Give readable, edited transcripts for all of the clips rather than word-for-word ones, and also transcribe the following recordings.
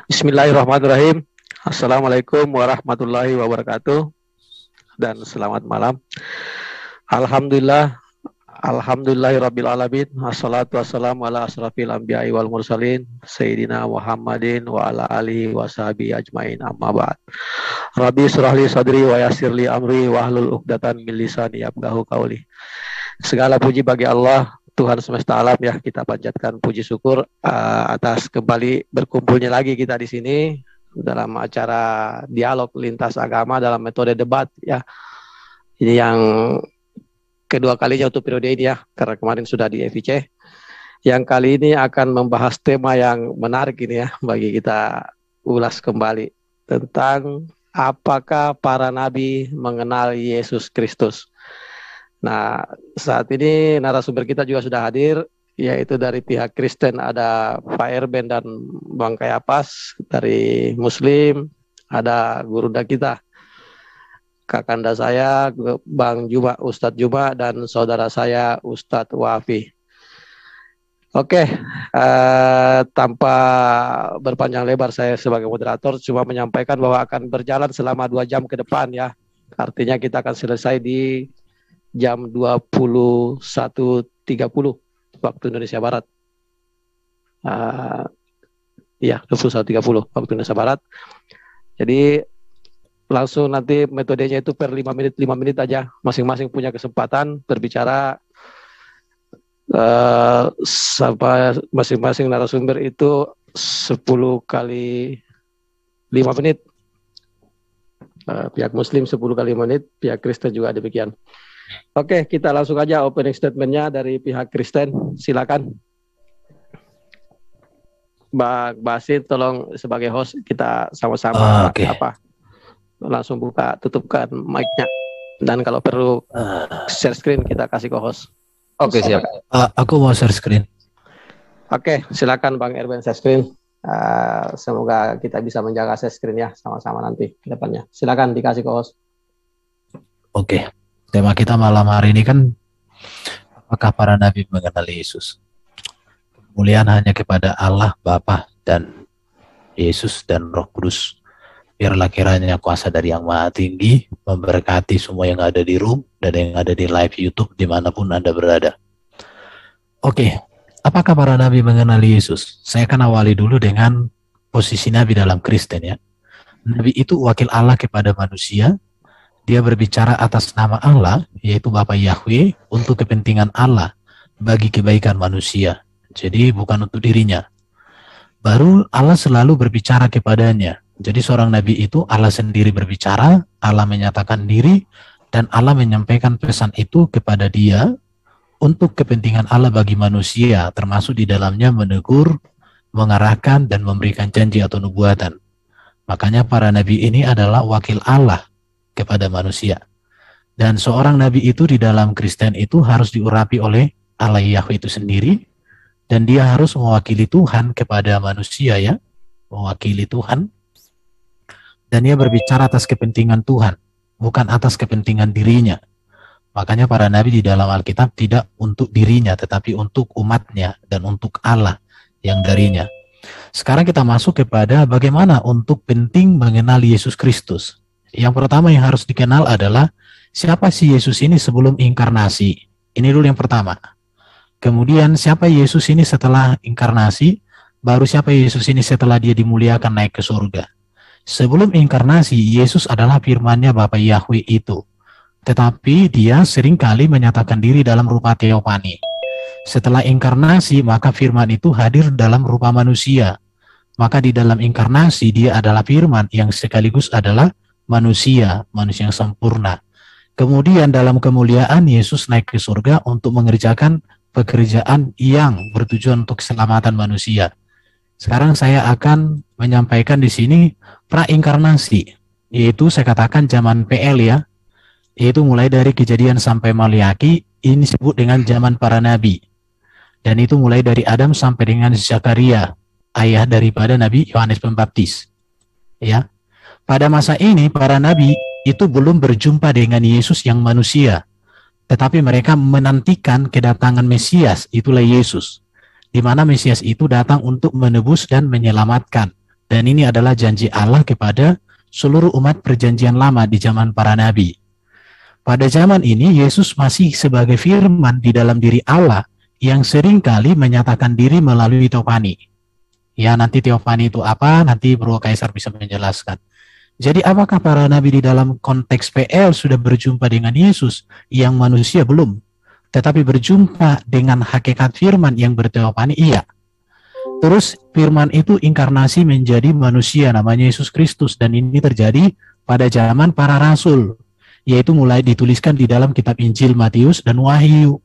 Bismillahirrahmanirrahim. Assalamualaikum warahmatullahi wabarakatuh dan selamat malam. Alhamdulillah, alhamdulillahirabbil alamin. Wassalatu wassalamu ala asrafil anbiya'i wal mursalin sayyidina Muhammadin wa ala alihi washabihi ajmain. Amma ba'd. Rabbi shrahli sadri wa yassirli amri wahlul 'uqdatam min lisani yafqahu qawli. Segala puji bagi Allah, Tuhan semesta alam, ya, kita panjatkan puji syukur atas kembali berkumpulnya lagi kita di sini dalam acara dialog lintas agama dalam metode debat, ya. Ini yang kedua kalinya untuk periode ini, ya, karena kemarin sudah di FIC. Yang kali ini akan membahas tema yang menarik ini, ya, bagi kita ulas kembali tentang apakah para nabi mengenal Yesus Kristus. Nah, saat ini narasumber kita juga sudah hadir, yaitu dari pihak Kristen ada Pak Erben dan Bang Kayapas, dari Muslim ada gurunda kita, kakanda saya Bang Juma, Ustadz Juma, dan saudara saya Ustadz Wafi. Oke, tanpa berpanjang lebar, saya sebagai moderator cuma menyampaikan bahwa akan berjalan selama 2 jam ke depan, ya. Artinya kita akan selesai di jam 21.30 waktu Indonesia Barat. Ya, 21.30 waktu Indonesia Barat. Jadi langsung nanti metodenya itu per 5 menit aja. Masing-masing punya kesempatan berbicara, sampai masing-masing narasumber itu 10 kali 5 menit. Pihak Muslim 10 kali 5 menit, pihak Kristen juga demikian. Oke, kita langsung aja opening statement-nya dari pihak Kristen. Silakan. Bang Basit, tolong sebagai host kita sama-sama langsung tutupkan mic-nya. Dan kalau perlu share screen kita kasih ke host. Oke, siap. Aku mau share screen. Oke, silakan Bang Erben share screen. Semoga kita bisa menjaga share screen, ya, sama-sama nanti ke depannya. Silakan dikasih ke host. Oke. Tema kita malam hari ini kan, apakah para nabi mengenal Yesus? Kemuliaan hanya kepada Allah Bapa dan Yesus dan Roh Kudus. Biarlah kiranya kuasa dari Yang Maha Tinggi memberkati semua yang ada di room dan yang ada di live YouTube dimanapun Anda berada. Oke, apakah para nabi mengenal Yesus? Saya akan awali dulu dengan posisi nabi dalam Kristen, ya. Nabi itu wakil Allah kepada manusia. Dia berbicara atas nama Allah, yaitu Bapa Yahweh, untuk kepentingan Allah, bagi kebaikan manusia. Jadi bukan untuk dirinya. Baru Allah selalu berbicara kepadanya. Jadi seorang nabi itu Allah sendiri berbicara, Allah menyatakan diri, dan Allah menyampaikan pesan itu kepada dia, untuk kepentingan Allah bagi manusia, termasuk di dalamnya menegur, mengarahkan, dan memberikan janji atau nubuatan. Makanya para nabi ini adalah wakil Allah kepada manusia. Dan seorang nabi itu di dalam Kristen itu harus diurapi oleh Allah Yahweh itu sendiri, dan dia harus mewakili Tuhan kepada manusia, ya, mewakili Tuhan, dan dia berbicara atas kepentingan Tuhan, bukan atas kepentingan dirinya. Makanya para nabi di dalam Alkitab tidak untuk dirinya, tetapi untuk umatnya dan untuk Allah yang darinya. Sekarang kita masuk kepada bagaimana untuk penting mengenal Yesus Kristus. Yang pertama yang harus dikenal adalah siapa sih Yesus ini sebelum inkarnasi. Ini dulu yang pertama. Kemudian siapa Yesus ini setelah inkarnasi, baru siapa Yesus ini setelah dia dimuliakan naik ke surga. Sebelum inkarnasi, Yesus adalah firman-Nya Bapa Yahweh itu. Tetapi dia seringkali menyatakan diri dalam rupa teofani. Setelah inkarnasi, maka firman itu hadir dalam rupa manusia. Maka di dalam inkarnasi dia adalah firman yang sekaligus adalah manusia yang sempurna. Kemudian dalam kemuliaan Yesus naik ke surga untuk mengerjakan pekerjaan yang bertujuan untuk keselamatan manusia. Sekarang saya akan menyampaikan di sini prainkarnasi, yaitu saya katakan zaman PL, ya, yaitu mulai dari Kejadian sampai Maliaki. Ini disebut dengan zaman para nabi, dan itu mulai dari Adam sampai dengan Zakaria, ayah daripada Nabi Yohanes Pembaptis, ya. Pada masa ini para nabi itu belum berjumpa dengan Yesus yang manusia, tetapi mereka menantikan kedatangan Mesias, itulah Yesus. di mana Mesias itu datang untuk menebus dan menyelamatkan Dan ini adalah janji Allah kepada seluruh umat perjanjian lama di zaman para nabi. Pada zaman ini, Yesus masih sebagai firman di dalam diri Allah yang seringkali menyatakan diri melalui teofani. Ya, nanti teofani itu apa? Nanti Bro Kaisar bisa menjelaskan. Jadi apakah para nabi di dalam konteks PL sudah berjumpa dengan Yesus yang manusia belum? Tetapi berjumpa dengan hakikat firman yang berteofani, iya. Terus firman itu inkarnasi menjadi manusia namanya Yesus Kristus, dan ini terjadi pada zaman para rasul, yaitu mulai dituliskan di dalam kitab Injil, Matius, dan Wahyu.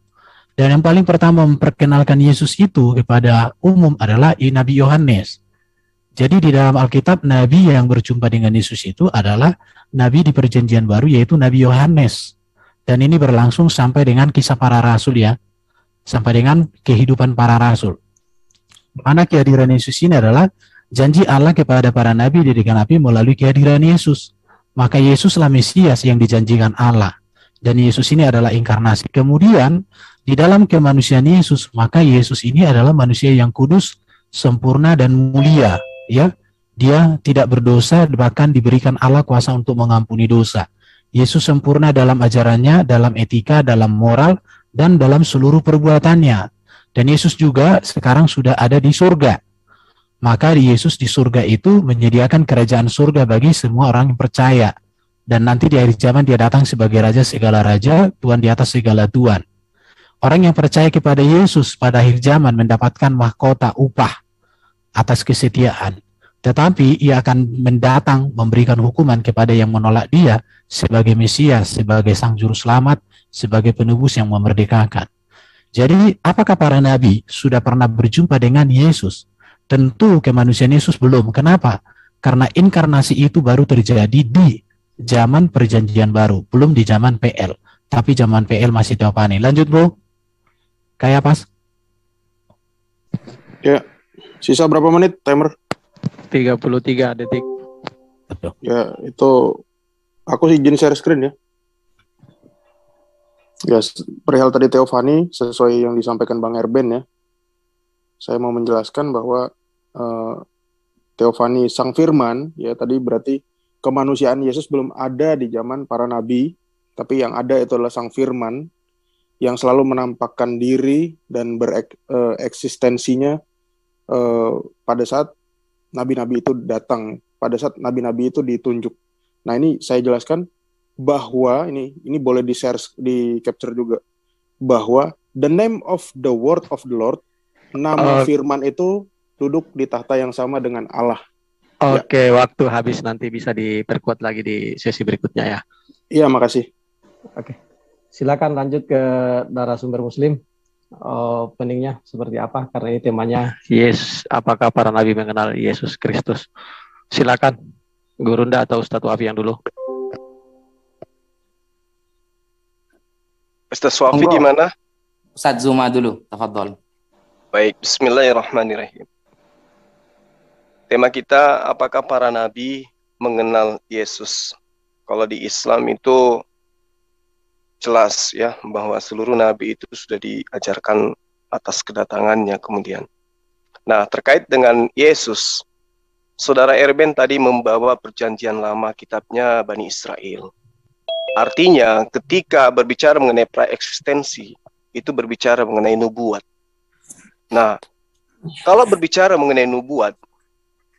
Dan yang paling pertama memperkenalkan Yesus itu kepada umum adalah Nabi Yohanes. Jadi di dalam Alkitab, Nabi yang berjumpa dengan Yesus itu adalah Nabi di perjanjian baru, yaitu Nabi Yohanes. Dan ini berlangsung sampai dengan kisah para rasul ya, sampai dengan kehidupan para rasul. Mana kehadiran Yesus ini adalah janji Allah kepada para nabi digenapi melalui kehadiran Yesus. Maka Yesuslah Mesias yang dijanjikan Allah. Dan Yesus ini adalah inkarnasi. Kemudian di dalam kemanusiaan Yesus, maka Yesus ini adalah manusia yang kudus, sempurna, dan mulia. Ya, dia tidak berdosa, bahkan diberikan Allah kuasa untuk mengampuni dosa. Yesus sempurna dalam ajarannya, dalam etika, dalam moral, dan dalam seluruh perbuatannya. Dan Yesus juga sekarang sudah ada di surga. Maka Yesus di surga itu menyediakan kerajaan surga bagi semua orang yang percaya. Dan nanti di akhir zaman dia datang sebagai raja segala raja, Tuhan di atas segala tuan. Orang yang percaya kepada Yesus pada akhir zaman mendapatkan mahkota upah atas kesetiaan. Tetapi ia akan mendatang memberikan hukuman kepada yang menolak dia sebagai Mesias, sebagai Sang Juru Selamat, sebagai penebus yang memerdekakan. Jadi, apakah para nabi sudah pernah berjumpa dengan Yesus? Tentu kemanusiaan Yesus belum. Kenapa? Karena inkarnasi itu baru terjadi di zaman perjanjian baru, belum di zaman PL. Tapi zaman PL masih teofani. Lanjut, Bro. Kayak pas? Ya, sisa berapa menit timer? 33 detik. Betul. Ya, itu aku izin share screen ya. Ya, perihal tadi teofani, sesuai yang disampaikan Bang Erben ya, saya mau menjelaskan bahwa teofani Sang Firman, ya tadi berarti kemanusiaan Yesus belum ada di zaman para nabi, tapi yang ada itu adalah Sang Firman, yang selalu menampakkan diri dan bereksistensinya pada saat nabi-nabi itu datang, pada saat nabi-nabi itu ditunjuk. Nah ini saya jelaskan, bahwa ini boleh di-share, di-capture juga, bahwa the name of the word of the Lord, nama firman itu duduk di tahta yang sama dengan Allah. Oke, waktu habis, nanti bisa diperkuat lagi di sesi berikutnya ya. Iya, makasih. Oke, silakan lanjut ke narasumber Muslim. Openingnya seperti apa? Karena ini temanya apakah para nabi mengenal Yesus Kristus? Silakan, Gurunda atau Ustadz Wafi yang dulu. Ustaz Wafi gimana? Ustaz Zuma dulu, tafadhol. Baik, bismillahirrahmanirrahim. Tema kita, apakah para nabi mengenal Yesus? Kalau di Islam itu jelas ya, bahwa seluruh nabi itu sudah diajarkan atas kedatangannya kemudian. Nah, terkait dengan Yesus, Saudara Erben tadi membawa perjanjian lama kitabnya Bani Israel. Artinya ketika berbicara mengenai praeksistensi, itu berbicara mengenai nubuat. Nah, kalau berbicara mengenai nubuat,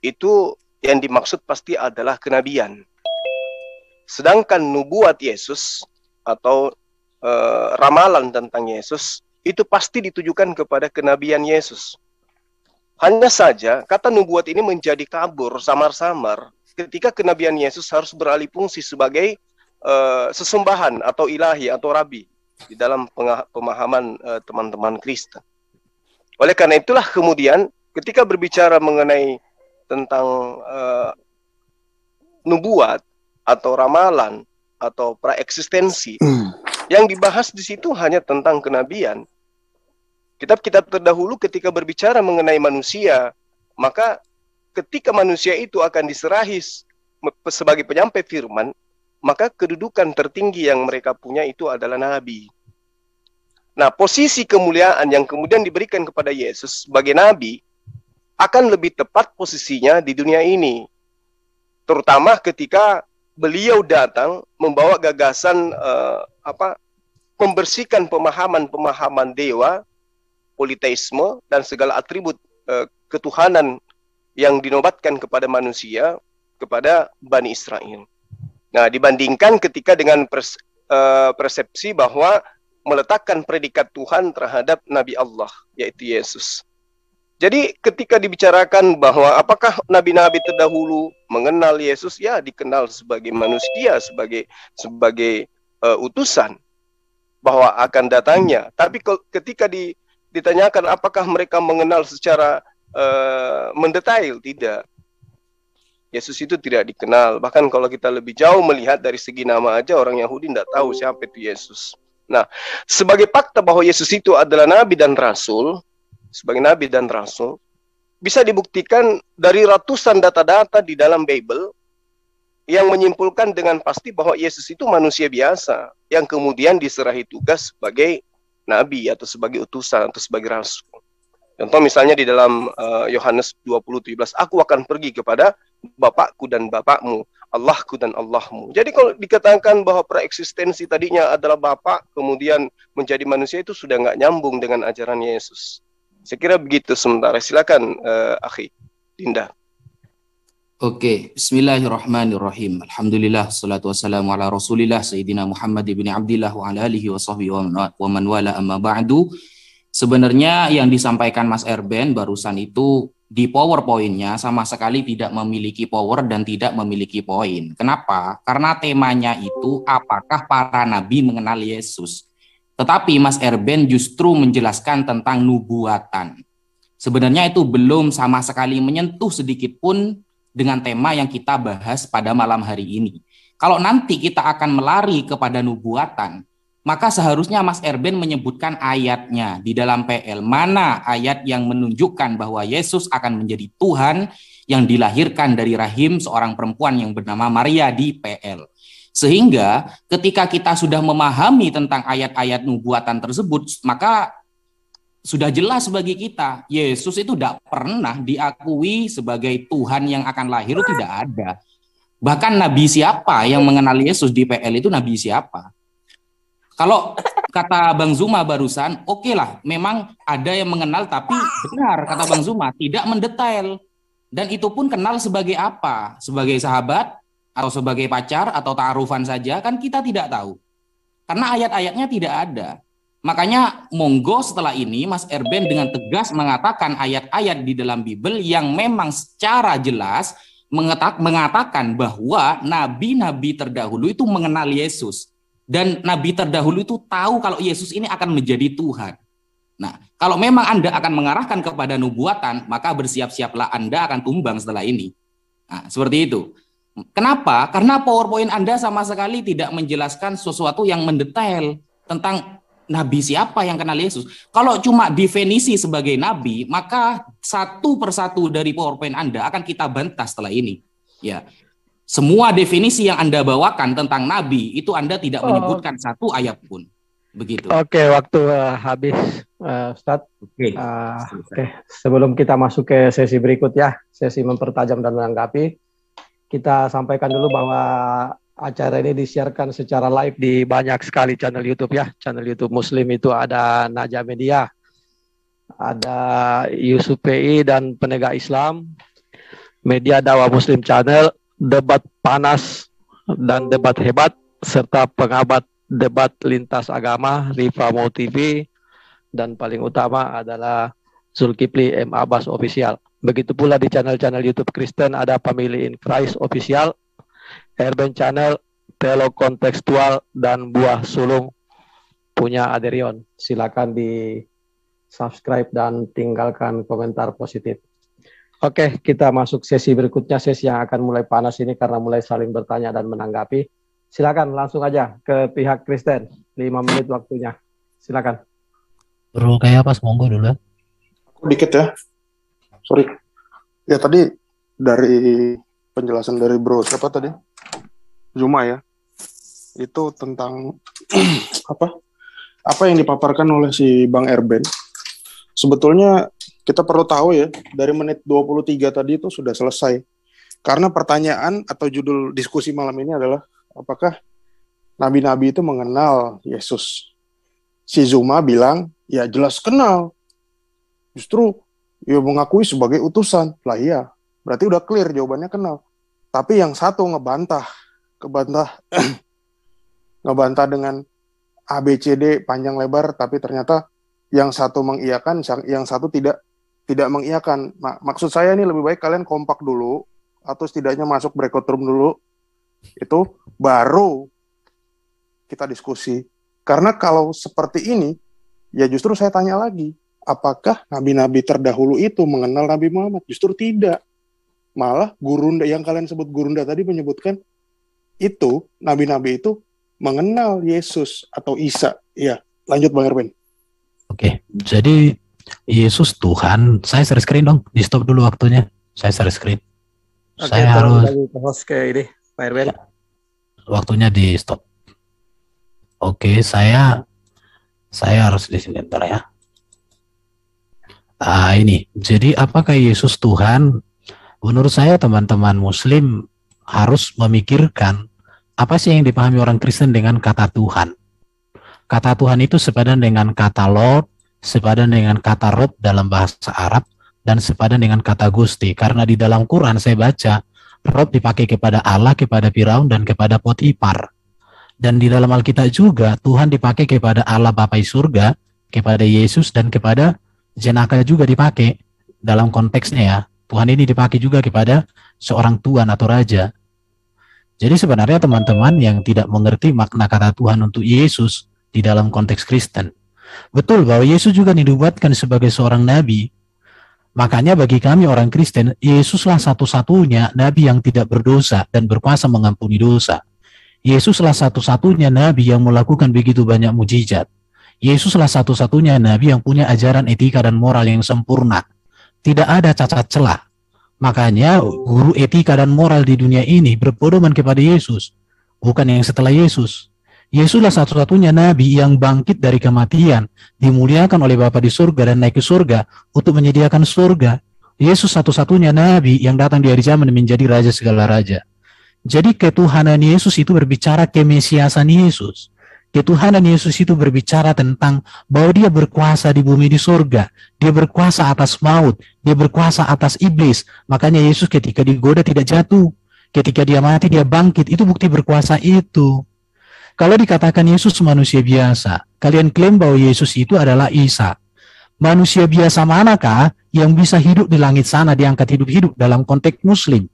itu yang dimaksud pasti adalah kenabian. Sedangkan nubuat Yesus atau ramalan tentang Yesus, itu pasti ditujukan kepada kenabian Yesus. Hanya saja kata nubuat ini menjadi kabur, samar-samar, ketika kenabian Yesus harus beralih fungsi sebagai sesembahan atau ilahi atau rabi di dalam pemahaman teman-teman Kristen. Oleh karena itulah kemudian ketika berbicara mengenai tentang nubuat atau ramalan atau praeksistensi, yang dibahas di situ hanya tentang kenabian. Kitab-kitab terdahulu ketika berbicara mengenai manusia, maka ketika manusia itu akan diserahi sebagai penyampai firman, maka kedudukan tertinggi yang mereka punya itu adalah nabi. Nah, posisi kemuliaan yang kemudian diberikan kepada Yesus sebagai nabi, akan lebih tepat posisinya di dunia ini. Terutama ketika beliau datang membawa gagasan membersihkan pemahaman-pemahaman dewa, politeisme, dan segala atribut ketuhanan yang dinobatkan kepada manusia, kepada Bani Israel. Nah, dibandingkan ketika dengan persepsi bahwa meletakkan predikat Tuhan terhadap Nabi Allah, yaitu Yesus. Jadi ketika dibicarakan bahwa apakah nabi-nabi terdahulu mengenal Yesus, ya dikenal sebagai manusia, sebagai utusan, bahwa akan datangnya. Tapi ketika ditanyakan apakah mereka mengenal secara mendetail, tidak. Yesus itu tidak dikenal. Bahkan kalau kita lebih jauh melihat dari segi nama aja, orang Yahudi tidak tahu siapa itu Yesus. Nah, sebagai fakta bahwa Yesus itu adalah nabi dan rasul, sebagai nabi dan rasul, bisa dibuktikan dari ratusan data-data di dalam Bible yang menyimpulkan dengan pasti bahwa Yesus itu manusia biasa yang kemudian diserahi tugas sebagai nabi atau sebagai utusan atau sebagai rasul. Contoh misalnya di dalam Yohanes 20:17, aku akan pergi kepada Bapakku dan Bapakmu, Allahku dan Allahmu. Jadi kalau dikatakan bahwa preeksistensi tadinya adalah Bapak, kemudian menjadi manusia, itu sudah nggak nyambung dengan ajaran Yesus. Saya kira begitu sementara. Silakan Akhi Dinda. Oke, bismillahirrahmanirrahim. Alhamdulillah, salatu wassalamu ala rasulillah, Sayyidina Muhammad ibn Abdillah wa ala alihi wa sahbihi wa man wala amma ba'du. Sebenarnya yang disampaikan Mas Erben barusan itu di PowerPoint-nya sama sekali tidak memiliki power dan tidak memiliki poin. Kenapa? Karena temanya itu apakah para nabi mengenal Yesus. Tetapi Mas Erben justru menjelaskan tentang nubuatan. Sebenarnya itu belum sama sekali menyentuh sedikit pun dengan tema yang kita bahas pada malam hari ini. Kalau nanti kita akan melari kepada nubuatan, maka seharusnya Mas Erben menyebutkan ayatnya di dalam PL. Mana ayat yang menunjukkan bahwa Yesus akan menjadi Tuhan yang dilahirkan dari rahim seorang perempuan yang bernama Maria di PL. Sehingga ketika kita sudah memahami tentang ayat-ayat nubuatan tersebut, maka sudah jelas bagi kita, Yesus itu tidak pernah diakui sebagai Tuhan yang akan lahir, itu tidak ada. Bahkan nabi siapa yang mengenal Yesus di PL itu nabi siapa? Kalau kata Bang Zuma barusan, oke lah, memang ada yang mengenal, tapi benar kata Bang Zuma, tidak mendetail. Dan itu pun kenal sebagai apa? Sebagai sahabat, atau sebagai pacar, atau ta'arufan saja, kan kita tidak tahu. Karena ayat-ayatnya tidak ada. Makanya monggo setelah ini Mas Erben dengan tegas mengatakan ayat-ayat di dalam Bible yang memang secara jelas mengatakan bahwa nabi-nabi terdahulu itu mengenal Yesus. Dan nabi terdahulu itu tahu kalau Yesus ini akan menjadi Tuhan. Nah, kalau memang Anda akan mengarahkan kepada nubuatan, maka bersiap-siaplah Anda akan tumbang setelah ini. Nah, seperti itu. Kenapa? Karena PowerPoint Anda sama sekali tidak menjelaskan sesuatu yang mendetail tentang nabi siapa yang kenal Yesus. Kalau cuma definisi sebagai nabi, maka satu persatu dari PowerPoint Anda akan kita bantah setelah ini. Ya. Semua definisi yang Anda bawakan tentang nabi itu Anda tidak menyebutkan satu ayat pun. Begitu. Oke, waktu habis Ustadz. Oke. Sebelum kita masuk ke sesi berikut ya, sesi mempertajam dan menanggapi, kita sampaikan dulu bahwa acara ini disiarkan secara live di banyak sekali channel YouTube ya. Channel YouTube Muslim itu ada Naja Media, ada Yusuf PI dan Penegak Islam, Media Dakwah Muslim Channel, Debat Panas dan Debat Hebat, serta Pengabat Debat Lintas Agama, Rifamo TV, dan paling utama adalah Zulkifli M. Abbas Official. Begitu pula di channel-channel YouTube Kristen ada Family in Christ Official, Erben Channel, Teolog Kontekstual, dan Buah Sulung punya Aderion. Silakan di subscribe dan tinggalkan komentar positif. Oke, kita masuk sesi berikutnya, sesi yang akan mulai panas ini karena mulai saling bertanya dan menanggapi. Silakan langsung aja ke pihak Kristen. 5 menit waktunya. Silakan. Bro, kayak pas monggo dulu. Aku dikit ya. Sorry. Ya tadi dari penjelasan dari Bro siapa tadi? Zuma ya. Itu tentang apa yang dipaparkan oleh si Bang Erben. Sebetulnya kita perlu tahu ya, dari menit 23 tadi itu sudah selesai. Karena pertanyaan atau judul diskusi malam ini adalah, apakah nabi-nabi itu mengenal Yesus? Si Zuma bilang, ya jelas kenal. Justru ya mengakui sebagai utusan. Lah iya, berarti udah clear jawabannya kenal. Tapi yang satu ngebantah dengan ABCD panjang lebar, tapi ternyata yang satu mengiyakan, yang satu tidak mengiyakan. Maksud saya ini lebih baik kalian kompak dulu, atau setidaknya masuk breakout room dulu, itu baru kita diskusi. Karena kalau seperti ini, ya justru saya tanya lagi, apakah nabi-nabi terdahulu itu mengenal Nabi Muhammad? Justru tidak. Malah Gurunda yang kalian sebut Gurunda tadi menyebutkan itu, nabi-nabi itu mengenal Yesus atau Isa. Ya, lanjut Bang Erwin. Oke, jadi Yesus Tuhan. Saya share screen dong, di stop dulu waktunya. Saya share screen. Oke, Saya harus lagi ke host ke ini, Pak Erwin. waktunya di stop. Oke, saya harus di sini ntar ya. Ini. Jadi apakah Yesus Tuhan? Menurut saya teman-teman Muslim harus memikirkan apa sih yang dipahami orang Kristen dengan kata Tuhan. Kata Tuhan itu sepadan dengan kata Lord, sepadan dengan kata Rob dalam bahasa Arab, dan sepadan dengan kata Gusti. Karena di dalam Quran saya baca, Rob dipakai kepada Allah, kepada Firaun, dan kepada Potifar. Dan di dalam Alkitab juga, Tuhan dipakai kepada Allah Bapa di surga, kepada Yesus, dan kepada jenaka juga dipakai. Dalam konteksnya ya, Tuhan ini dipakai juga kepada seorang tuan atau raja. Jadi sebenarnya teman-teman yang tidak mengerti makna kata Tuhan untuk Yesus di dalam konteks Kristen, betul bahwa Yesus juga dinubuatkan sebagai seorang nabi. Makanya bagi kami orang Kristen, Yesuslah satu-satunya nabi yang tidak berdosa dan berkuasa mengampuni dosa. Yesuslah satu-satunya nabi yang melakukan begitu banyak mujizat. Yesuslah satu-satunya nabi yang punya ajaran etika dan moral yang sempurna. Tidak ada cacat celah. Makanya guru etika dan moral di dunia ini berpedoman kepada Yesus, bukan yang setelah Yesus. Yesuslah satu-satunya nabi yang bangkit dari kematian, dimuliakan oleh Bapa di surga dan naik ke surga untuk menyediakan surga. Yesus satu-satunya nabi yang datang di hari zaman menjadi raja segala raja. Jadi ketuhanan Yesus itu berbicara kemesiasan Yesus. Ketuhanan Yesus itu berbicara tentang bahwa dia berkuasa di bumi di surga. Dia berkuasa atas maut. Dia berkuasa atas iblis. Makanya Yesus ketika digoda tidak jatuh. Ketika dia mati dia bangkit. Itu bukti berkuasa itu. Kalau dikatakan Yesus manusia biasa, kalian klaim bahwa Yesus itu adalah Isa. Manusia biasa manakah yang bisa hidup di langit sana diangkat hidup-hidup dalam konteks Muslim?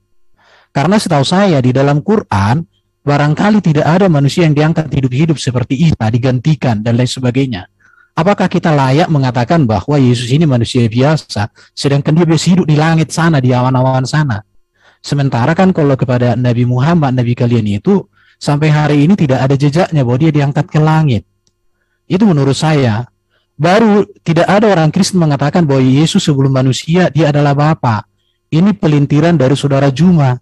Karena setahu saya di dalam Quran, barangkali tidak ada manusia yang diangkat hidup-hidup seperti Isa, digantikan, dan lain sebagainya. Apakah kita layak mengatakan bahwa Yesus ini manusia biasa, sedangkan dia bisa hidup di langit sana, di awan-awan sana? Sementara kan kalau kepada Nabi Muhammad, Nabi kalian itu, sampai hari ini tidak ada jejaknya bahwa dia diangkat ke langit. Itu menurut saya. Baru tidak ada orang Kristen mengatakan bahwa Yesus sebelum manusia, dia adalah Bapa. Ini pelintiran dari saudara Juma.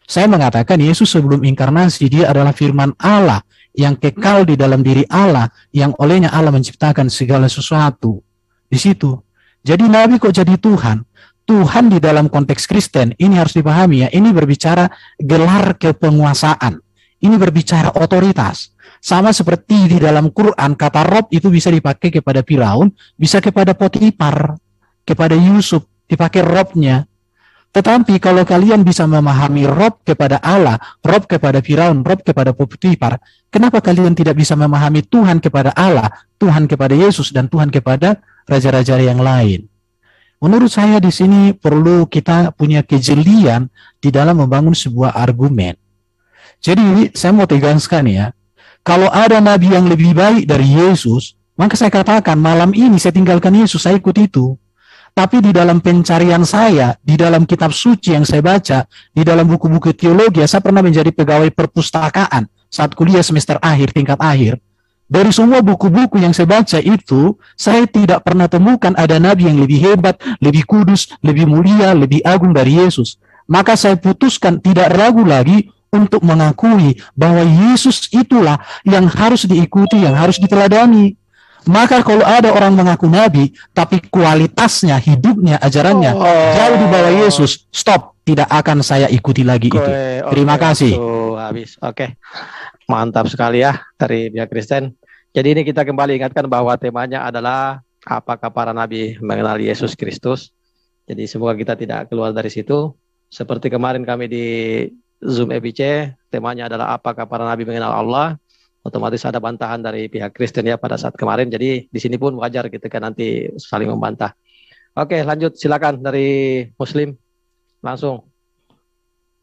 Saya mengatakan Yesus sebelum inkarnasi, dia adalah firman Allah yang kekal di dalam diri Allah, yang olehnya Allah menciptakan segala sesuatu. Di situ. Jadi Nabi kok jadi Tuhan? Tuhan di dalam konteks Kristen, ini harus dipahami ya, ini berbicara gelar kepenguasaan. Ini berbicara otoritas. Sama seperti di dalam Quran, kata Rob itu bisa dipakai kepada Firaun, bisa kepada Potifar, kepada Yusuf, dipakai Robnya. Tetapi kalau kalian bisa memahami Rob kepada Allah, Rob kepada Firaun, Rob kepada Potifar, kenapa kalian tidak bisa memahami Tuhan kepada Allah, Tuhan kepada Yesus, dan Tuhan kepada raja-raja yang lain? Menurut saya di sini perlu kita punya kejelian di dalam membangun sebuah argumen. Jadi saya mau tegaskan ya, kalau ada nabi yang lebih baik dari Yesus, maka saya katakan malam ini saya tinggalkan Yesus, saya ikut itu. Tapi di dalam pencarian saya, di dalam kitab suci yang saya baca, di dalam buku-buku teologi, saya pernah menjadi pegawai perpustakaan saat kuliah semester akhir, tingkat akhir. Dari semua buku-buku yang saya baca itu, saya tidak pernah temukan ada nabi yang lebih hebat, lebih kudus, lebih mulia, lebih agung dari Yesus. Maka saya putuskan tidak ragu lagi untuk mengakui bahwa Yesus itulah yang harus diikuti, yang harus diteladani. Maka kalau ada orang mengaku nabi, tapi kualitasnya, hidupnya, ajarannya jauh di bawah Yesus, stop, tidak akan saya ikuti lagi itu. Terima kasih. Habis. Oke. Mantap sekali ya dari pihak Kristen. Jadi ini kita kembali ingatkan bahwa temanya adalah apakah para nabi mengenal Yesus Kristus. Jadi semoga kita tidak keluar dari situ. Seperti kemarin kami di Zoom EBC, temanya adalah apakah para nabi mengenal Allah. Otomatis ada bantahan dari pihak Kristen ya pada saat kemarin. Jadi di sini pun wajar gitu kan nanti saling membantah. Oke, lanjut silakan dari Muslim langsung.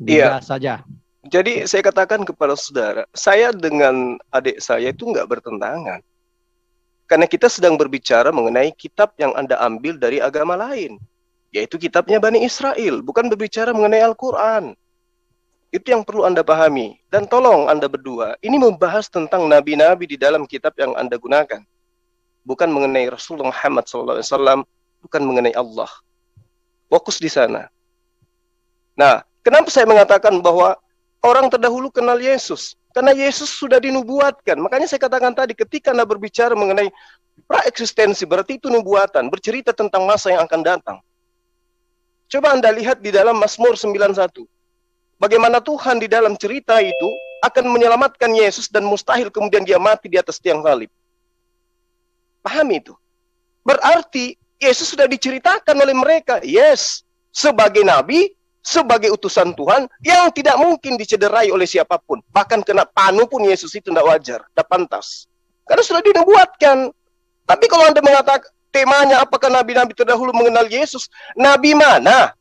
Iya saja. Jadi saya katakan kepada saudara, saya dengan adik saya itu nggak bertentangan. Karena kita sedang berbicara mengenai kitab yang Anda ambil dari agama lain. Yaitu kitabnya Bani Israel, bukan berbicara mengenai Al-Quran. Itu yang perlu Anda pahami. Dan tolong Anda berdua, ini membahas tentang nabi-nabi di dalam kitab yang Anda gunakan. Bukan mengenai Rasulullah Muhammad SAW, bukan mengenai Allah. Fokus di sana. Nah, kenapa saya mengatakan bahwa orang terdahulu kenal Yesus? Karena Yesus sudah dinubuatkan. Makanya saya katakan tadi, ketika Anda berbicara mengenai praeksistensi, berarti itu nubuatan, bercerita tentang masa yang akan datang. Coba Anda lihat di dalam Mazmur 91. Bagaimana Tuhan di dalam cerita itu akan menyelamatkan Yesus dan mustahil kemudian dia mati di atas tiang salib. Pahami itu? Berarti Yesus sudah diceritakan oleh mereka. Yes, sebagai nabi, sebagai utusan Tuhan yang tidak mungkin dicederai oleh siapapun. Bahkan kena panu pun Yesus itu tidak wajar, tidak pantas. Karena sudah dinubuatkan. Tapi kalau Anda mengatakan temanya apakah nabi-nabi terdahulu mengenal Yesus? Nabi mana?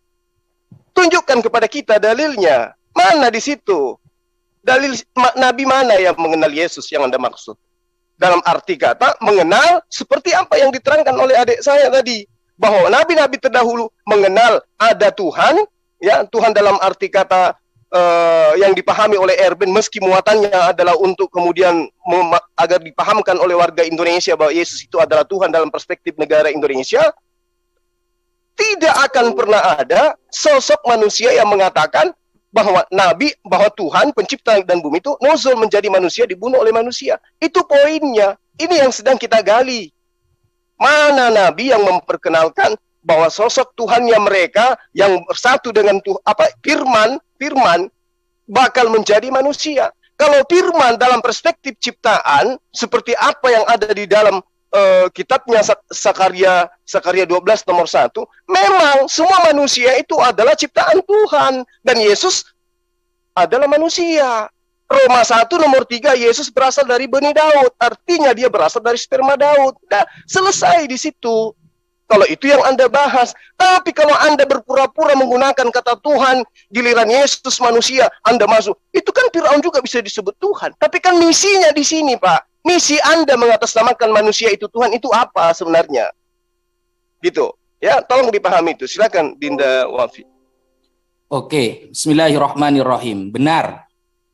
Tunjukkan kepada kita dalilnya. Mana di situ? Dalil nabi mana yang mengenal Yesus yang Anda maksud? Dalam arti kata mengenal seperti apa yang diterangkan oleh adik saya tadi, bahwa nabi-nabi terdahulu mengenal ada Tuhan, ya, Tuhan dalam arti kata yang dipahami oleh Erben, meski muatannya adalah untuk kemudian agar dipahamkan oleh warga Indonesia bahwa Yesus itu adalah Tuhan dalam perspektif negara Indonesia. Tidak akan pernah ada sosok manusia yang mengatakan bahwa nabi, bahwa Tuhan pencipta dan bumi itu nuzul menjadi manusia, dibunuh oleh manusia. Itu poinnya. Ini yang sedang kita gali. Mana nabi yang memperkenalkan bahwa sosok Tuhannya mereka yang bersatu dengan firman bakal menjadi manusia. Kalau firman dalam perspektif ciptaan seperti apa yang ada di dalam kitabnya Sakaria 12 nomor 1, memang semua manusia itu adalah ciptaan Tuhan dan Yesus adalah manusia. Roma 1 nomor 3, Yesus berasal dari Bani Daud, artinya dia berasal dari sperma Daud. Nah, selesai di situ. Kalau itu yang Anda bahas. Tapi kalau Anda berpura-pura menggunakan kata Tuhan, giliran Yesus manusia, Anda masuk. Itu kan Firaun juga bisa disebut Tuhan. Tapi kan misinya di sini, Pak. Misi Anda mengatasnamakan manusia itu Tuhan itu apa sebenarnya? Gitu. Ya, tolong dipahami itu. Silakan Dinda Wafi. Oke, bismillahirrahmanirrahim. Benar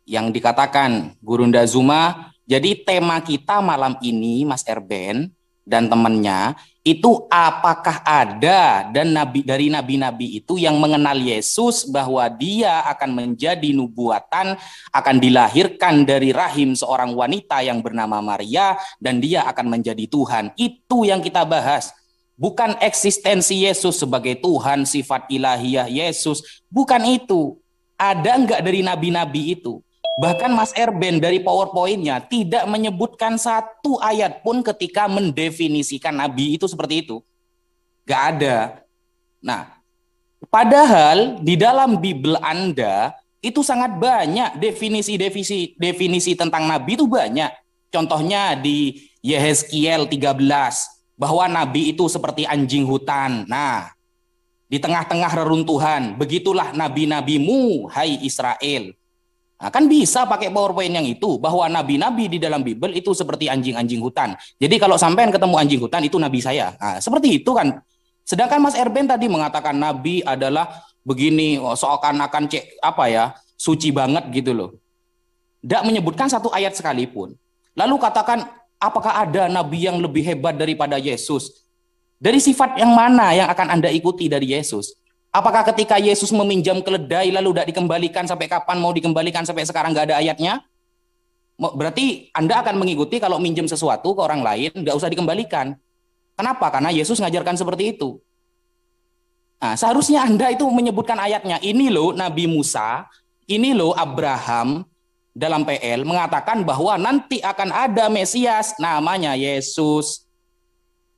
yang dikatakan Gurunda Zuma. Jadi tema kita malam ini, Mas Erben dan temannya, itu apakah ada dan dari nabi-nabi itu yang mengenal Yesus bahwa dia akan menjadi nubuatan, akan dilahirkan dari rahim seorang wanita yang bernama Maria dan dia akan menjadi Tuhan. Itu yang kita bahas. Bukan eksistensi Yesus sebagai Tuhan, sifat ilahiyah Yesus, bukan itu. Ada enggak dari nabi-nabi itu? Bahkan Mas Erben dari PowerPoint-nya tidak menyebutkan satu ayat pun ketika mendefinisikan nabi itu seperti itu. Gak ada. Nah, padahal di dalam Bible Anda itu sangat banyak definisi tentang nabi itu banyak. Contohnya di Yehezkiel 13 bahwa nabi itu seperti anjing hutan. Nah, di tengah-tengah reruntuhan, begitulah nabi-nabimu, hai Israel. Nah, kan bisa pakai PowerPoint yang itu, bahwa nabi-nabi di dalam Bible itu seperti anjing-anjing hutan. Jadi kalau sampean ketemu anjing hutan, itu nabi saya. Nah, seperti itu kan. Sedangkan Mas Erben tadi mengatakan nabi adalah begini, seakan-akan suci banget gitu loh. Tidak menyebutkan satu ayat sekalipun. Lalu katakan, apakah ada nabi yang lebih hebat daripada Yesus? Dari sifat yang mana yang akan Anda ikuti dari Yesus? Apakah ketika Yesus meminjam keledai lalu tidak dikembalikan sampai kapan mau dikembalikan sampai sekarang nggak ada ayatnya? Berarti Anda akan mengikuti kalau minjem sesuatu ke orang lain, nggak usah dikembalikan. Kenapa? Karena Yesus ngajarkan seperti itu. Nah, seharusnya Anda itu menyebutkan ayatnya. Ini loh Nabi Musa, ini loh Abraham dalam PL mengatakan bahwa nanti akan ada Mesias namanya Yesus.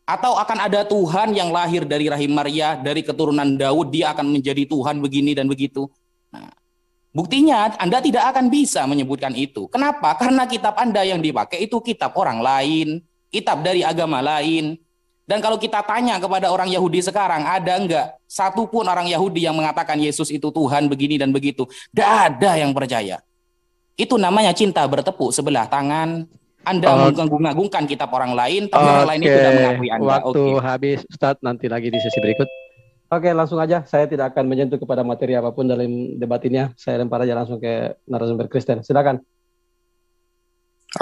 Atau akan ada Tuhan yang lahir dari rahim Maria, dari keturunan Daud, dia akan menjadi Tuhan begini dan begitu. Nah, buktinya Anda tidak akan bisa menyebutkan itu. Kenapa? Karena kitab Anda yang dipakai itu kitab orang lain, kitab dari agama lain. Dan kalau kita tanya kepada orang Yahudi sekarang, ada enggak satupun orang Yahudi yang mengatakan Yesus itu Tuhan begini dan begitu? Tidak ada yang percaya. Itu namanya cinta bertepuk sebelah tangan. Anda mengagung-agungkan kitab orang lain, tapi orang lain itu sudah mengakui Anda. Waktu habis, Ustaz, nanti lagi di sesi berikut. Oke, langsung aja. Saya tidak akan menyentuh kepada materi apapun dalam debat ini. Saya lempar aja langsung ke narasumber Kristen. Silakan.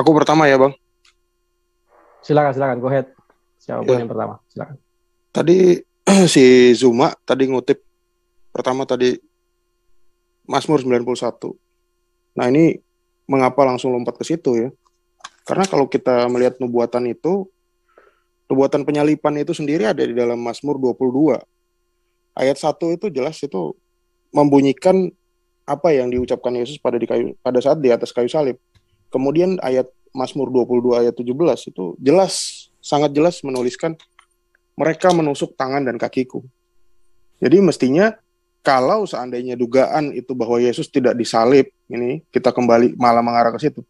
Aku pertama ya, Bang. Silakan. Go ahead. Siapapun yang pertama. Silakan. Tadi si Zuma tadi ngutip pertama tadi Mazmur 91. Nah, ini mengapa langsung lompat ke situ ya? Karena kalau kita melihat nubuatan itu, nubuatan penyalipan itu sendiri ada di dalam Mazmur 22. Ayat 1 itu jelas itu membunyikan apa yang diucapkan Yesus pada saat di atas kayu salib. Kemudian ayat Mazmur 22 ayat 17 itu jelas, sangat jelas menuliskan mereka menusuk tangan dan kakiku. Jadi mestinya kalau seandainya dugaan itu bahwa Yesus tidak disalib, ini kita kembali malah mengarah ke situ.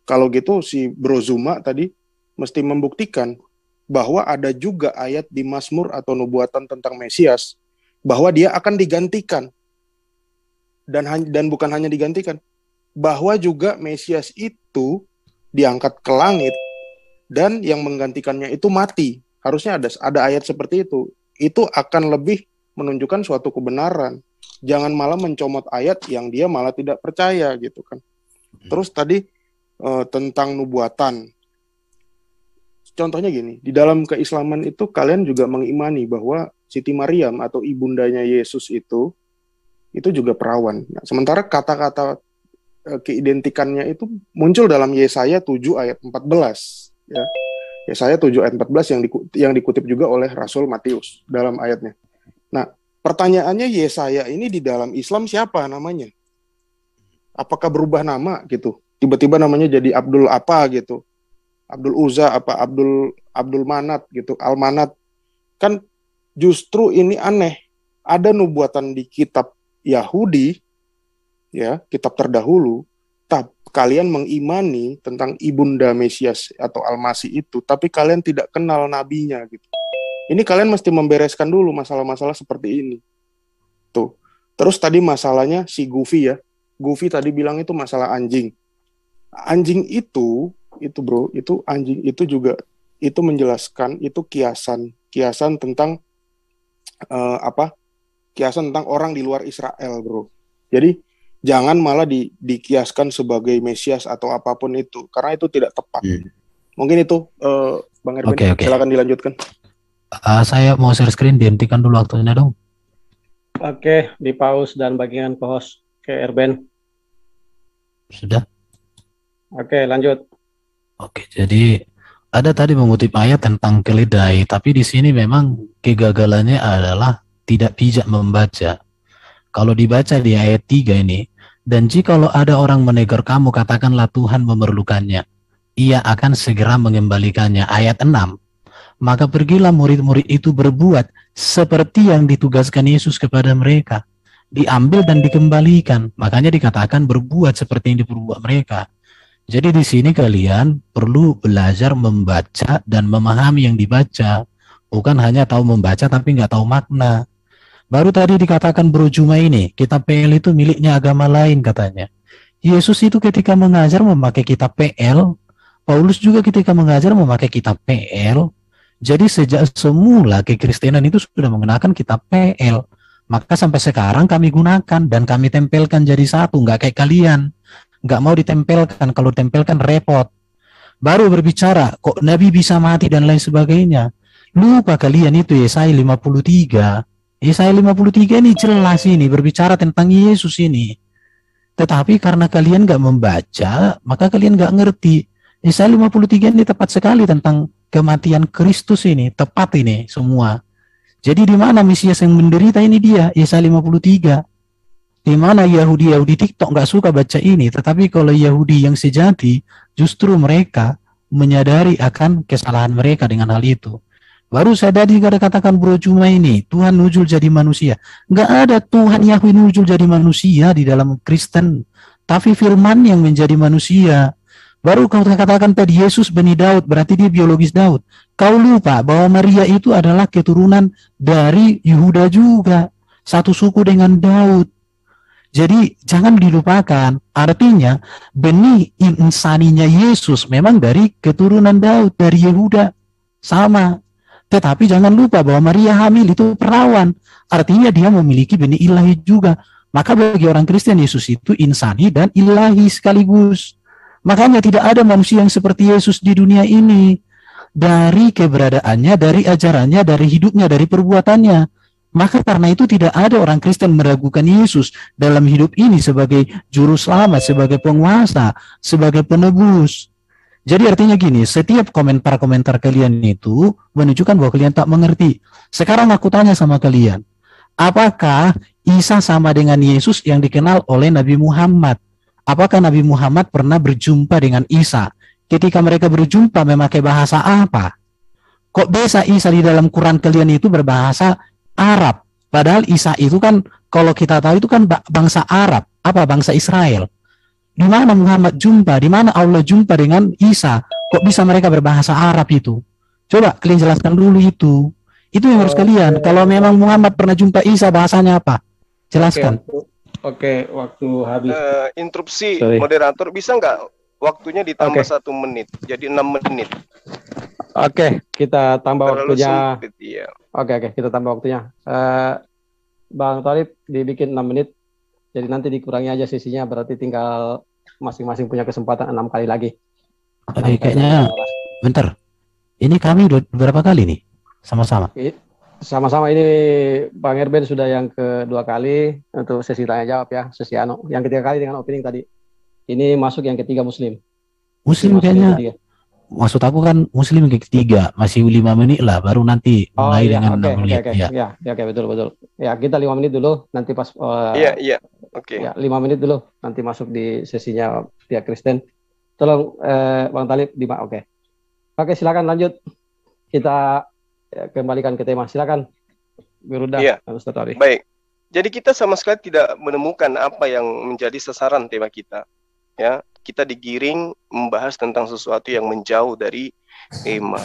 Kalau gitu si Bro Zuma tadi mesti membuktikan bahwa ada juga ayat di Mazmur atau nubuatan tentang Mesias bahwa dia akan digantikan. Dan bukan hanya digantikan, bahwa juga Mesias itu diangkat ke langit dan yang menggantikannya itu mati. Harusnya ada ayat seperti itu. Itu akan lebih menunjukkan suatu kebenaran. Jangan malah mencomot ayat yang dia malah tidak percaya gitu kan. Terus tadi tentang nubuatan. Contohnya gini, di dalam keislaman itu kalian juga mengimani bahwa Siti Maryam atau ibundanya Yesus itu juga perawan. Nah, sementara kata-kata keidentikannya itu muncul dalam Yesaya 7 ayat 14 ya. Yesaya 7 ayat 14 yang dikutip juga oleh Rasul Matius dalam ayatnya. Nah, pertanyaannya Yesaya ini di dalam Islam siapa namanya? Apakah berubah nama gitu? Tiba-tiba namanya jadi Abdul apa gitu, Abdul Uzza apa Abdul Manat gitu, Al-Manat. Kan justru ini aneh. Ada nubuatan di kitab Yahudi, ya kitab terdahulu, kalian mengimani tentang ibunda Mesias atau Al-Masih itu, tapi kalian tidak kenal nabinya gitu. Ini kalian mesti membereskan dulu masalah-masalah seperti ini. Tuh. Terus tadi masalahnya si Goofy ya. Goofy tadi bilang itu masalah anjing. Anjing itu bro, itu anjing itu juga itu menjelaskan itu kiasan tentang kiasan tentang orang di luar Israel, bro. Jadi jangan malah dikiaskan sebagai Mesias atau apapun itu, karena itu tidak tepat. Mungkin itu Bang Erben, silakan dilanjutkan. Saya mau share screen, dihentikan dulu waktunya dong. Oke, di pause dan bagian co-host ke Erben. Sudah. Oke, lanjut. Oke, jadi ada tadi mengutip ayat tentang keledai, tapi di sini memang kegagalannya adalah tidak bijak membaca. Kalau dibaca di ayat 3 ini, dan jikalau ada orang menegur kamu, katakanlah Tuhan memerlukannya. Ia akan segera mengembalikannya. Ayat 6. Maka pergilah murid-murid itu berbuat seperti yang ditugaskan Yesus kepada mereka. Diambil dan dikembalikan. Makanya dikatakan berbuat seperti yang diperbuat mereka. Jadi di sini kalian perlu belajar membaca dan memahami yang dibaca. Bukan hanya tahu membaca tapi nggak tahu makna. Baru tadi dikatakan Bro Juma ini, kitab PL itu miliknya agama lain katanya. Yesus itu ketika mengajar memakai kitab PL, Paulus juga ketika mengajar memakai kitab PL. Jadi sejak semula kekristenan itu sudah menggunakan kitab PL. Maka sampai sekarang kami gunakan dan kami tempelkan jadi satu, nggak kayak kalian. Nggak mau ditempelkan, kalau ditempelkan repot. Baru berbicara, kok Nabi bisa mati dan lain sebagainya. Lupa kalian itu Yesaya 53. Yesaya 53 ini jelas ini berbicara tentang Yesus ini. Tetapi karena kalian nggak membaca, maka kalian nggak ngerti. Yesaya 53 ini tepat sekali tentang kematian Kristus ini, tepat ini semua. Jadi di mana Mesias yang menderita ini dia, Yesaya 53. Di mana Yahudi TikTok nggak suka baca ini, tetapi kalau Yahudi yang sejati, justru mereka menyadari akan kesalahan mereka dengan hal itu. Baru saya tadi katakan bro cuma ini, Tuhan nujul jadi manusia. Nggak ada Tuhan Yahweh nujul jadi manusia di dalam Kristen. Tapi firman yang menjadi manusia. Baru kau katakan tadi Yesus bani Daud, berarti dia biologis Daud. Kau lupa bahwa Maria itu adalah keturunan dari Yehuda juga. Satu suku dengan Daud. Jadi jangan dilupakan, artinya benih insaninya Yesus memang dari keturunan Daud, dari Yehuda. Sama. Tetapi jangan lupa bahwa Maria hamil itu perawan. Artinya dia memiliki benih ilahi juga. Maka bagi orang Kristen Yesus itu insani dan ilahi sekaligus. Makanya tidak ada manusia yang seperti Yesus di dunia ini. Dari keberadaannya, dari ajarannya, dari hidupnya, dari perbuatannya. Maka karena itu tidak ada orang Kristen meragukan Yesus dalam hidup ini sebagai juru selamat, sebagai penguasa, sebagai penebus. Jadi artinya gini, setiap komentar-komentar kalian itu menunjukkan bahwa kalian tak mengerti. Sekarang aku tanya sama kalian, apakah Isa sama dengan Yesus yang dikenal oleh Nabi Muhammad? Apakah Nabi Muhammad pernah berjumpa dengan Isa? Ketika mereka berjumpa memakai bahasa apa? Kok bisa Isa di dalam Quran kalian itu berbahasa Arab? Padahal Isa itu kan, kalau kita tahu itu kan bangsa Arab, apa bangsa Israel. Di mana Muhammad jumpa, di mana Allah jumpa dengan Isa? Kok bisa mereka berbahasa Arab itu? Coba kalian jelaskan dulu itu. Itu yang harus kalian. Kalau memang Muhammad pernah jumpa Isa, bahasanya apa? Jelaskan. Oke, waktu habis. Interupsi, Sorry. moderator, bisa nggak waktunya ditambah 1 menit, jadi 6 menit. Oke, kita tambah Terlalu waktunya. sempit, ya. Oke, kita tambah waktunya. Bang Thalib dibikin 6 menit. Jadi nanti dikurangi aja sesinya, berarti tinggal masing-masing punya kesempatan 6 kali lagi. Kayaknya, bentar. Ini kami berapa kali nih? Sama-sama. Sama-sama ini Bang Erben sudah yang kedua kali untuk sesi tanya jawab ya, sesi yang ketiga kali dengan opening tadi. Ini masuk yang ketiga Muslim. Muslim kayaknya. Maksud aku kan Muslim yang ketiga, masih 5 menit lah, baru nanti mulai dengan 6 menit. Oke, betul. Ya, kita 5 menit dulu, nanti pas Oke. Ya, 5 menit dulu, nanti masuk di sesinya pihak Kristen. Tolong Bang Thalib Oke, silakan lanjut. Kita kembalikan ke tema. Silakan. Birudah, Ustaz Ari. Baik. Jadi kita sama sekali tidak menemukan apa yang menjadi sasaran tema kita. Ya, kita digiring membahas tentang sesuatu yang menjauh dari tema.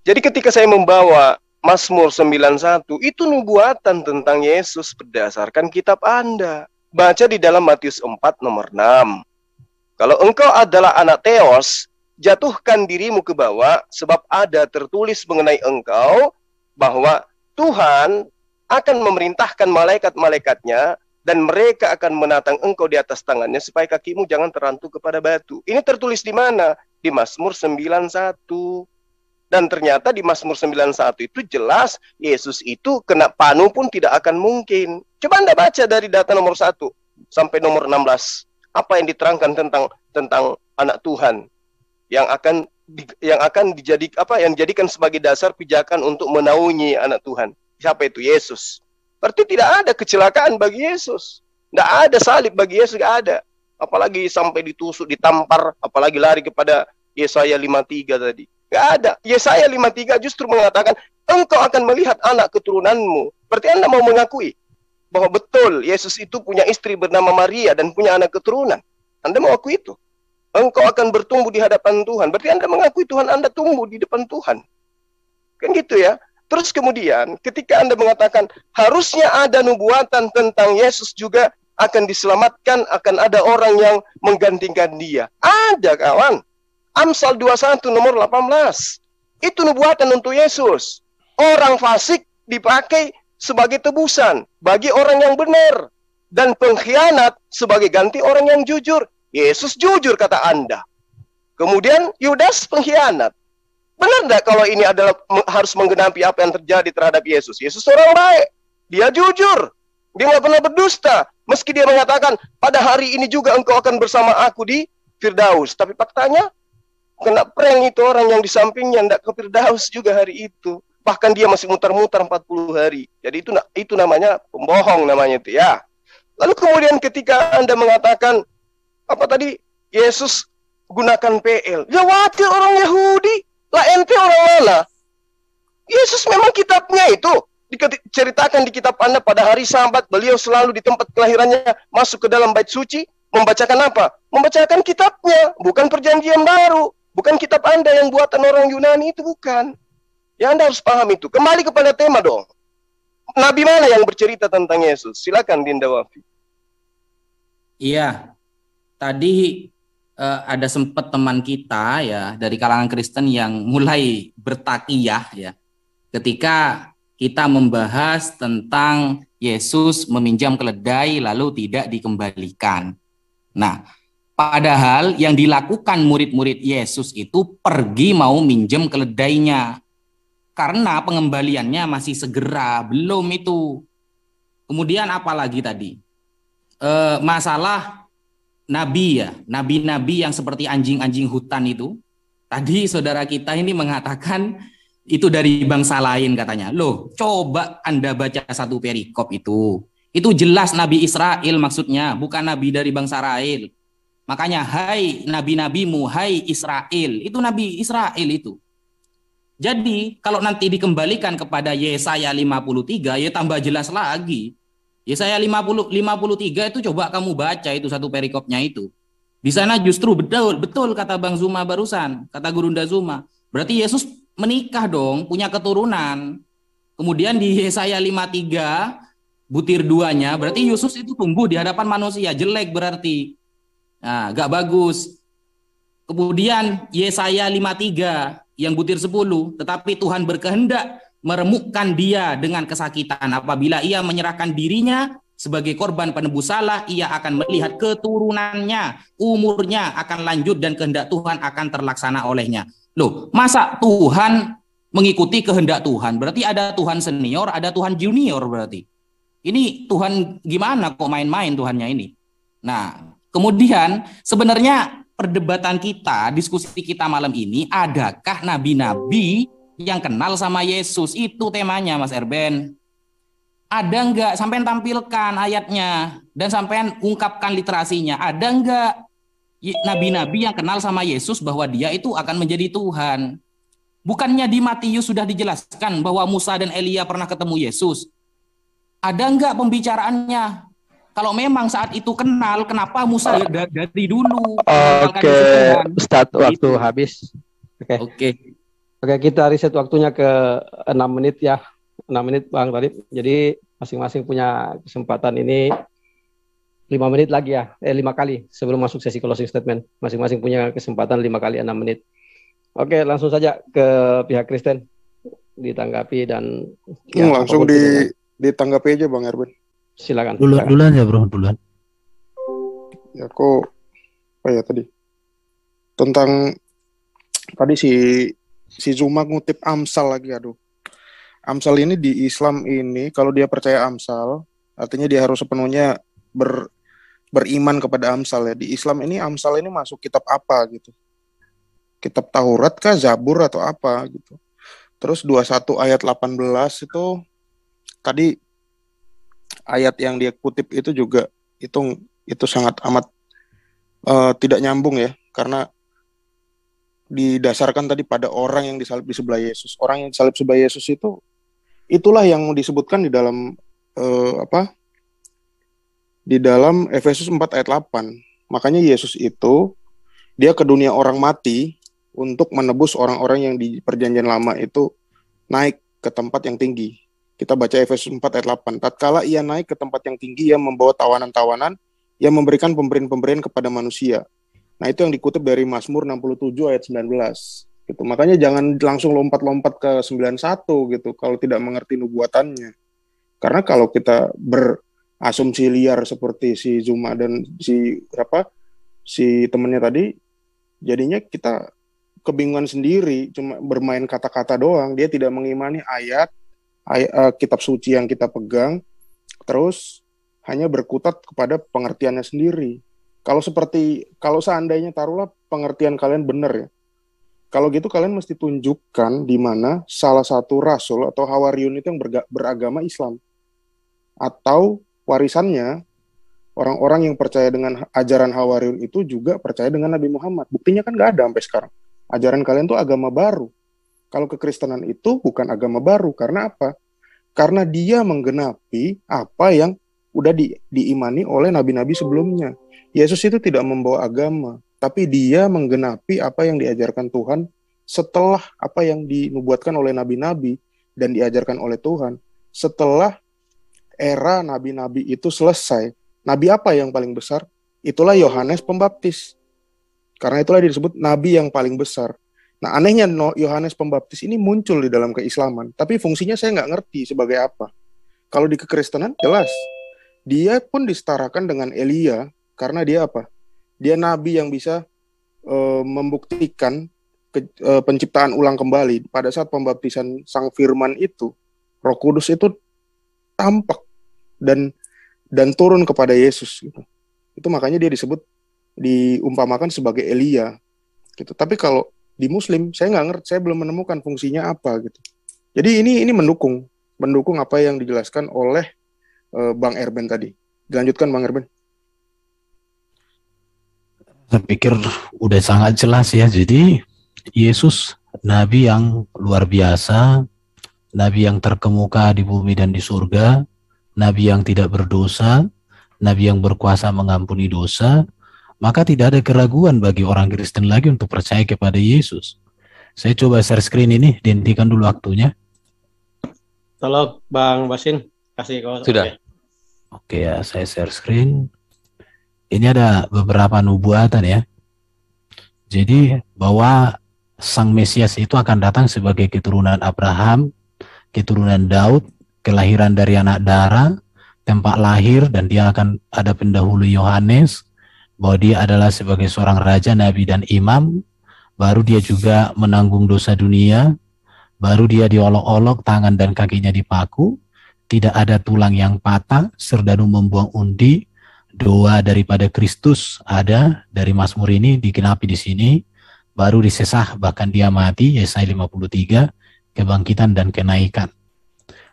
Jadi ketika saya membawa Mazmur 91, itu nubuatan tentang Yesus berdasarkan kitab Anda. Baca di dalam Matius 4 nomor 6. Kalau engkau adalah anak Theos, jatuhkan dirimu ke bawah, sebab ada tertulis mengenai engkau bahwa Tuhan akan memerintahkan malaikat-malaikatnya dan mereka akan menatang engkau di atas tangannya supaya kakimu jangan terantuk kepada batu. Ini tertulis di mana? Di Mazmur 91. Dan ternyata di Mazmur 91 itu jelas Yesus itu kena panu pun tidak akan mungkin. Coba Anda baca dari data nomor 1 sampai nomor 16. Apa yang diterangkan tentang anak Tuhan yang akan dijadikan sebagai dasar pijakan untuk menaungi anak Tuhan. Siapa itu? Yesus. Berarti tidak ada kecelakaan bagi Yesus. Tidak ada salib bagi Yesus, tidak ada. Apalagi sampai ditusuk, ditampar, apalagi lari kepada Yesaya 53 tadi. Tidak ada. Yesaya 53 justru mengatakan, engkau akan melihat anak keturunanmu. Berarti Anda mau mengakui bahwa betul Yesus itu punya istri bernama Maria dan punya anak keturunan. Anda mau akui itu. Engkau akan bertumbuh di hadapan Tuhan. Berarti Anda mengakui Tuhan Anda tumbuh di depan Tuhan. Kan gitu ya. Terus kemudian ketika Anda mengatakan harusnya ada nubuatan tentang Yesus juga akan diselamatkan, akan ada orang yang menggantikan dia. Ada kawan. Amsal 21 nomor 18. Itu nubuatan untuk Yesus. Orang fasik dipakai sebagai tebusan bagi orang yang benar. Dan pengkhianat sebagai ganti orang yang jujur. Yesus jujur kata Anda. Kemudian Yudas pengkhianat. Benar tidak kalau ini adalah harus menggenapi apa yang terjadi terhadap Yesus? Yesus orang baik. Dia jujur. Dia nggak pernah berdusta. Meski dia mengatakan, pada hari ini juga engkau akan bersama aku di Firdaus. Tapi faktanya, kena prank itu orang yang di sampingnya, tidak ke Firdaus juga hari itu. Bahkan dia masih muter-muter 40 hari. Jadi itu namanya pembohong namanya itu ya. Lalu kemudian ketika Anda mengatakan, apa tadi, Yesus gunakan PL. Ya wakil orang Yahudi. Lah ente orang mana? Yesus memang kitabnya itu. Diceritakan di kitab Anda pada hari Sabat, beliau selalu di tempat kelahirannya masuk ke dalam bait suci, membacakan apa? Membacakan kitabnya, bukan perjanjian baru, bukan kitab Anda yang buatan orang Yunani itu, bukan. Ya Anda harus paham itu. Kembali kepada tema dong. Nabi mana yang bercerita tentang Yesus? Silakan Dinda Wafi. Iya, tadi ada sempat teman kita ya dari kalangan Kristen yang mulai bertakiyah ya, ketika kita membahas tentang Yesus meminjam keledai lalu tidak dikembalikan. Nah, padahal yang dilakukan murid-murid Yesus itu pergi mau minjem keledainya. Karena pengembaliannya masih segera, belum itu. Kemudian apalagi tadi? Masalah nabi ya, nabi-nabi yang seperti anjing-anjing hutan itu. Tadi saudara kita ini mengatakan itu dari bangsa lain katanya. Loh, coba Anda baca satu perikop itu. Itu jelas Nabi Israel maksudnya, bukan nabi dari bangsa Israel. Makanya, hai nabi-nabimu, hai Israel. Itu Nabi Israel itu. Jadi, kalau nanti dikembalikan kepada Yesaya 53, ya tambah jelas lagi. Yesaya 53 itu coba kamu baca itu satu perikopnya itu. Di sana justru betul kata Bang Zuma barusan, kata Gurunda Zuma. Berarti Yesus menikah dong, punya keturunan. Kemudian di Yesaya 53 butir 2-nya, berarti Yesus itu tumbuh di hadapan manusia, jelek berarti. Nah, gak bagus. Kemudian Yesaya 53 yang butir 10, tetapi Tuhan berkehendak meremukkan dia dengan kesakitan. Apabila ia menyerahkan dirinya sebagai korban penebus salah, ia akan melihat keturunannya, umurnya akan lanjut dan kehendak Tuhan akan terlaksana olehnya. Loh, masa Tuhan mengikuti kehendak Tuhan? Berarti ada Tuhan senior, ada Tuhan junior berarti. Ini Tuhan gimana kok main-main Tuhannya ini? Nah, kemudian sebenarnya perdebatan kita, diskusi kita malam ini, adakah nabi-nabi yang kenal sama Yesus? Itu temanya Mas Erben. Ada enggak? Sampai tampilkan ayatnya dan sampai ungkapkan literasinya. Ada enggak nabi-nabi yang kenal sama Yesus bahwa dia itu akan menjadi Tuhan? Bukannya di Matius sudah dijelaskan bahwa Musa dan Elia pernah ketemu Yesus? Ada enggak pembicaraannya? Kalau memang saat itu kenal, kenapa Musa dari dulu? Oke, Ustaz, waktu habis. Oke, kita riset waktunya ke 6 menit ya. 6 menit Bang Talib. Jadi masing-masing punya kesempatan ini 5 menit lagi ya. 5 kali sebelum masuk sesi closing statement. Masing-masing punya kesempatan 5 kali 6 menit. Oke, langsung saja ke pihak Kristen ditanggapi dan langsung ditanggapi aja Bang Erwin. Silakan. Duluan ya bro, duluan. Ya kok tadi tentang tadi si Zuma ngutip Amsal lagi, aduh. Amsal ini di Islam ini kalau dia percaya Amsal, artinya dia harus sepenuhnya beriman kepada Amsal ya. Di Islam ini Amsal ini masuk kitab apa gitu? Kitab Taurat kah, Zabur atau apa gitu. Terus 21 ayat 18 itu tadi ayat yang dia kutip itu juga itu sangat amat tidak nyambung ya, karena didasarkan tadi pada orang yang disalib di sebelah Yesus. Orang yang disalib sebelah Yesus itulah yang disebutkan di dalam di dalam Efesus 4 ayat 8. Makanya Yesus itu dia ke dunia orang mati untuk menebus orang-orang yang di perjanjian lama itu naik ke tempat yang tinggi. Kita baca Efesus 4 ayat 8. Tatkala ia naik ke tempat yang tinggi, ia membawa tawanan-tawanan, ia memberikan pemberian-pemberian kepada manusia. Nah, itu yang dikutip dari Mazmur 67 ayat 19. Gitu. Makanya jangan langsung lompat-lompat ke 91 gitu kalau tidak mengerti nubuatannya. Karena kalau kita berasumsi liar seperti si Zuma dan si temannya tadi, jadinya kita kebingungan sendiri, cuma bermain kata-kata doang. Dia tidak mengimani ayat kitab suci yang kita pegang, terus hanya berkutat kepada pengertiannya sendiri. Kalau seandainya taruhlah pengertian kalian benar ya, kalau gitu kalian mesti tunjukkan di mana salah satu rasul atau hawariun itu yang beragama Islam, atau warisannya orang-orang yang percaya dengan ajaran hawariun itu juga percaya dengan Nabi Muhammad. Buktinya kan nggak ada sampai sekarang. Ajaran kalian tuh agama baru. Kalau kekristenan itu bukan agama baru. Karena apa? Karena dia menggenapi apa yang udah diimani oleh nabi-nabi sebelumnya. Yesus itu tidak membawa agama, tapi dia menggenapi apa yang diajarkan Tuhan setelah apa yang dinubuatkan oleh nabi-nabi dan diajarkan oleh Tuhan. Setelah era nabi-nabi itu selesai, nabi apa yang paling besar? Itulah Yohanes Pembaptis. Karena itulah disebut nabi yang paling besar. Nah, anehnya Yohanes Pembaptis ini muncul di dalam keislaman, tapi fungsinya saya nggak ngerti sebagai apa. Kalau di kekristenan jelas, dia pun disetarakan dengan Elia, karena dia apa? Dia nabi yang bisa membuktikan penciptaan ulang kembali. Pada saat pembaptisan Sang Firman itu, Roh Kudus itu tampak dan turun kepada Yesus. Gitu. Itu makanya dia diumpamakan sebagai Elia. Gitu. Tapi kalau di Muslim, saya nggak ngerti, saya belum menemukan fungsinya apa gitu. Jadi ini mendukung apa yang dijelaskan oleh Bang Erben tadi. Dilanjutkan Bang Erben. Saya pikir udah sangat jelas ya. Jadi Yesus nabi yang luar biasa, nabi yang terkemuka di bumi dan di surga, nabi yang tidak berdosa, nabi yang berkuasa mengampuni dosa. Maka tidak ada keraguan bagi orang Kristen lagi untuk percaya kepada Yesus. Saya coba share screen ini, dihentikan dulu waktunya. Tolong Bang Basin kasih kau. Sudah. Oke ya, saya share screen. Ini ada beberapa nubuatan ya. Jadi bahwa Sang Mesias itu akan datang sebagai keturunan Abraham, keturunan Daud, kelahiran dari anak darah, tempat lahir, dan dia akan ada pendahulu Yohanes, bahwa dia adalah sebagai seorang raja, nabi, dan imam. Baru dia juga menanggung dosa dunia. Baru dia diolok-olok, tangan dan kakinya dipaku. Tidak ada tulang yang patah, serdadu membuang undi. Doa daripada Kristus ada dari Mazmur ini digenapi di sini. Baru disesah, bahkan dia mati, Yesaya 53, kebangkitan dan kenaikan.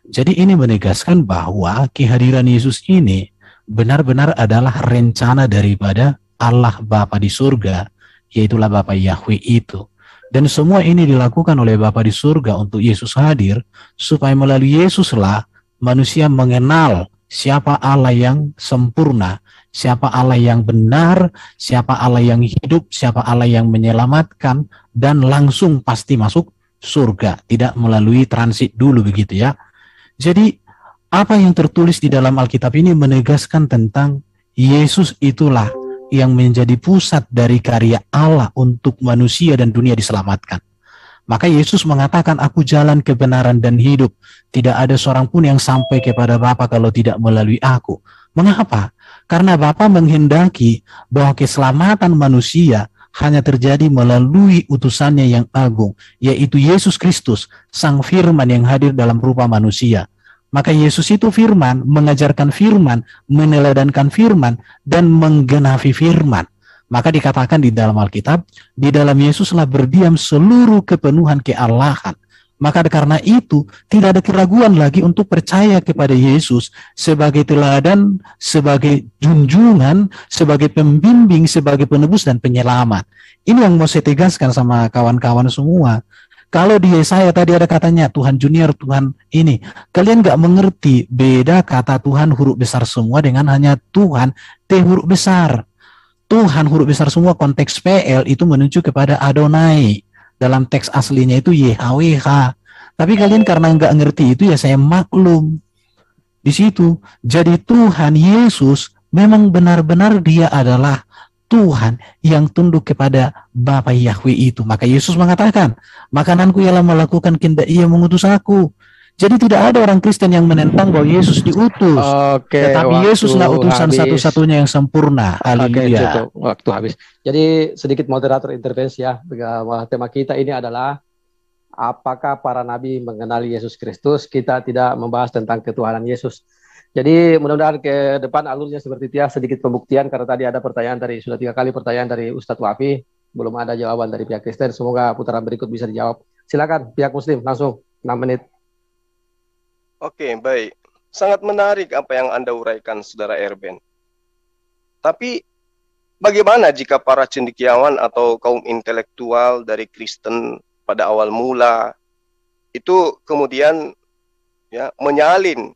Jadi ini menegaskan bahwa kehadiran Yesus ini benar-benar adalah rencana daripada Allah Bapa di surga, yaitulah Bapa Yahweh itu. Dan semua ini dilakukan oleh Bapa di surga untuk Yesus hadir, supaya melalui Yesuslah manusia mengenal siapa Allah yang sempurna, siapa Allah yang benar, siapa Allah yang hidup, siapa Allah yang menyelamatkan, dan langsung pasti masuk surga, tidak melalui transit dulu begitu ya. Jadi apa yang tertulis di dalam Alkitab ini menegaskan tentang Yesus itulah yang menjadi pusat dari karya Allah untuk manusia dan dunia diselamatkan. Maka Yesus mengatakan, aku jalan kebenaran dan hidup. Tidak ada seorang pun yang sampai kepada Bapa kalau tidak melalui aku. Mengapa? Karena Bapa menghendaki bahwa keselamatan manusia hanya terjadi melalui utusannya yang agung, yaitu Yesus Kristus, Sang Firman yang hadir dalam rupa manusia. Maka Yesus itu firman, mengajarkan firman, meneladankan firman, dan menggenapi firman. Maka dikatakan di dalam Alkitab, di dalam Yesuslah berdiam seluruh kepenuhan keallahan. Maka karena itu, tidak ada keraguan lagi untuk percaya kepada Yesus sebagai teladan, sebagai junjungan, sebagai pembimbing, sebagai penebus dan penyelamat. Ini yang mau saya tegaskan sama kawan-kawan semua. Kalau di Yesaya tadi ada katanya Tuhan Junior, Tuhan ini. Kalian nggak mengerti beda kata Tuhan huruf besar semua dengan hanya Tuhan T huruf besar. Tuhan huruf besar semua konteks PL itu menuju kepada Adonai. Dalam teks aslinya itu YHWH. Tapi kalian karena nggak ngerti itu ya saya maklum. Di situ. Jadi Tuhan Yesus memang benar-benar dia adalah Tuhan yang tunduk kepada Bapa Yahweh itu. Maka Yesus mengatakan, makananku ialah melakukan kehendak Ia mengutus aku. Jadi tidak ada orang Kristen yang menentang bahwa Yesus diutus. Tetapi Yesuslah utusan satu-satunya yang sempurna. Haleluya. Waktu habis. Jadi sedikit moderator intervensi ya. Tema kita ini adalah apakah para nabi mengenali Yesus Kristus? Kita tidak membahas tentang ketuhanan Yesus. Jadi mudah-mudahan ke depan alurnya seperti itu ya, sedikit pembuktian karena tadi ada pertanyaan dari sudah 3 kali pertanyaan dari Ustadz Wafi, belum ada jawaban dari pihak Kristen. Semoga putaran berikut bisa dijawab. Silakan pihak Muslim langsung 6 menit. Oke, baik. Sangat menarik apa yang Anda uraikan, Saudara Erben. Tapi bagaimana jika para cendekiawan atau kaum intelektual dari Kristen pada awal mula itu kemudian ya menyalin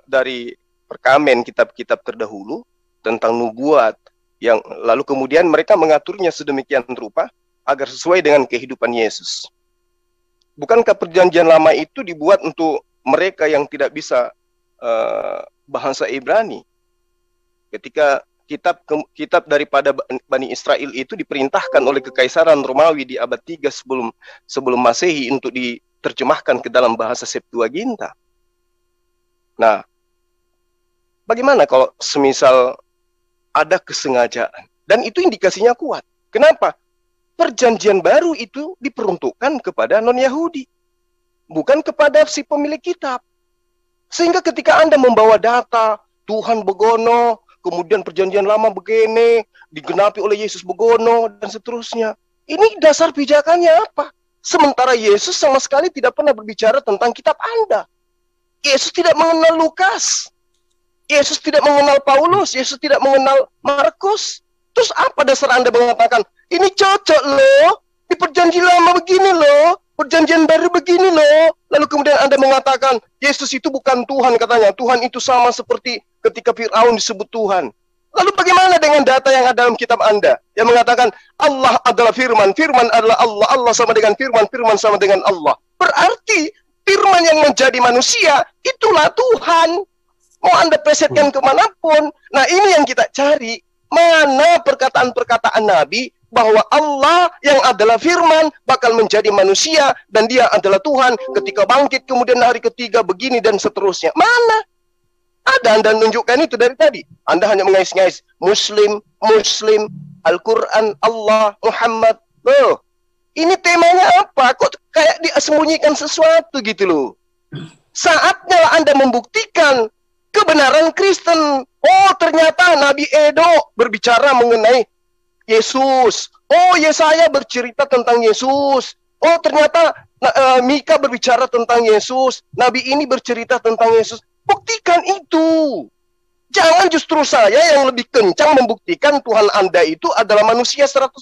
dari perkamen kitab-kitab terdahulu tentang nubuat yang lalu kemudian mereka mengaturnya sedemikian rupa agar sesuai dengan kehidupan Yesus. Bukankah perjanjian lama itu dibuat untuk mereka yang tidak bisa bahasa Ibrani? Ketika kitab daripada Bani Israel itu diperintahkan oleh Kekaisaran Romawi di abad 3 sebelum Masehi untuk diterjemahkan ke dalam bahasa Septuaginta. Nah, bagaimana kalau semisal ada kesengajaan dan itu indikasinya kuat? Kenapa? Perjanjian baru itu diperuntukkan kepada non-Yahudi, bukan kepada si pemilik kitab. Sehingga ketika Anda membawa data, Tuhan begono, kemudian perjanjian lama begini, digenapi oleh Yesus begono, dan seterusnya. Ini dasar pijakannya apa? Sementara Yesus sama sekali tidak pernah berbicara tentang kitab Anda. Yesus tidak mengenal Lukas. Yesus tidak mengenal Paulus. Yesus tidak mengenal Markus. Terus apa dasar Anda mengatakan, ini cocok loh, di perjanjian lama begini loh, perjanjian baru begini loh. Lalu kemudian Anda mengatakan, Yesus itu bukan Tuhan katanya. Tuhan itu sama seperti ketika Fir'aun disebut Tuhan. Lalu bagaimana dengan data yang ada dalam kitab Anda? Yang mengatakan, Allah adalah firman, firman adalah Allah, Allah sama dengan firman, firman sama dengan Allah. Berarti, firman yang menjadi manusia, itulah Tuhan. Mau Anda presetkan kemanapun. Nah ini yang kita cari. Mana perkataan-perkataan Nabi bahwa Allah yang adalah firman bakal menjadi manusia dan dia adalah Tuhan ketika bangkit kemudian hari ketiga begini dan seterusnya. Mana? Ada Anda menunjukkan itu dari tadi. Anda hanya mengais-ngais Muslim, Muslim, Al-Quran, Allah, Muhammad. Loh, ini temanya apa? Kok kayak disembunyikan sesuatu gitu loh. Saatnya Anda membuktikan kebenaran Kristen. Oh, ternyata Nabi Edo berbicara mengenai Yesus. Oh, Yesaya bercerita tentang Yesus. Oh, ternyata Mika berbicara tentang Yesus. Nabi ini bercerita tentang Yesus. Buktikan itu. Jangan justru saya yang lebih kencang membuktikan Tuhan Anda itu adalah manusia 100%.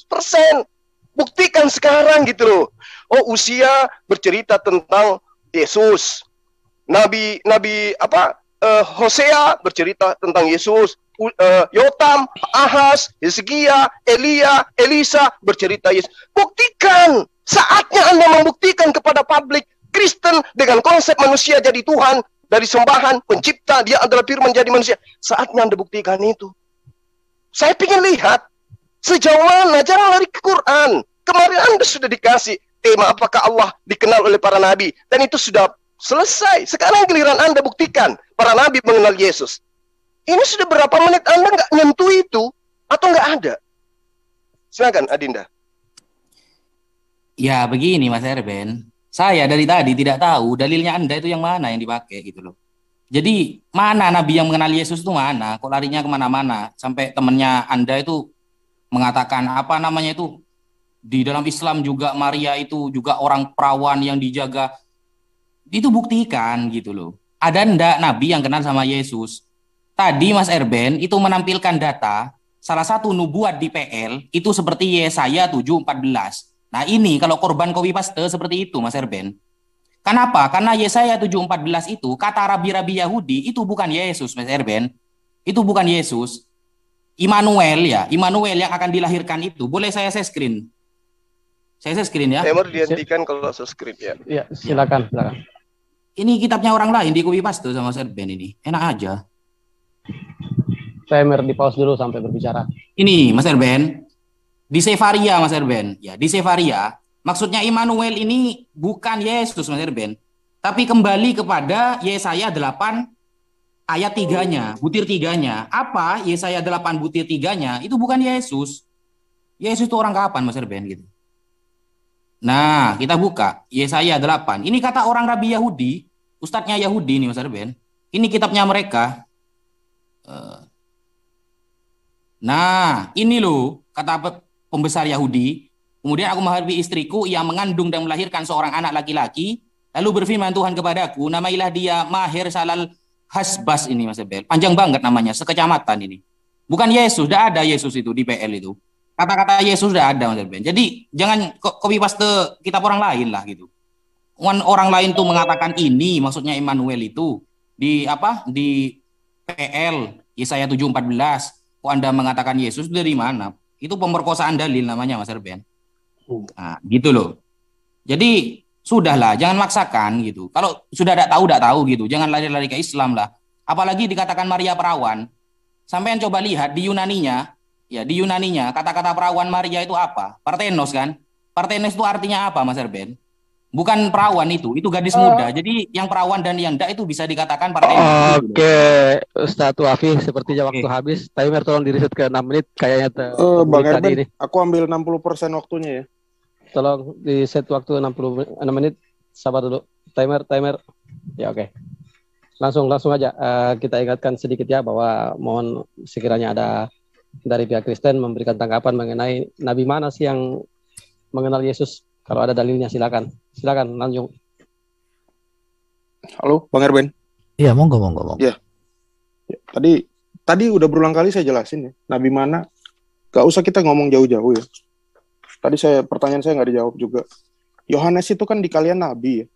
Buktikan sekarang gitu loh. Oh, Usia bercerita tentang Yesus. Nabi Hosea bercerita tentang Yesus. Yotam, Ahaz, Hizkia, Elia, Elisa bercerita Yesus. Buktikan. Saatnya Anda membuktikan kepada publik Kristen dengan konsep manusia jadi Tuhan. Dari sembahan, pencipta, dia adalah firman jadi manusia. Saatnya Anda buktikan itu. Saya ingin lihat sejauh mana, jangan lari ke Quran. Kemarin Anda sudah dikasih tema apakah Allah dikenal oleh para nabi. Dan itu sudah selesai. Sekarang giliran Anda buktikan para nabi mengenal Yesus. Ini sudah berapa menit Anda nggak nyentuh itu atau nggak ada? Silakan Adinda. Ya begini Mas Erben. Saya dari tadi tidak tahu dalilnya Anda itu yang mana yang dipakai gitu loh. Jadi mana Nabi yang mengenal Yesus itu mana? Kok larinya kemana-mana? Sampai temennya Anda itu mengatakan apa namanya itu? Di dalam Islam juga Maria itu juga orang perawan yang dijaga. Itu buktikan gitu loh. Ada ndak Nabi yang kenal sama Yesus? Tadi Mas Erben itu menampilkan data. Salah satu nubuat di PL itu seperti Yesaya 7:14. Nah ini kalau korban copy paste seperti itu Mas Erben. Kenapa? Karena Yesaya 7:14 itu kata rabi-rabi Yahudi itu bukan Yesus Mas Erben. Itu bukan Yesus. Immanuel ya, Immanuel yang akan dilahirkan itu. Boleh saya share screen? Saya share screen ya. Timer dihentikan kalau share screen ya. Iya, silakan. Ini kitabnya orang lain di copy paste sama Mas Erben ini. Enak aja. Timer di pause dulu sampai berbicara. Ini Mas Erben. Di Sefaria Mas Erben, ya di Sefaria, maksudnya Immanuel ini bukan Yesus Mas Erben, tapi kembali kepada Yesaya 8 ayat 3-nya, butir 3-nya. Apa Yesaya 8 butir 3-nya? Itu bukan Yesus. Yesus itu orang kapan Mas Erben gitu. Nah, kita buka Yesaya 8. Ini kata orang Rabi Yahudi, ustadznya Yahudi nih Mas Erben. Ini kitabnya mereka. Nah, ini loh kata pembesar Yahudi. Kemudian aku menghadapi istriku yang mengandung dan melahirkan seorang anak laki-laki. Lalu berfirman Tuhan kepadaku, namailah dia Maher Salal Hasbas ini Mas Ebel. Panjang banget namanya, sekecamatan ini. Bukan Yesus, tidak ada Yesus itu di PL itu. Kata-kata Yesus sudah ada Mas Ebel. Jadi jangan copy paste kitab orang lain lah gitu. Orang lain tuh mengatakan ini, maksudnya Immanuel itu di apa? Di PL Yesaya 7:14. Kok Anda mengatakan Yesus dari mana? Itu pemerkosaan dalil namanya Mas Erben. Nah, gitu loh. Jadi sudahlah, jangan maksakan gitu. Kalau sudah tidak tahu gitu. Jangan lari-lari ke Islam lah. Apalagi dikatakan Maria perawan. Sampean coba lihat di Yunaninya, ya di Yunaninya kata-kata perawan Maria itu apa? Parthenos kan? Parthenos itu artinya apa Mas Erben? Bukan perawan itu gadis muda. Jadi yang perawan dan yang enggak itu bisa dikatakan Parthenos. Oke, Ustadz Wafi, sepertinya waktu habis. Timer tolong di-reset ke 6 menit kayaknya Bang tadi Erben, ini. aku ambil 60% waktunya ya. Tolong di-set waktu 6 menit. Sabar dulu. Timer. Ya oke. Langsung aja kita ingatkan sedikit ya bahwa mohon sekiranya ada dari pihak Kristen memberikan tanggapan mengenai nabi mana sih yang mengenal Yesus. Kalau ada dalilnya silakan lanjut. Halo, Bang Erben. Iya, monggo. Ya. Tadi udah berulang kali saya jelasin ya. Nabi mana? Gak usah kita ngomong jauh-jauh ya. Tadi pertanyaan saya nggak dijawab juga. Yohanes itu kan di kalian nabi ya.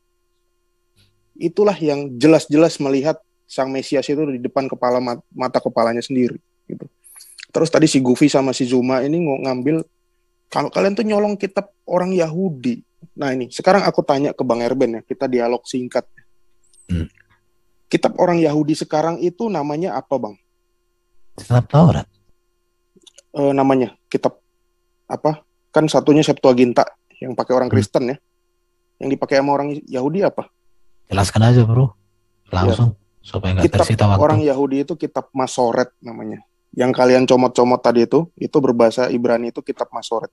Itulah yang jelas-jelas melihat sang Mesias itu di depan mata kepalanya sendiri gitu. Terus tadi si Gufi sama si Zuma ini ngambil, kalau kalian tuh nyolong kitab orang Yahudi. Nah ini, sekarang aku tanya ke Bang Erben ya, kita dialog singkat. Kitab orang Yahudi sekarang itu namanya apa Bang? Kitab Taurat. Namanya, kitab apa? Kan satunya Septuaginta, yang pakai orang Kristen ya. Yang dipakai sama orang Yahudi apa? Jelaskan aja bro, langsung ya. Supaya nggak tersita waktu. Orang Yahudi itu kitab Masoret namanya. Yang kalian comot-comot tadi itu berbahasa Ibrani itu kitab Masoret.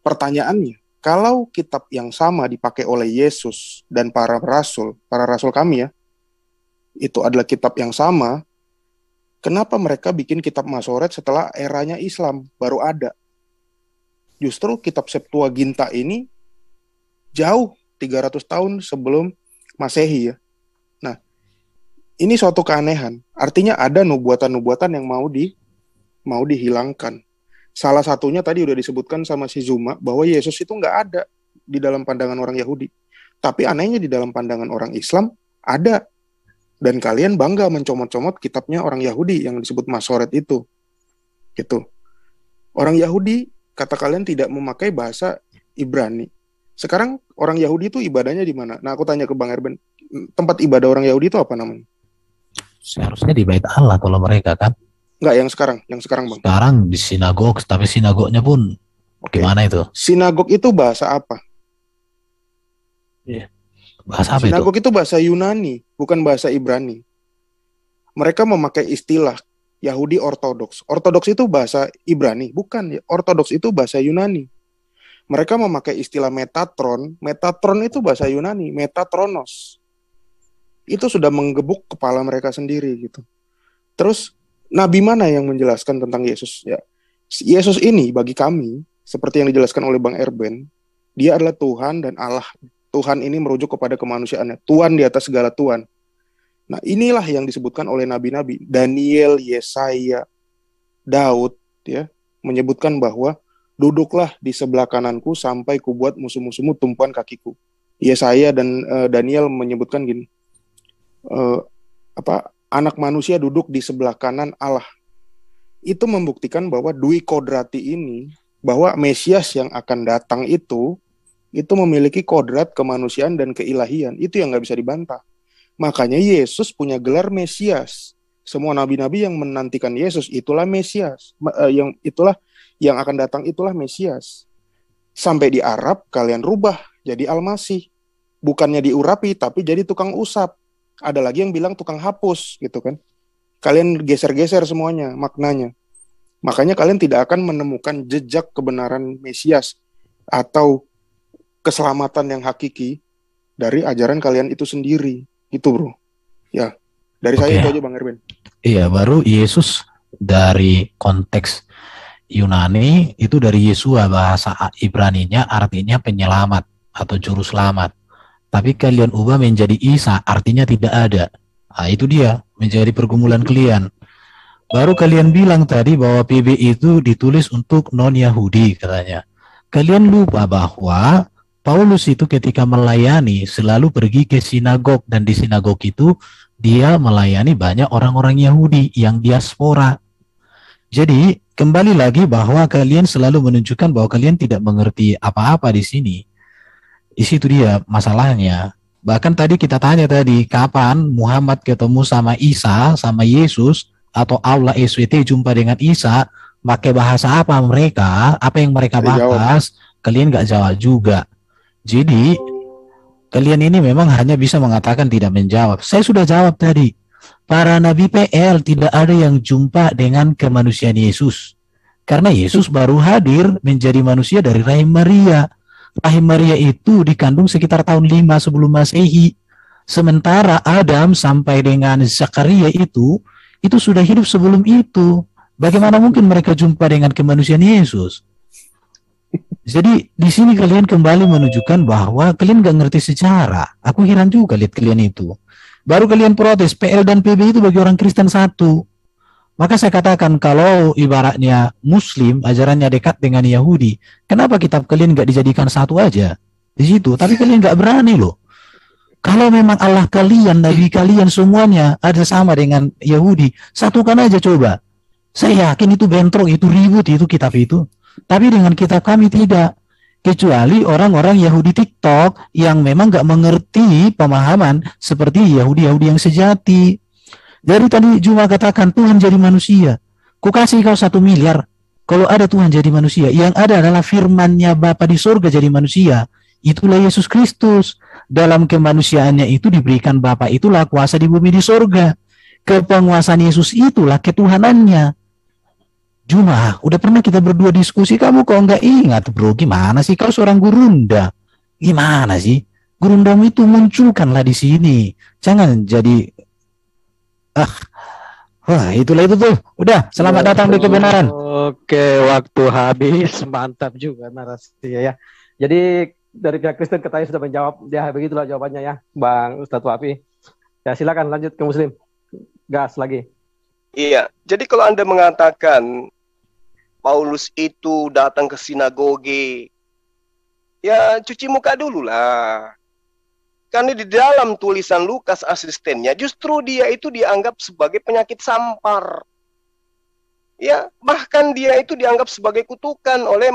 Pertanyaannya, kalau kitab yang sama dipakai oleh Yesus dan para rasul kami ya, itu adalah kitab yang sama, kenapa mereka bikin kitab Masoret setelah eranya Islam baru ada? Justru kitab Septuaginta ini jauh 300 tahun sebelum Masehi ya. Nah, ini suatu keanehan. Artinya ada nubuatan-nubuatan yang mau dihilangkan. Salah satunya tadi udah disebutkan sama si Zuma bahwa Yesus itu nggak ada di dalam pandangan orang Yahudi. Tapi anehnya di dalam pandangan orang Islam ada. Dan kalian bangga mencomot-comot kitabnya orang Yahudi yang disebut Masoret itu. Gitu. Orang Yahudi kata kalian tidak memakai bahasa Ibrani. Sekarang orang Yahudi itu ibadahnya di mana? Nah, aku tanya ke Bang Erben, tempat ibadah orang Yahudi itu apa namanya? Seharusnya di Bait Allah kalau mereka kan. Enggak, yang sekarang Bang. Sekarang di sinagog, tapi sinagognya pun gimana itu? Sinagog itu bahasa apa? Iya. Bahasa apa sinagog itu? Itu bahasa Yunani, bukan bahasa Ibrani. Mereka memakai istilah Yahudi Ortodoks. Ortodoks itu bahasa Ibrani, bukan. Ortodoks itu bahasa Yunani. Mereka memakai istilah Metatron. Metatron itu bahasa Yunani, Metatronos. Itu sudah menggebuk kepala mereka sendiri gitu. Terus nabi mana yang menjelaskan tentang Yesus? Ya, Yesus ini bagi kami, seperti yang dijelaskan oleh Bang Erben, dia adalah Tuhan dan Allah. Tuhan ini merujuk kepada kemanusiaannya. Tuhan di atas segala Tuhan. Nah, inilah yang disebutkan oleh nabi-nabi. Daniel, Yesaya, Daud, ya, menyebutkan bahwa duduklah di sebelah kananku sampai kubuat musuh-musuhmu tumpuan kakiku. Yesaya dan Daniel menyebutkan gini, anak manusia duduk di sebelah kanan Allah. Itu membuktikan bahwa Dwi Kodrati ini, bahwa Mesias yang akan datang itu memiliki kodrat kemanusiaan dan keilahian. Itu yang nggak bisa dibantah. Makanya Yesus punya gelar Mesias. Semua nabi-nabi yang menantikan Yesus itulah Mesias. Yang akan datang itulah Mesias. Sampai di Arab kalian rubah jadi Al-Masih. Bukannya diurapi tapi jadi tukang usap. Ada lagi yang bilang tukang hapus gitu kan. Kalian geser-geser semuanya maknanya. Makanya kalian tidak akan menemukan jejak kebenaran Mesias atau keselamatan yang hakiki dari ajaran kalian itu sendiri. Itu bro. Ya. Dari saya itu aja Bang Erwin. Iya, baru Yesus dari konteks Yunani itu dari Yesua, bahasa Ibraninya artinya penyelamat atau juru selamat. Tapi kalian ubah menjadi Isa, artinya tidak ada. Nah, itu dia menjadi pergumulan kalian. Baru kalian bilang tadi bahwa PB itu ditulis untuk non-Yahudi katanya. Kalian lupa bahwa Paulus itu ketika melayani selalu pergi ke sinagog, dan di sinagog itu dia melayani banyak orang-orang Yahudi yang diaspora. Jadi kembali lagi bahwa kalian selalu menunjukkan bahwa kalian tidak mengerti apa-apa di sini. Di situ dia masalahnya. Bahkan tadi kita tanya tadi, kapan Muhammad ketemu sama Isa, sama Yesus, atau Allah SWT jumpa dengan Isa, pakai bahasa apa mereka, apa yang mereka bahas, kalian nggak jawab juga. Jadi kalian ini memang hanya bisa mengatakan tidak menjawab. Saya sudah jawab tadi. Para nabi PL tidak ada yang jumpa dengan kemanusiaan Yesus. Karena Yesus baru hadir menjadi manusia dari rahim Maria. Rahim Maria itu dikandung sekitar tahun 5 sebelum Masehi. Sementara Adam sampai dengan Zakaria itu sudah hidup sebelum itu. Bagaimana mungkin mereka jumpa dengan kemanusiaan Yesus? Jadi di sini kalian kembali menunjukkan bahwa kalian gak ngerti sejarah. Aku heran juga lihat kalian itu. Baru kalian protes, PL dan PB itu bagi orang Kristen satu. Maka saya katakan, kalau ibaratnya Muslim ajarannya dekat dengan Yahudi, kenapa kitab kalian gak dijadikan satu aja di situ? Tapi kalian gak berani loh. Kalau memang Allah kalian, Nabi kalian semuanya ada sama dengan Yahudi, satukan aja coba. Saya yakin itu bentrok, itu ribut, itu kitab itu. Tapi dengan kitab kami tidak. Kecuali orang-orang Yahudi TikTok yang memang gak mengerti pemahaman seperti Yahudi-Yahudi yang sejati. Jadi tadi Juma katakan Tuhan jadi manusia. Ku kasih kau 1 miliar. Kalau ada Tuhan jadi manusia, yang ada adalah firman-Nya Bapa di surga jadi manusia. Itulah Yesus Kristus. Dalam kemanusiaannya itu diberikan Bapa itulah kuasa di bumi di surga. Kepenguasaan Yesus itulah ketuhanannya. Juma, udah pernah kita berdua diskusi, kamu kok nggak ingat bro? Gimana sih, kau seorang gurunda? Gimana sih? Gurundamu itu munculkanlah di sini. Jangan jadi wah, itulah itu tuh. Udah, selamat datang di kebenaran. Oke, waktu habis. Mantap juga narasinya ya. Jadi dari pihak Kristen katanya sudah menjawab. Ya begitulah jawabannya ya, Bang Ustadz Wafi. Ya silakan lanjut ke Muslim. Gas lagi. Iya, jadi kalau Anda mengatakan Paulus itu datang ke sinagoge, ya cuci muka dulu lah. Karena di dalam tulisan Lukas asistennya, justru dia itu dianggap sebagai penyakit sampar. Ya, bahkan dia itu dianggap sebagai kutukan oleh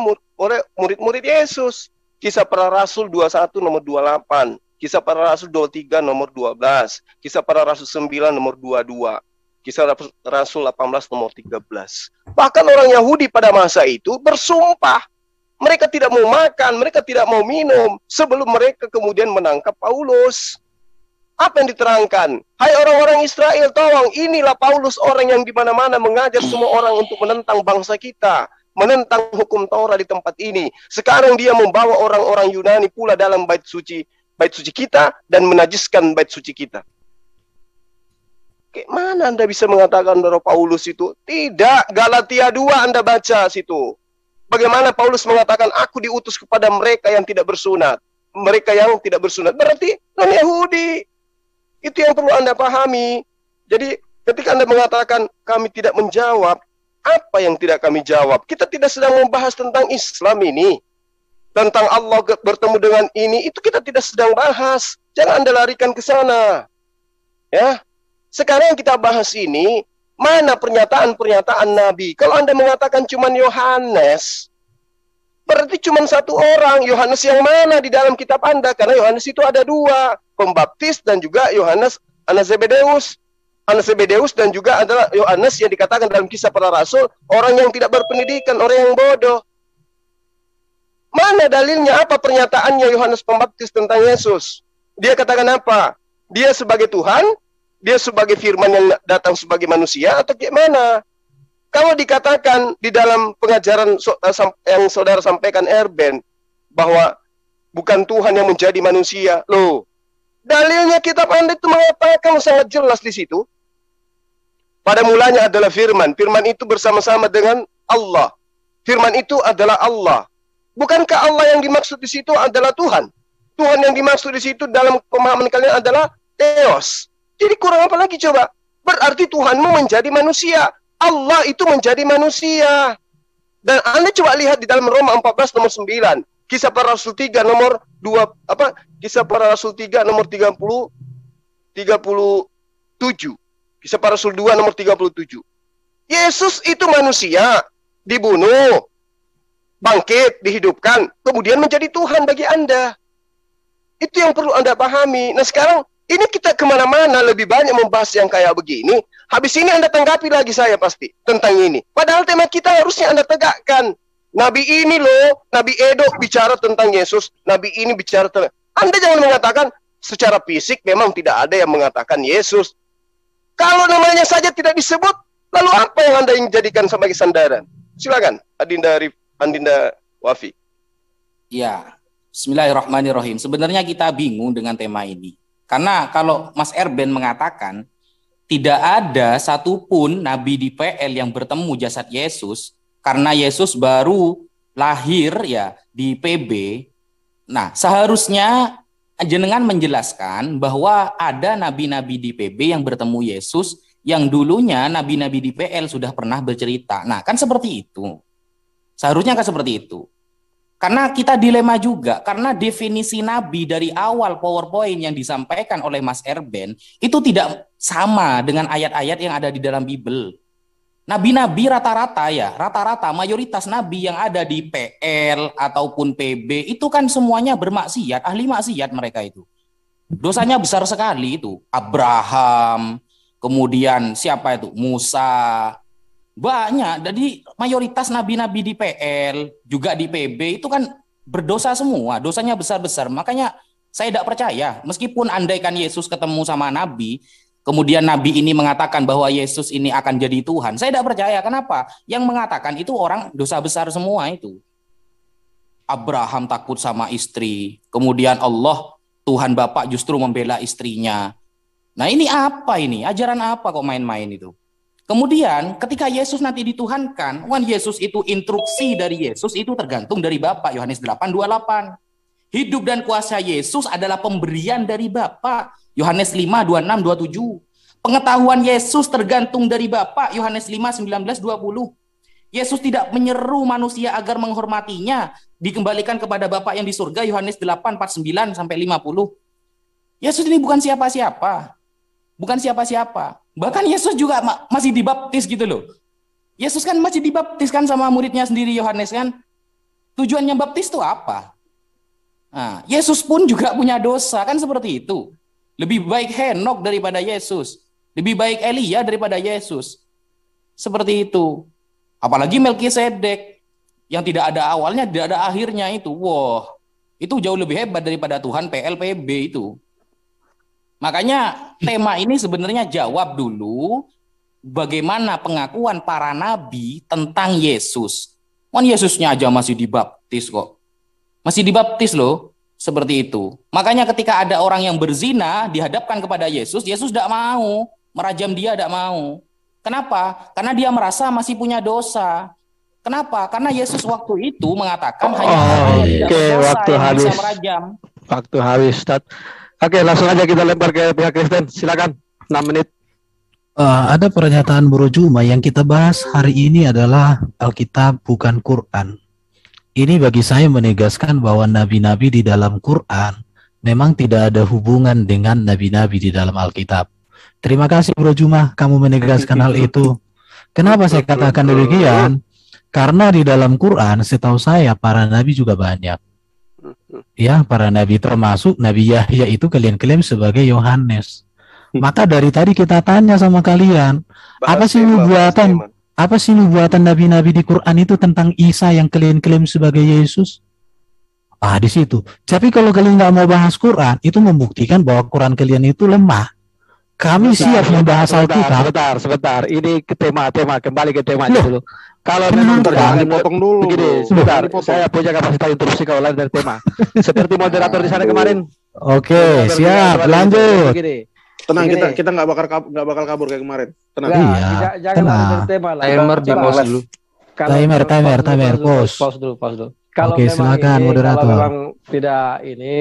murid-murid Yesus. Kisah Para Rasul 21 nomor 28, Kisah Para Rasul 23 nomor 12, Kisah Para Rasul 9 nomor 22, Kisah Rasul 18 nomor 13. Bahkan orang Yahudi pada masa itu bersumpah mereka tidak mau makan, mereka tidak mau minum sebelum mereka kemudian menangkap Paulus. Apa yang diterangkan? Hai orang-orang Israel, tolong, inilah Paulus, orang yang di mana-mana mengajar semua orang untuk menentang bangsa kita, menentang hukum Taurat di tempat ini. Sekarang dia membawa orang-orang Yunani pula dalam bait suci kita dan menajiskan bait suci kita. Kayak mana Anda bisa mengatakan bahwa Paulus itu? Tidak, Galatia 2 Anda baca situ. Bagaimana Paulus mengatakan, aku diutus kepada mereka yang tidak bersunat. Mereka yang tidak bersunat berarti non-Yahudi. Itu yang perlu Anda pahami. Jadi ketika Anda mengatakan kami tidak menjawab, apa yang tidak kami jawab? Kita tidak sedang membahas tentang Islam ini. Tentang Allah bertemu dengan ini, itu kita tidak sedang bahas. Jangan Anda larikan ke sana. Ya. Sekarang yang kita bahas ini, mana pernyataan-pernyataan Nabi? Kalau Anda mengatakan cuma Yohanes, berarti cuma satu orang. Yohanes yang mana di dalam kitab Anda? Karena Yohanes itu ada 2, Pembaptis dan juga Yohanes anak Zebedeus. Anak Zebedeus dan juga adalah Yohanes yang dikatakan dalam Kisah Para Rasul, orang yang tidak berpendidikan, orang yang bodoh. Mana dalilnya? Apa pernyataannya Yohanes Pembaptis tentang Yesus? Dia katakan apa? Dia sebagai Tuhan? Dia sebagai firman yang datang sebagai manusia atau gimana? Kalau dikatakan di dalam pengajaran yang saudara sampaikan Erben bahwa bukan Tuhan yang menjadi manusia, loh, dalilnya kitab Anda itu mengatakan sangat jelas di situ. Pada mulanya adalah firman. Firman itu bersama-sama dengan Allah. Firman itu adalah Allah. Bukankah Allah yang dimaksud di situ adalah Tuhan? Tuhan yang dimaksud di situ dalam pemahaman kalian adalah Theos. Jadi kurang apa lagi coba? Berarti Tuhanmu menjadi manusia. Allah itu menjadi manusia. Dan Anda coba lihat di dalam Roma 14 nomor 9. Kisah para Rasul 3 nomor 2 Kisah para Rasul 3 nomor 37. Kisah para Rasul 2 nomor 37. Yesus itu manusia, dibunuh, bangkit, dihidupkan, kemudian menjadi Tuhan bagi Anda. Itu yang perlu Anda pahami. Nah sekarang, ini kita kemana-mana lebih banyak membahas yang kayak begini. Habis ini Anda tanggapi lagi saya pasti tentang ini. Padahal tema kita harusnya Anda tegakkan. Nabi ini loh, Nabi Edo bicara tentang Yesus. Nabi ini bicara tentang... Anda jangan mengatakan secara fisik memang tidak ada yang mengatakan Yesus. Kalau namanya saja tidak disebut, lalu apa yang Anda ingin jadikan sebagai sandaran? Silakan, Adinda Wafi. Ya, bismillahirrahmanirrahim. Sebenarnya kita bingung dengan tema ini. Karena kalau Mas Erben mengatakan tidak ada satupun nabi di PL yang bertemu jasad Yesus karena Yesus baru lahir ya di PB. Nah, seharusnya jenengan menjelaskan bahwa ada nabi-nabi di PB yang bertemu Yesus yang dulunya nabi-nabi di PL sudah pernah bercerita. Nah, kan seperti itu. Seharusnya kan seperti itu. Karena kita dilema juga, karena definisi nabi dari awal PowerPoint yang disampaikan oleh Mas Erben itu tidak sama dengan ayat-ayat yang ada di dalam Bible. Nabi-nabi rata-rata mayoritas nabi yang ada di PL ataupun PB itu kan semuanya bermaksiat, ahli maksiat mereka itu. Dosanya besar sekali itu. Abraham, kemudian siapa itu? Musa. Banyak, jadi mayoritas nabi-nabi di PL, juga di PB itu kan berdosa semua, dosanya besar-besar. Makanya saya tidak percaya, meskipun andaikan Yesus ketemu sama nabi, kemudian nabi ini mengatakan bahwa Yesus ini akan jadi Tuhan, saya tidak percaya. Kenapa? Yang mengatakan itu orang dosa besar semua itu. Abraham takut sama istri, kemudian Allah, Tuhan Bapa justru membela istrinya. Nah ini apa ini? Ajaran apa kok main-main itu? Kemudian ketika Yesus nanti dituhankan, kan Yesus itu instruksi dari Yesus itu tergantung dari Bapa, Yohanes 8:28. Hidup dan kuasa Yesus adalah pemberian dari Bapa, Yohanes 5:26-27. Pengetahuan Yesus tergantung dari Bapa, Yohanes 5:19-20. Yesus tidak menyeru manusia agar menghormatinya, dikembalikan kepada Bapa yang di surga, Yohanes 8:49-50. Yesus ini bukan siapa-siapa. Bukan siapa-siapa. Bahkan Yesus juga masih dibaptis gitu loh. Yesus kan masih dibaptis kan sama muridnya sendiri Yohanes kan. Tujuannya baptis itu apa? Nah, Yesus pun juga punya dosa kan seperti itu. Lebih baik Henok daripada Yesus. Lebih baik Elia daripada Yesus. Seperti itu. Apalagi Melkisedek yang tidak ada awalnya, tidak ada akhirnya itu. Wah, itu jauh lebih hebat daripada Tuhan PLPB itu. Makanya tema ini sebenarnya jawab dulu bagaimana pengakuan para nabi tentang Yesus. Kan Yesusnya aja masih dibaptis kok. Masih dibaptis loh, seperti itu. Makanya ketika ada orang yang berzina dihadapkan kepada Yesus, Yesus tidak mau, merajam dia tidak mau. Kenapa? Karena dia merasa masih punya dosa. Kenapa? Karena Yesus waktu itu mengatakan hanya tidak berdosa yang bisa merajam. Waktu habis, Ustaz. Oke, langsung aja kita lempar ke pihak Kristen. Silakan, 6 menit. Ada pernyataan Bro Juma yang kita bahas hari ini adalah Alkitab bukan Quran. Ini bagi saya menegaskan bahwa nabi-nabi di dalam Quran memang tidak ada hubungan dengan nabi-nabi di dalam Alkitab. Terima kasih Bro Juma, kamu menegaskan hal itu. Kenapa saya katakan demikian? Karena di dalam Quran, setahu saya para nabi juga banyak. Ya, para nabi termasuk Nabi Yahya itu kalian klaim sebagai Yohanes. Maka dari tadi kita tanya sama kalian, apa sih nubuatan nabi-nabi di Quran itu tentang Isa yang kalian klaim sebagai Yesus? Di situ. Tapi kalau kalian nggak mau bahas Quran, itu membuktikan bahwa Quran kalian itu lemah. Kami siap membahas Alkitab. Sebentar. Ini ke tema, kembali ke tema dulu. Kalau memang dipotong dulu. Begini, sebentar. Saya punya kapasitas interupsi kalau lain dari tema. Seperti moderator di sana kemarin. Oke, siap. Lanjut. Begini. Tenang, Begini. kita nggak bakal kabur kayak kemarin. Tenang. Enggak, Iya, jangan tenang. lari dari tema lah. Timer di pause dulu. Timer, pause. Pause dulu. Kalau Oke, memang silakan, ini, moderator. kalau memang tidak ini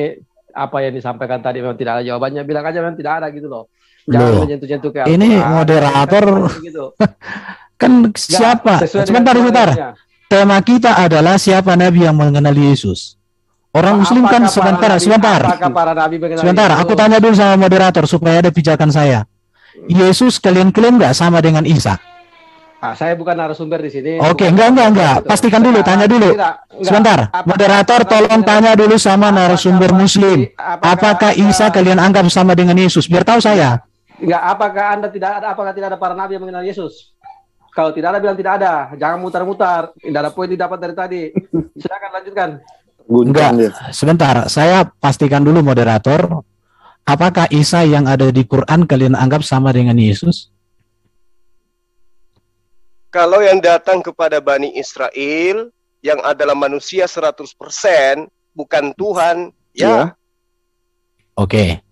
apa yang disampaikan tadi memang tidak ada jawabannya, bilang aja memang tidak ada gitu loh. Jangan Loh, menyentuh-nyentuh ke ini Al-Quran. moderator Kan gitu. kan Nggak, siapa? sesuai dengan Sebentar. kewenangannya. Tema kita adalah siapa nabi yang mengenali Yesus. Orang Muslim kan Apakah sebentar. Apakah para nabi mengenal Sebentar, Yesus? aku tanya dulu sama moderator supaya ada pijakan saya. Yesus kalian klaim nggak sama dengan Isa? Saya bukan narasumber di sini. Oke, Bukan- enggak. Gitu. Pastikan dulu, tanya dulu. Tidak. Sebentar, moderator tolong tanya dulu sama narasumber Muslim. Apakah Isa kalian anggap sama dengan Yesus? Biar tahu saya. Enggak, apakah tidak ada para nabi yang mengenal Yesus? Kalau tidak ada, bilang tidak ada. Jangan mutar-mutar. Tidak ada poin didapat dari tadi. Silakan lanjutkan. Enggak, Guncang dia. sebentar. Saya pastikan dulu moderator. Apakah Isa yang ada di Quran kalian anggap sama dengan Yesus? Kalau yang datang kepada Bani Israel yang adalah manusia 100% bukan Tuhan, Iya. Oke.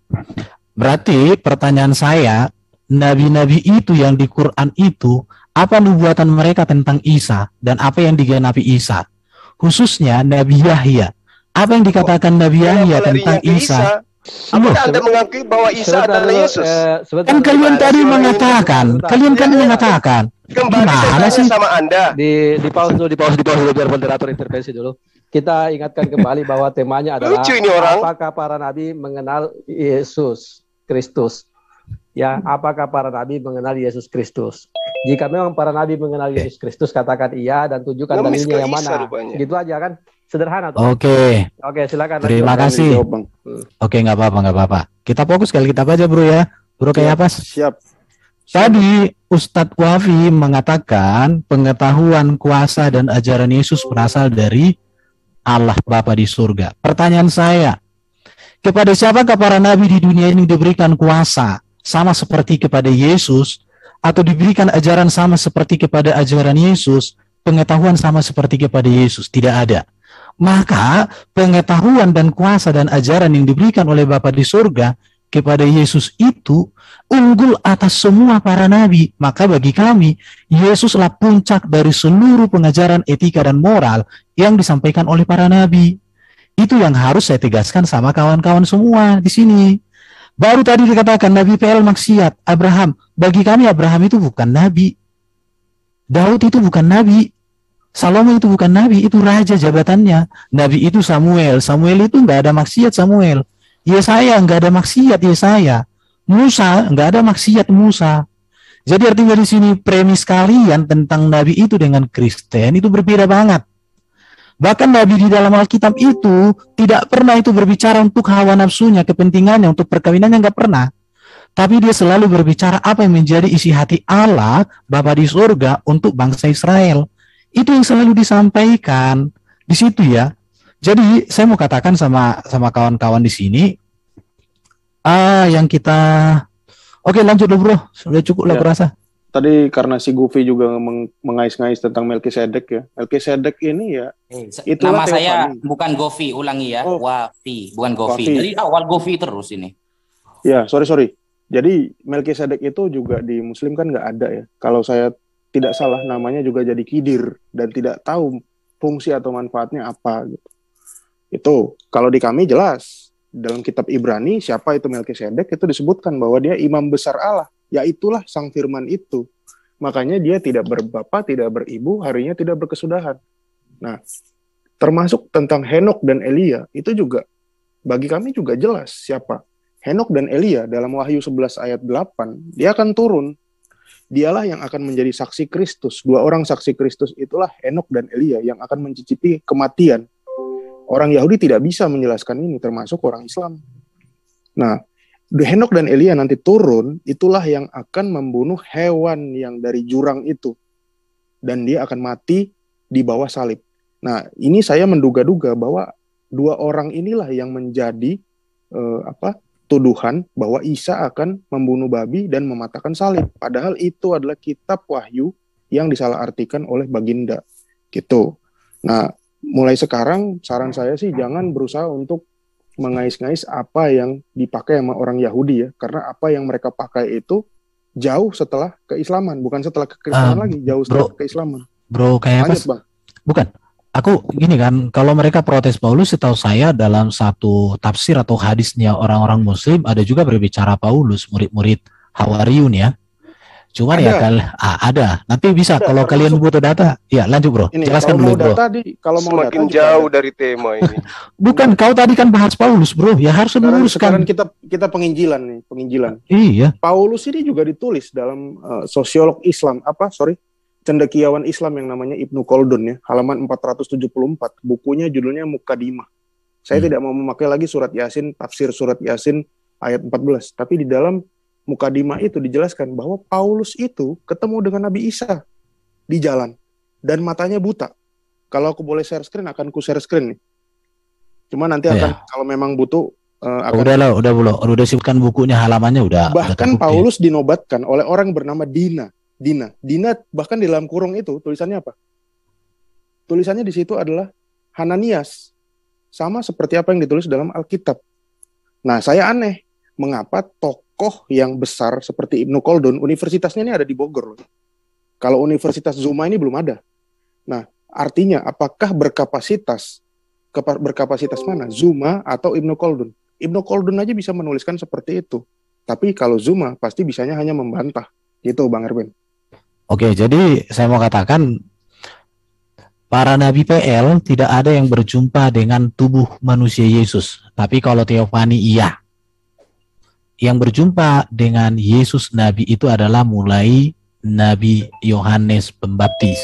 Berarti pertanyaan saya, nabi-nabi itu yang di Quran itu, apa nubuatan mereka tentang Isa dan apa yang digenapi Isa? Khususnya Nabi Yahya. Apa yang dikatakan Nabi Yahya kenapa tentang larinya ke Isa? Apakah Anda mengakui bahwa Isa Sebentar adalah dulu, Yesus? sebentar Kan dulu. kalian tadi Sebentar. mengatakan, Kembali Gimana saya tanya sih? sama Anda. Di pause dulu biar moderator intervensi dulu. Kita ingatkan kembali bahwa temanya adalah Lucu ini orang. apakah para nabi mengenal Yesus Kristus? Ya, apakah para nabi mengenal Yesus Kristus? Jika memang para nabi mengenal Yesus Kristus, katakan iya dan tunjukkan Ngemis dalilnya ke yang Isa mana. rupanya. Gitu aja kan? Sederhana tuh. Oke, Oke, silakan. terima lanjut. kasih. Jawab, Bang. Oke, nggak apa-apa. Kita fokus kali kita aja bro ya. Bro kayak apa? Siap. Tadi Ustadz Wafi mengatakan pengetahuan, kuasa, dan ajaran Yesus berasal dari Allah Bapa di surga. Pertanyaan saya, kepada siapakah para nabi di dunia ini diberikan kuasa sama seperti kepada Yesus, atau diberikan ajaran sama seperti kepada ajaran Yesus, pengetahuan sama seperti kepada Yesus? Tidak ada. Maka pengetahuan dan kuasa dan ajaran yang diberikan oleh Bapa di surga kepada Yesus itu unggul atas semua para nabi. Maka bagi kami, Yesuslah puncak dari seluruh pengajaran etika dan moral yang disampaikan oleh para nabi. Itu yang harus saya tegaskan sama kawan-kawan semua di sini. Baru tadi dikatakan Nabi PL maksiat, Abraham. Bagi kami Abraham itu bukan nabi. Daud itu bukan nabi. Salomo itu bukan nabi, itu raja jabatannya. Nabi itu Samuel. Samuel itu nggak ada maksiat Samuel. Yesaya nggak ada maksiat Yesaya. Musa nggak ada maksiat Musa. Jadi artinya di sini premis kalian tentang nabi itu dengan Kristen itu berbeda banget. Bahkan nabi di dalam Alkitab itu tidak pernah itu berbicara untuk hawa nafsunya, kepentingannya, untuk perkawinannya, nggak pernah. Tapi dia selalu berbicara apa yang menjadi isi hati Allah Bapa di surga untuk bangsa Israel. Itu yang selalu disampaikan di situ ya. Jadi saya mau katakan sama kawan-kawan di sini, yang kita, oke lanjut dulu bro, sudah cukup lah Ya. kurasa. Tadi karena si Goofy juga mengais-ngais tentang Melkisedek ya. Melkisedek ini ya, itulah Nama saya Teofani. bukan Gofi, ulangi ya. Oh. Wafi, bukan Gofi. Wafi. Dari awal Gofi terus ini. Ya, sorry. Jadi Melkisedek itu juga di Muslim kan nggak ada ya. Kalau saya tidak salah namanya juga jadi kidir dan tidak tahu fungsi atau manfaatnya apa gitu. Itu kalau di kami jelas dalam kitab Ibrani siapa itu Melkisedek itu disebutkan bahwa dia imam besar Allah, yaitulah sang firman itu. Makanya dia tidak berbapa, tidak beribu, harinya tidak berkesudahan. Nah, termasuk tentang Henok dan Elia itu juga bagi kami juga jelas siapa. Henok dan Elia dalam Wahyu 11 ayat 8, dia akan turun. Dialah yang akan menjadi saksi Kristus. Dua orang saksi Kristus itulah Henok dan Elia yang akan mencicipi kematian. Orang Yahudi tidak bisa menjelaskan ini, termasuk orang Islam. Nah, Henok dan Elia nanti turun, itulah yang akan membunuh hewan yang dari jurang itu. Dan dia akan mati di bawah salib. Nah, ini saya menduga-duga bahwa dua orang inilah yang menjadi tuduhan bahwa Isa akan membunuh babi dan mematahkan salib. Padahal itu adalah kitab Wahyu yang disalahartikan oleh Baginda. Gitu. Nah, mulai sekarang saran saya sih jangan berusaha untuk mengais-ngais apa yang dipakai sama orang Yahudi ya, karena apa yang mereka pakai itu jauh setelah keislaman, bukan setelah kekristenan lagi, jauh setelah keislaman. Bro, kayak Lanjut, apa? Bang. Bukan. Aku gini kan, kalau mereka protes Paulus, setahu saya dalam satu tafsir atau hadisnya orang-orang Muslim ada juga berbicara Paulus, murid-murid Hawariyun ya. Cuman ada. Nanti bisa kalau kalian butuh data, ya lanjut bro. Ini, jelaskan dulu bro. Kalau mau semakin data jauh dari tema ini. Bukan, kau tadi kan bahas Paulus bro, ya harus meluruskan. Sekarang kita penginjilan nih, penginjilan. Iya. Paulus ini juga ditulis dalam sosiolog Islam, cendekiawan Islam yang namanya Ibnu Khaldun ya, halaman 474. Bukunya judulnya Mukadimah. Saya tidak mau memakai lagi surat Yasin, tafsir surat Yasin ayat 14, tapi di dalam Mukadimah itu dijelaskan bahwa Paulus itu ketemu dengan Nabi Isa di jalan dan matanya buta. Kalau aku boleh share screen, akan ku share screen nih. Cuma nanti kalau memang butuh udah siapkan bukunya, halamannya udah. Bahkan Paulus dinobatkan oleh orang bernama Dina bahkan di dalam kurung itu tulisannya apa? Tulisannya di situ adalah Hananias. Sama seperti apa yang ditulis dalam Alkitab. Nah, saya aneh, mengapa tokoh yang besar seperti Ibnu Khaldun, universitasnya ini ada di Bogor loh. Kalau Universitas Zuma ini belum ada. Nah, artinya apakah berkapasitas mana? Zuma atau Ibnu Khaldun? Ibnu Khaldun aja bisa menuliskan seperti itu. Tapi kalau Zuma pasti bisanya hanya membantah. Gitu Bang Erwin. Oke, jadi saya mau katakan para nabi PL tidak ada yang berjumpa dengan tubuh manusia Yesus. Tapi kalau teofani iya. Yang berjumpa dengan Yesus Nabi itu adalah mulai Nabi Yohanes Pembaptis.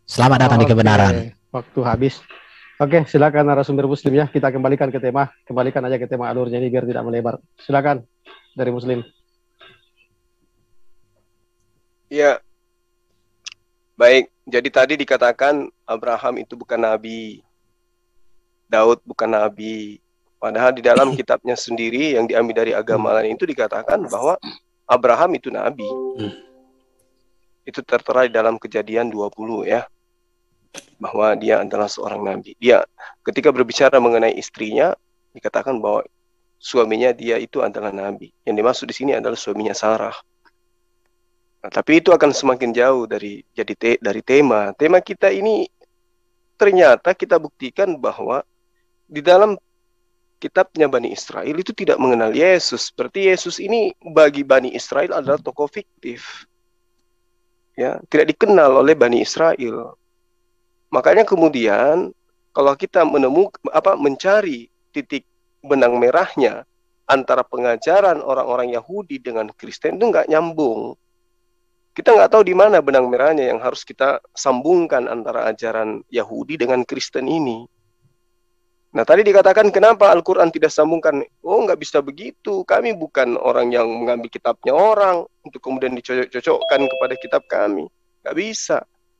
Selamat datang di kebenaran. Waktu habis. Oke, silakan narasumber Muslim ya. Kita kembalikan ke tema. Kembalikan aja ke tema alurnya ini biar tidak melebar. Silakan dari Muslim. Ya, baik. Jadi tadi dikatakan Abraham itu bukan nabi, Daud bukan nabi. Padahal di dalam kitabnya sendiri yang diambil dari agama lain itu dikatakan bahwa Abraham itu nabi. Itu tertera di dalam Kejadian 20 ya, bahwa dia adalah seorang nabi. Dia ketika berbicara mengenai istrinya dikatakan bahwa suaminya dia itu adalah nabi. Yang dimaksud di sini adalah suaminya Sarah. Nah, tapi itu akan semakin jauh dari tema. Tema kita ini ternyata kita buktikan bahwa di dalam kitabnya Bani Israel itu tidak mengenal Yesus. Seperti Yesus ini bagi Bani Israel adalah tokoh fiktif. Ya, tidak dikenal oleh Bani Israel. Makanya kemudian kalau kita mencari titik benang merahnya antara pengajaran orang-orang Yahudi dengan Kristen itu nggak nyambung. Kita nggak tahu di mana benang merahnya yang harus kita sambungkan antara ajaran Yahudi dengan Kristen ini. Nah, tadi dikatakan kenapa Al-Quran tidak sambungkan? Oh, nggak bisa begitu. Kami bukan orang yang mengambil kitabnya orang untuk kemudian dicocokkan kepada kitab kami. Nggak bisa.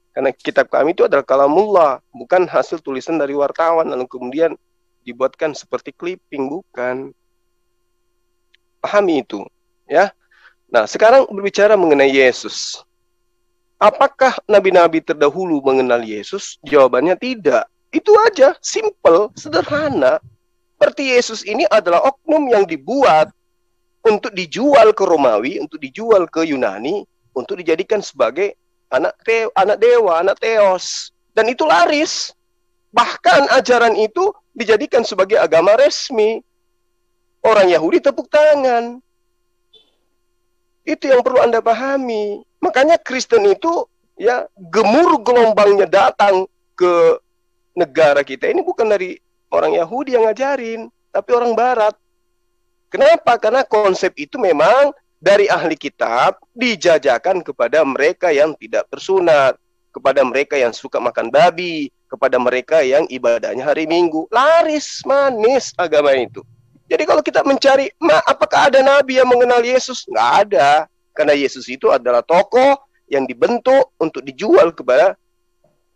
Karena kitab kami itu adalah kalamullah, bukan hasil tulisan dari wartawan lalu kemudian dibuatkan seperti clipping, bukan. Pahami itu, ya. Nah, sekarang berbicara mengenai Yesus. Apakah nabi-nabi terdahulu mengenal Yesus? Jawabannya tidak. Itu aja, simple, sederhana. Berarti Yesus ini adalah oknum yang dibuat untuk dijual ke Romawi, untuk dijual ke Yunani, untuk dijadikan sebagai anak dewa, anak Theos. Dan itu laris. Bahkan ajaran itu dijadikan sebagai agama resmi. Orang Yahudi tepuk tangan. Itu yang perlu Anda pahami. Makanya Kristen itu ya gemur gelombangnya datang ke negara kita. Ini bukan dari orang Yahudi yang ngajarin, tapi orang Barat. Kenapa? Karena konsep itu memang dari ahli kitab dijajakan kepada mereka yang tidak bersunat, kepada mereka yang suka makan babi, kepada mereka yang ibadahnya hari Minggu. Laris, manis agama itu. Jadi kalau kita mencari, apakah ada nabi yang mengenal Yesus? Nggak ada. Karena Yesus itu adalah tokoh yang dibentuk untuk dijual kepada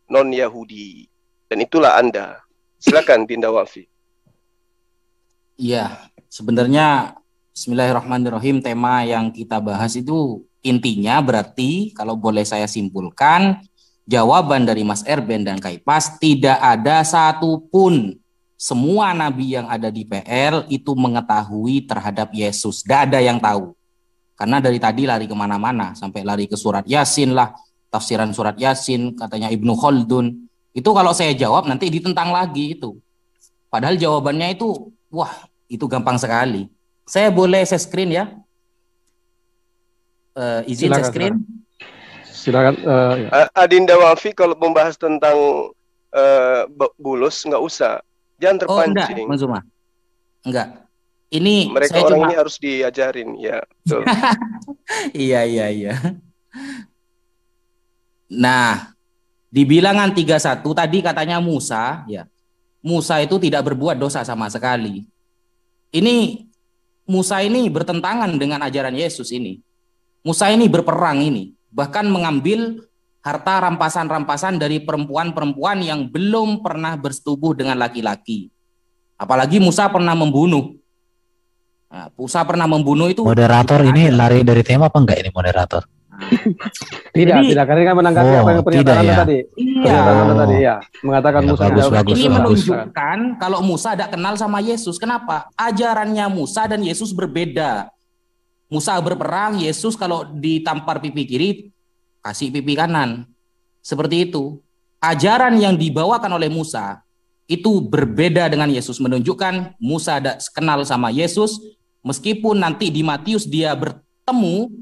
non-Yahudi. Dan itulah Anda. Silakan Dinda Wafi. Iya, sebenarnya Bismillahirrahmanirrahim, tema yang kita bahas itu intinya berarti kalau boleh saya simpulkan, jawaban dari Mas Erben dan Kaipas tidak ada satupun semua nabi yang ada di PL itu mengetahui terhadap Yesus. Tidak ada yang tahu. Karena dari tadi lari kemana-mana, sampai lari ke surat Yasin lah, tafsiran surat Yasin, katanya Ibnu Khaldun. Itu kalau saya jawab nanti ditentang lagi itu. Padahal jawabannya itu, wah itu gampang sekali. Saya boleh share screen ya? Izin share screen? Silakan. Ya. Adinda Wafi kalau membahas tentang bulus nggak usah, jangan terpancing. Enggak, Mas Zuma. Enggak. Ini mereka saya orang ini harus diajarin ya. Betul. Iya. Nah, di bilangan 31 tadi katanya Musa, ya. Musa itu tidak berbuat dosa sama sekali. Ini Musa ini bertentangan dengan ajaran Yesus ini. Musa ini berperang ini, bahkan mengambil harta rampasan-rampasan dari perempuan-perempuan yang belum pernah bersetubuh dengan laki-laki. Apalagi Musa pernah membunuh. Nah, Musa pernah membunuh itu. Moderator ini lari dari tema apa enggak ini moderator? Tidak, karena kan menanggapi apa yang pernyataan Anda tadi. Iya. Pernyataan Anda tadi ya, mengatakan Ya, Musa bagus. Ini menunjukkan kalau Musa tidak kenal sama Yesus. Kenapa? Ajarannya Musa dan Yesus berbeda. Musa berperang, Yesus kalau ditampar pipi kiri, kasih pipi kanan. Seperti itu. Ajaran yang dibawakan oleh Musa itu berbeda dengan Yesus, menunjukkan Musa tidak kenal sama Yesus, meskipun nanti di Matius dia bertemu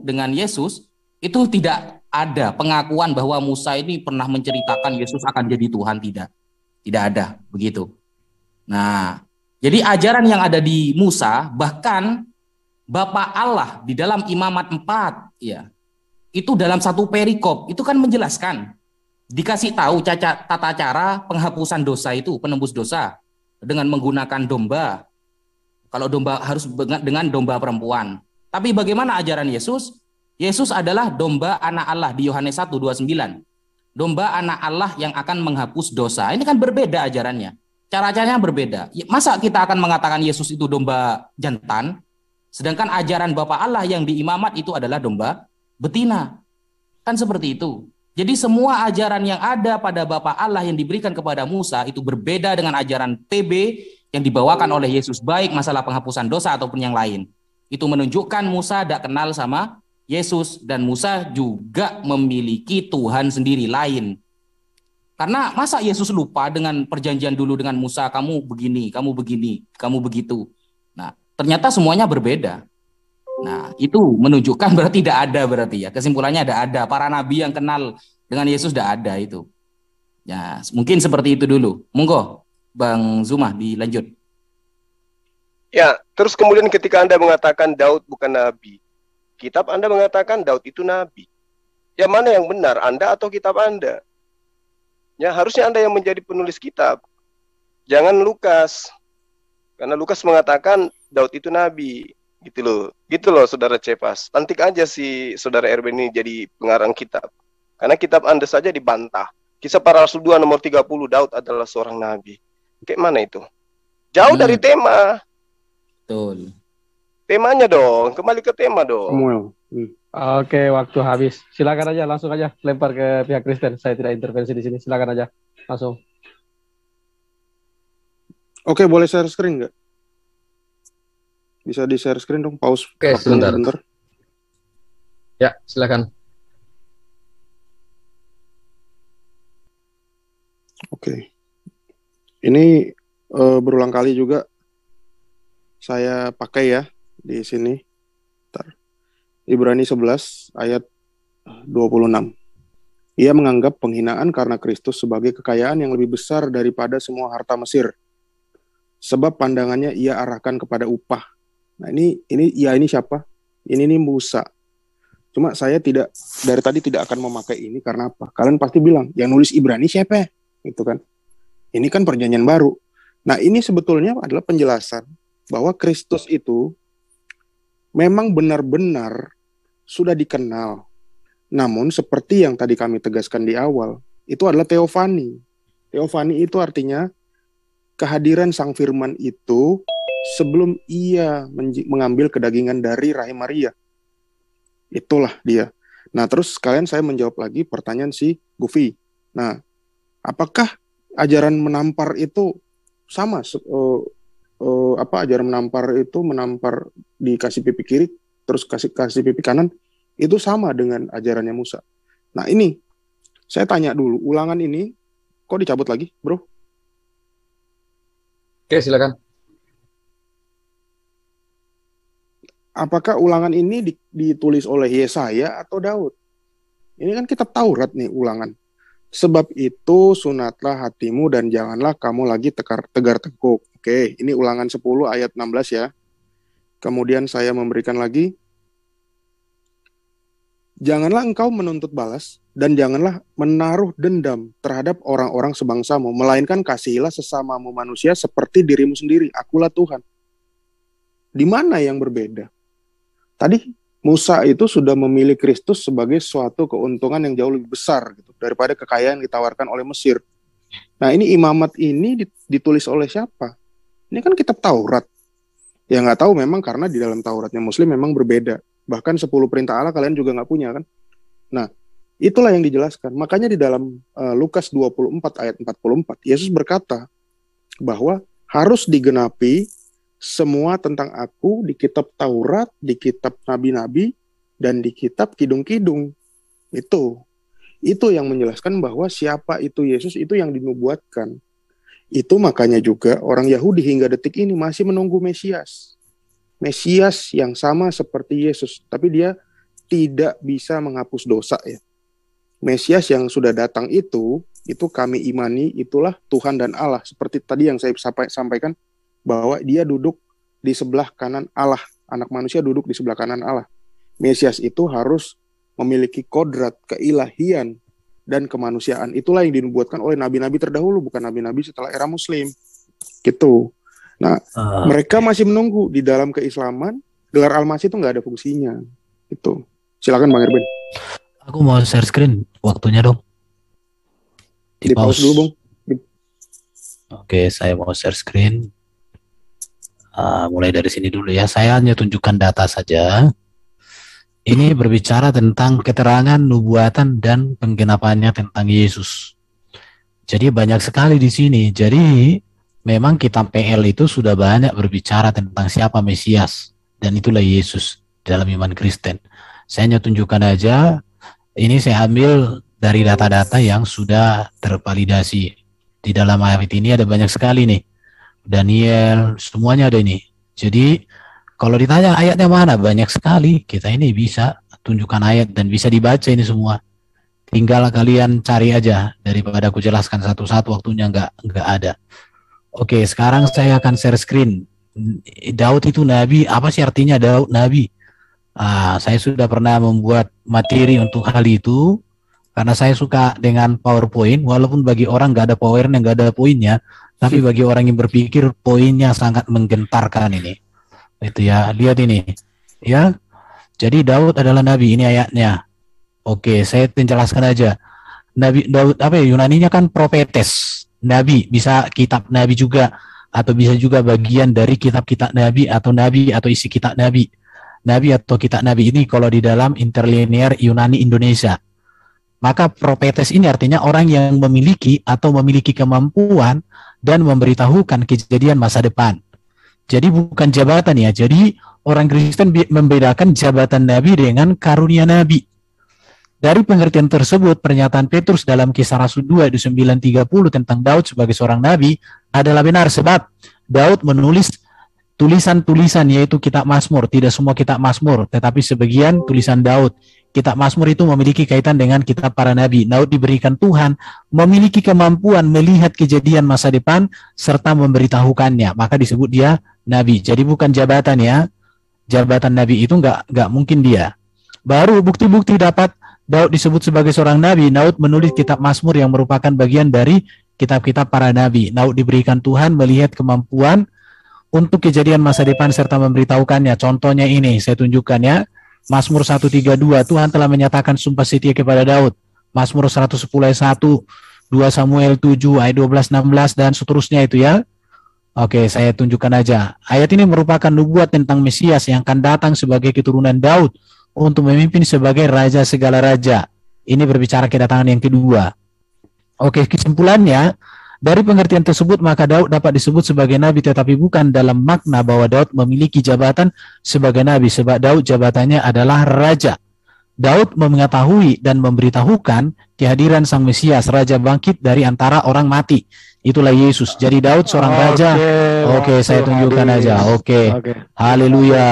dengan Yesus, itu tidak ada pengakuan bahwa Musa ini pernah menceritakan Yesus akan jadi Tuhan, tidak ada begitu. Nah, jadi ajaran yang ada di Musa, bahkan Bapa Allah di dalam Imamat 4, ya, itu dalam satu perikop, itu kan menjelaskan, dikasih tahu tata cara penghapusan dosa itu, penembus dosa, dengan menggunakan domba. Kalau domba harus dengan domba perempuan. Tapi bagaimana ajaran Yesus? Yesus adalah domba anak Allah di Yohanes 1:29. Domba anak Allah yang akan menghapus dosa. Ini kan berbeda ajarannya. Cara-caranya berbeda. Masa kita akan mengatakan Yesus itu domba jantan, sedangkan ajaran Bapa Allah yang di imamat itu adalah domba betina. Kan seperti itu. Jadi semua ajaran yang ada pada Bapa Allah yang diberikan kepada Musa itu berbeda dengan ajaran PB yang dibawakan oleh Yesus, baik masalah penghapusan dosa ataupun yang lain. Itu menunjukkan Musa tidak kenal sama Yesus, dan Musa juga memiliki Tuhan sendiri lain. Karena masa Yesus lupa dengan perjanjian dulu dengan Musa, kamu begini, kamu begitu. Nah, ternyata semuanya berbeda. Nah, itu menunjukkan berarti tidak ada berarti ya. Kesimpulannya ada. Para nabi yang kenal dengan Yesus tidak ada itu. Ya, mungkin seperti itu dulu. Monggo, Bang Zuma dilanjut. Ya, terus kemudian ketika Anda mengatakan Daud bukan nabi, kitab Anda mengatakan Daud itu nabi. Ya, mana yang benar, Anda atau kitab Anda? Ya, harusnya Anda yang menjadi penulis kitab. Jangan Lukas. Karena Lukas mengatakan Daud itu nabi. Gitu loh Saudara Cepas. Lantik aja si Saudara Erben ini jadi pengarang kitab. Karena kitab Anda saja dibantah. Kisah Para Rasul 2 nomor 30, Daud adalah seorang nabi. Kayak mana itu? Jauh dari tema. Betul. Temanya dong, kembali ke tema dong. Samuel. Oke, waktu habis. Silakan aja, langsung aja lempar ke pihak Kristen. Saya tidak intervensi di sini. Silakan aja, langsung. Oke, boleh share screen nggak? Bisa di share screen dong, pause. Oke, sebentar. Ya, silakan. Oke. Ini berulang kali juga saya pakai ya di sini. Bentar. Ibrani 11 ayat 26. Ia menganggap penghinaan karena Kristus sebagai kekayaan yang lebih besar daripada semua harta Mesir. Sebab pandangannya ia arahkan kepada upah. Nah, ini siapa? Ini Musa. Cuma saya dari tadi tidak akan memakai ini karena apa? Kalian pasti bilang, yang nulis Ibrani siapa? Gitu kan. Ini kan perjanjian baru. Nah, ini sebetulnya adalah penjelasan bahwa Kristus itu memang benar-benar sudah dikenal. Namun seperti yang tadi kami tegaskan di awal, itu adalah teofani. Teofani itu artinya kehadiran Sang Firman itu sebelum ia mengambil kedagingan dari rahim Maria. Itulah dia. Nah, terus sekalian saya menjawab lagi pertanyaan si Gufi. Nah, apakah ajaran menampar itu sama. Ajaran menampar itu menampar dikasih pipi kiri terus kasih pipi kanan itu sama dengan ajarannya Musa. Nah ini saya tanya dulu, Ulangan ini kok dicabut lagi, bro? Oke, silakan. Apakah Ulangan ini ditulis oleh Yesaya atau Daud? Ini kan kitab Taurat nih, Ulangan. Sebab itu sunatlah hatimu dan janganlah kamu lagi tegar teguk. Oke, ini Ulangan 10 ayat 16 ya. Kemudian saya memberikan lagi, janganlah engkau menuntut balas dan janganlah menaruh dendam terhadap orang-orang sebangsamu, melainkan kasihilah sesamamu manusia seperti dirimu sendiri. Akulah Tuhan. Di mana yang berbeda? Tadi Musa itu sudah memilih Kristus sebagai suatu keuntungan yang jauh lebih besar gitu, daripada kekayaan yang ditawarkan oleh Mesir. Nah ini imamat ini ditulis oleh siapa? Ini kan kitab Taurat. Ya nggak tahu memang karena di dalam Tauratnya Muslim memang berbeda. Bahkan 10 perintah Allah kalian juga nggak punya kan. Nah itulah yang dijelaskan. Makanya di dalam Lukas 24 ayat 44 Yesus berkata bahwa harus digenapi semua tentang aku di kitab Taurat, di kitab nabi-nabi, dan di kitab kidung-kidung. Itu yang menjelaskan bahwa siapa itu Yesus, itu yang dinubuatkan. Itu makanya juga orang Yahudi hingga detik ini masih menunggu Mesias. Mesias yang sama seperti Yesus, tapi dia tidak bisa menghapus dosa ya. Mesias yang sudah datang itu kami imani, itulah Tuhan dan Allah. Seperti tadi yang saya sampaikan, bahwa dia duduk di sebelah kanan Allah. Anak manusia duduk di sebelah kanan Allah. Mesias itu harus memiliki kodrat, keilahian, dan kemanusiaan. Itulah yang dinubuatkan oleh nabi-nabi terdahulu, bukan nabi-nabi setelah era Muslim. Gitu. Nah, mereka masih menunggu di dalam keislaman, gelar Al-Masih itu nggak ada fungsinya. Itu. Silakan Bang Erben. Aku mau share screen, waktunya dong. Di pause dulu, Bang. Oke, saya mau share screen. Mulai dari sini dulu ya. Saya hanya tunjukkan data saja. Ini berbicara tentang keterangan nubuatan dan penggenapannya tentang Yesus. Jadi banyak sekali di sini. Jadi memang kitab PL itu sudah banyak berbicara tentang siapa Mesias, dan itulah Yesus dalam iman Kristen. Saya hanya tunjukkan aja. Ini saya ambil dari data-data yang sudah tervalidasi. Di dalam ayat ini ada banyak sekali nih. Daniel, semuanya ada ini. Jadi kalau ditanya ayatnya mana, banyak sekali. Kita ini bisa tunjukkan ayat dan bisa dibaca ini semua. Tinggal kalian cari aja, daripada aku jelaskan satu-satu, waktunya nggak ada. Oke, sekarang saya akan share screen. Daud itu nabi, apa sih artinya Daud nabi? Saya sudah pernah membuat materi untuk hal itu karena saya suka dengan PowerPoint, walaupun bagi orang nggak ada powernya, nggak ada poinnya. Tapi bagi orang yang berpikir, poinnya sangat menggentarkan ini. Itu ya, lihat ini. Ya, jadi Daud adalah nabi, ini ayatnya. Oke, saya menjelaskan aja. Nabi Daud, Yunaninya kan profetes, nabi, bisa kitab nabi juga, atau bisa juga bagian dari kitab-kitab nabi atau isi kitab nabi. Nabi atau kitab nabi ini kalau di dalam interlinear Yunani Indonesia. Maka profetes ini artinya orang yang memiliki kemampuan dan memberitahukan kejadian masa depan. Jadi bukan jabatan ya. Jadi orang Kristen membedakan jabatan nabi dengan karunia nabi. Dari pengertian tersebut, pernyataan Petrus dalam Kisah Rasul 2 ayat 9:30 tentang Daud sebagai seorang nabi adalah benar, sebab Daud menulis tulisan-tulisan, yaitu kitab Mazmur. Tidak semua kitab Mazmur, tetapi sebagian tulisan Daud. Kitab Mazmur itu memiliki kaitan dengan kitab para nabi. Daud diberikan Tuhan memiliki kemampuan melihat kejadian masa depan serta memberitahukannya, maka disebut dia nabi. Jadi bukan jabatan ya. Jabatan nabi itu nggak mungkin dia. Baru bukti-bukti dapat Daud disebut sebagai seorang nabi. Daud menulis kitab Mazmur yang merupakan bagian dari kitab-kitab para nabi. Daud diberikan Tuhan melihat kemampuan untuk kejadian masa depan serta memberitahukannya. Contohnya ini, saya tunjukkan ya. Mazmur 132, Tuhan telah menyatakan sumpah setia kepada Daud. Mazmur 110 ayat 1, 2 Samuel 7 ayat 12-16 dan seterusnya itu ya. Oke, saya tunjukkan aja. Ayat ini merupakan nubuat tentang Mesias yang akan datang sebagai keturunan Daud untuk memimpin sebagai raja segala raja. Ini berbicara kedatangan yang kedua. Oke, kesimpulannya, Dari pengertian tersebut, maka Daud dapat disebut sebagai nabi, tetapi bukan dalam makna bahwa Daud memiliki jabatan sebagai nabi, sebab Daud jabatannya adalah raja. Daud mengetahui dan memberitahukan kehadiran Sang Mesias, raja bangkit dari antara orang mati. Itulah Yesus. Jadi Daud seorang raja. Oke, saya tunjukkan aja. Oke. Haleluya.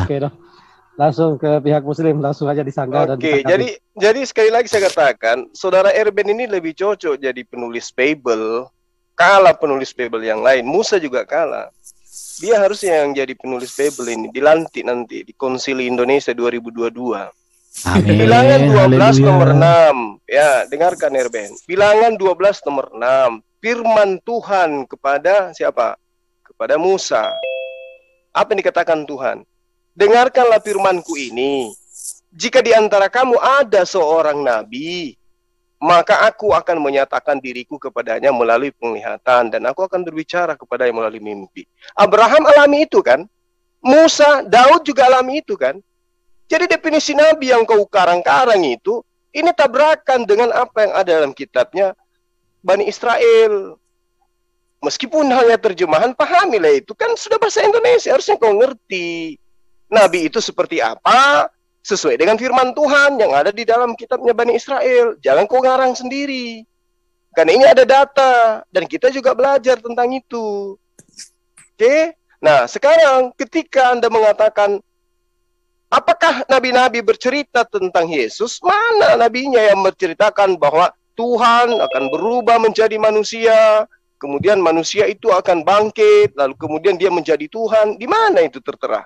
Oke, langsung ke pihak Muslim, langsung aja disanggah. Oke, jadi sekali lagi saya katakan, saudara Erben ini lebih cocok jadi penulis Bible, kalah penulis Bible yang lain. Musa juga kalah. Dia harusnya yang jadi penulis Bible ini, dilantik nanti di Konsili Indonesia 2022. Amin. Bilangan 12 Haleluya. nomor 6. Ya, dengarkan Erben. Bilangan 12 nomor 6. Firman Tuhan kepada siapa? Kepada Musa. Apa yang dikatakan Tuhan? Dengarkanlah firmanku ini. Jika di antara kamu ada seorang nabi, maka aku akan menyatakan diriku kepadanya melalui penglihatan, dan aku akan berbicara kepadanya melalui mimpi. Abraham alami itu kan? Musa, Daud juga alami itu kan? Jadi definisi nabi yang kau karang-karang itu, ini tabrakan dengan apa yang ada dalam kitabnya Bani Israel. Meskipun hanya terjemahan, pahamilah itu. Kan sudah bahasa Indonesia, harusnya kau ngerti. Nabi itu seperti apa? Sesuai dengan firman Tuhan yang ada di dalam kitabnya Bani Israel. Jangan kau ngarang sendiri. Karena ini ada data. Dan kita juga belajar tentang itu. Oke? Nah, sekarang ketika Anda mengatakan, apakah nabi-nabi bercerita tentang Yesus? Mana nabinya yang menceritakan bahwa Tuhan akan berubah menjadi manusia, kemudian manusia itu akan bangkit, lalu kemudian dia menjadi Tuhan? Di mana itu tertera?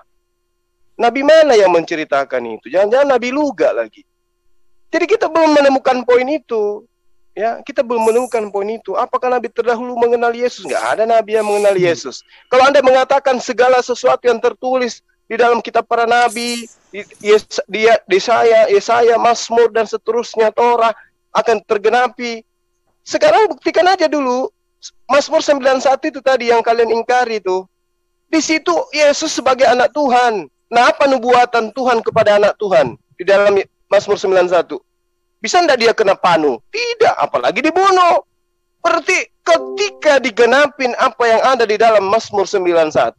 Nabi mana yang menceritakan itu? Jangan-jangan Nabi Luga lagi. Jadi kita belum menemukan poin itu. Ya, kita belum menemukan poin itu. Apakah Nabi terdahulu mengenal Yesus? Nggak ada Nabi yang mengenal Yesus. Kalau Anda mengatakan segala sesuatu yang tertulis di dalam kitab para Nabi, Yesaya, Mazmur, dan seterusnya, Torah, akan tergenapi. Sekarang buktikan aja dulu. Mazmur 91 itu tadi yang kalian ingkari itu. Di situ Yesus sebagai anak Tuhan. Nah, apa nubuatan Tuhan kepada anak Tuhan di dalam Mazmur 91? Bisa enggak dia kena panu? Tidak, apalagi dibunuh. Berarti ketika digenapin apa yang ada di dalam Mazmur 91,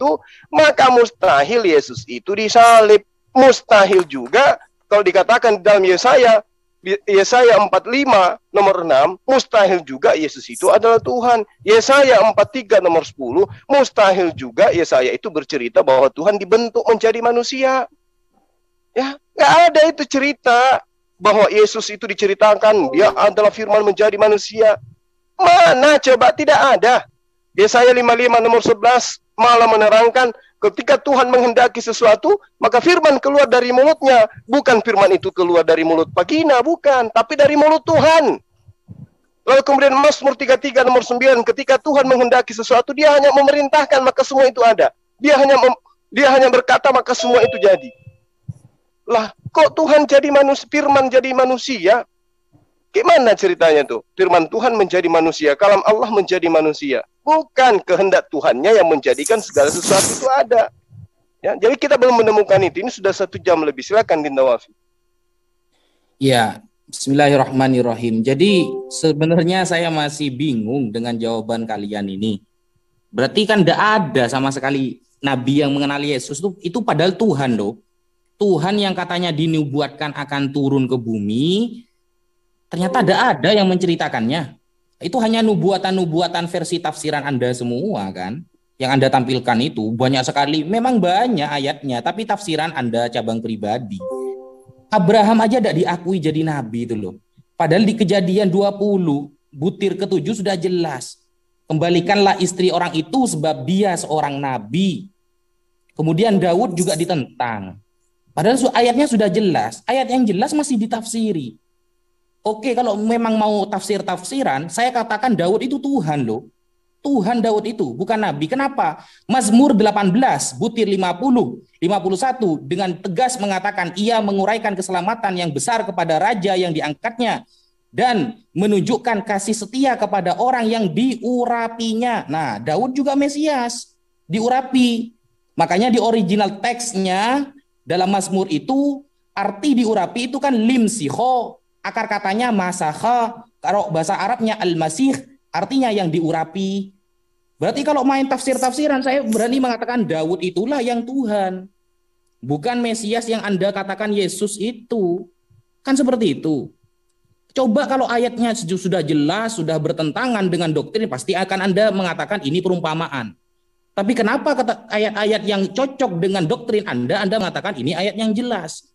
maka mustahil Yesus itu disalib. Mustahil juga kalau dikatakan di dalam Yesaya 45 nomor 6, mustahil juga Yesus itu adalah Tuhan. Yesaya 43 nomor 10, mustahil juga Yesaya itu bercerita bahwa Tuhan dibentuk menjadi manusia. Ya, nggak ada itu cerita bahwa Yesus itu diceritakan dia adalah firman menjadi manusia. Mana coba? Tidak ada. Yesaya 55 nomor 11 malah menerangkan ketika Tuhan menghendaki sesuatu, maka firman keluar dari mulutnya. Bukan firman itu keluar dari mulut vagina, bukan. Tapi dari mulut Tuhan. Lalu kemudian Mazmur 33 nomor 9, ketika Tuhan menghendaki sesuatu, dia hanya memerintahkan, maka semua itu ada. Dia hanya berkata, maka semua itu jadi. Lah, kok Tuhan jadi manusia, firman jadi manusia? Gimana ceritanya tuh? Firman Tuhan menjadi manusia, kalam Allah menjadi manusia. Bukan kehendak Tuhannya yang menjadikan segala sesuatu itu ada. Ya, jadi kita belum menemukan itu. Ini sudah 1 jam lebih. Silakan Dinda Wafi. Ya, bismillahirrahmanirrahim. Jadi sebenarnya saya masih bingung dengan jawaban kalian ini. Berarti kan tidak ada sama sekali nabi yang mengenali Yesus itu padahal Tuhan loh. Tuhan yang katanya dinubuatkan akan turun ke bumi, ternyata tidak ada yang menceritakannya. Itu hanya nubuatan-nubuatan versi tafsiran Anda semua kan. Yang Anda tampilkan itu banyak sekali, memang banyak ayatnya, tapi tafsiran Anda cabang pribadi. Abraham aja tidak diakui jadi nabi itu loh. Padahal di Kejadian 20, butir ke-7 sudah jelas. Kembalikanlah istri orang itu sebab dia seorang nabi. Kemudian Daud juga ditentang. Padahal ayatnya sudah jelas. Ayat yang jelas masih ditafsiri. Oke, kalau memang mau tafsir-tafsiran, saya katakan Daud itu Tuhan loh. Tuhan Daud itu, bukan nabi. Kenapa? Mazmur 18, butir 50, 51 dengan tegas mengatakan ia menguraikan keselamatan yang besar kepada raja yang diangkatnya dan menunjukkan kasih setia kepada orang yang diurapinya. Nah, Daud juga Mesias, diurapi. Makanya di original teksnya dalam Mazmur itu arti diurapi itu kan limsiho. Akar katanya masakha, kalau bahasa Arabnya al-masih, Artinya yang diurapi. Berarti kalau main tafsir-tafsiran, saya berani mengatakan Daud itulah yang Tuhan. Bukan Mesias yang Anda katakan Yesus itu. Kan seperti itu. Coba kalau ayatnya sudah jelas, sudah bertentangan dengan doktrin, pasti akan Anda mengatakan ini perumpamaan. Tapi kenapa ayat-ayat yang cocok dengan doktrin Anda mengatakan ini ayat yang jelas.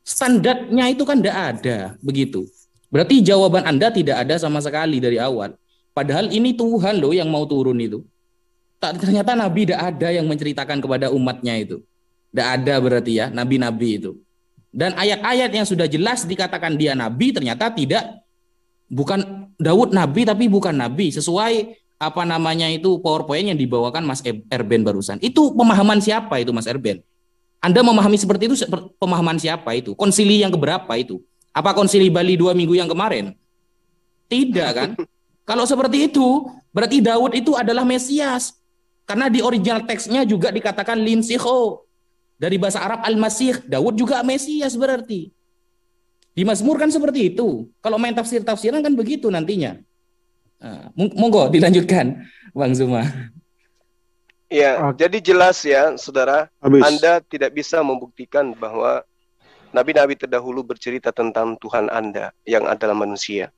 Standarnya itu kan tidak ada, begitu. Berarti jawaban Anda tidak ada sama sekali dari awal. Padahal ini Tuhan loh yang mau turun itu. Ternyata Nabi tidak ada yang menceritakan kepada umatnya itu. Tidak ada berarti ya, nabi-nabi itu. Dan ayat-ayat yang sudah jelas dikatakan dia nabi, ternyata bukan Daud nabi, tapi bukan nabi. Sesuai apa namanya itu PowerPoint yang dibawakan Mas Erben barusan. Itu pemahaman siapa itu Mas Erben? Anda memahami seperti itu, pemahaman siapa itu? Konsili yang keberapa itu? Apa konsili Bali 2 minggu yang kemarin? Tidak kan? Kalau seperti itu, berarti Daud itu adalah Mesias. Karena di original teksnya juga dikatakan Linsiho. Dari bahasa Arab Al-Masih, Daud juga Mesias berarti. Di Mazmur kan seperti itu. Kalau main tafsir-tafsiran kan begitu nantinya. Nah, monggo dilanjutkan, Bang Zuma. Ya, jadi jelas ya, saudara. Habis. Anda tidak bisa membuktikan bahwa nabi-nabi terdahulu bercerita tentang Tuhan Anda yang adalah manusia.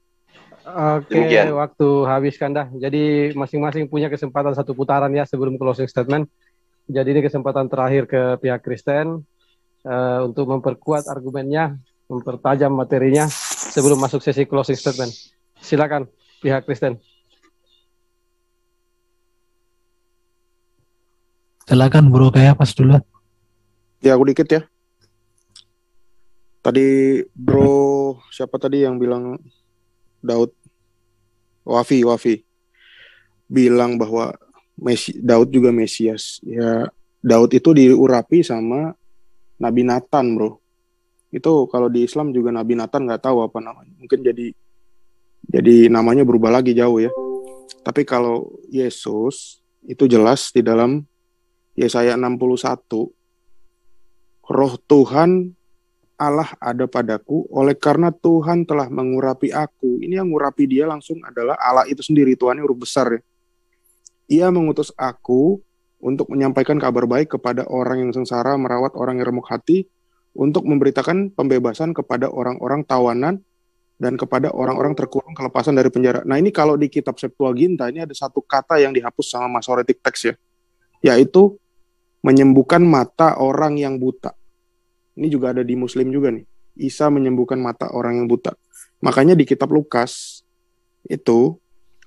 Oke, Demikian. waktu habis Kanda. Jadi masing-masing punya kesempatan satu putaran ya sebelum closing statement. Jadi ini kesempatan terakhir ke pihak Kristen untuk memperkuat argumennya, mempertajam materinya sebelum masuk sesi closing statement. Silakan pihak Kristen. Silakan Bro Kayapas dulu. Ya, aku dikit ya. Tadi Bro, siapa tadi yang bilang Daud? Wafi. Bilang bahwa Daud juga Mesias. Ya, Daud itu diurapi sama Nabi Nathan, Bro. Itu kalau di Islam juga Nabi Nathan nggak tahu apa namanya. Mungkin jadi namanya berubah lagi jauh ya. Tapi kalau Yesus itu jelas di dalam Yesaya 61, Roh Tuhan Allah ada padaku, oleh karena Tuhan telah mengurapi aku. Ini yang ngurapi dia langsung adalah Allah itu sendiri, Tuhan yang huruf besar ya. Ia mengutus aku untuk menyampaikan kabar baik kepada orang yang sengsara, merawat orang yang remuk hati, untuk memberitakan pembebasan kepada orang-orang tawanan, dan kepada orang-orang terkurung kelepasan dari penjara. Nah ini kalau di kitab Septuaginta, ini ada satu kata yang dihapus sama Masoretic Text ya, yaitu menyembuhkan mata orang yang buta. Ini juga ada di Muslim juga nih. Isa menyembuhkan mata orang yang buta. Makanya di kitab Lukas, itu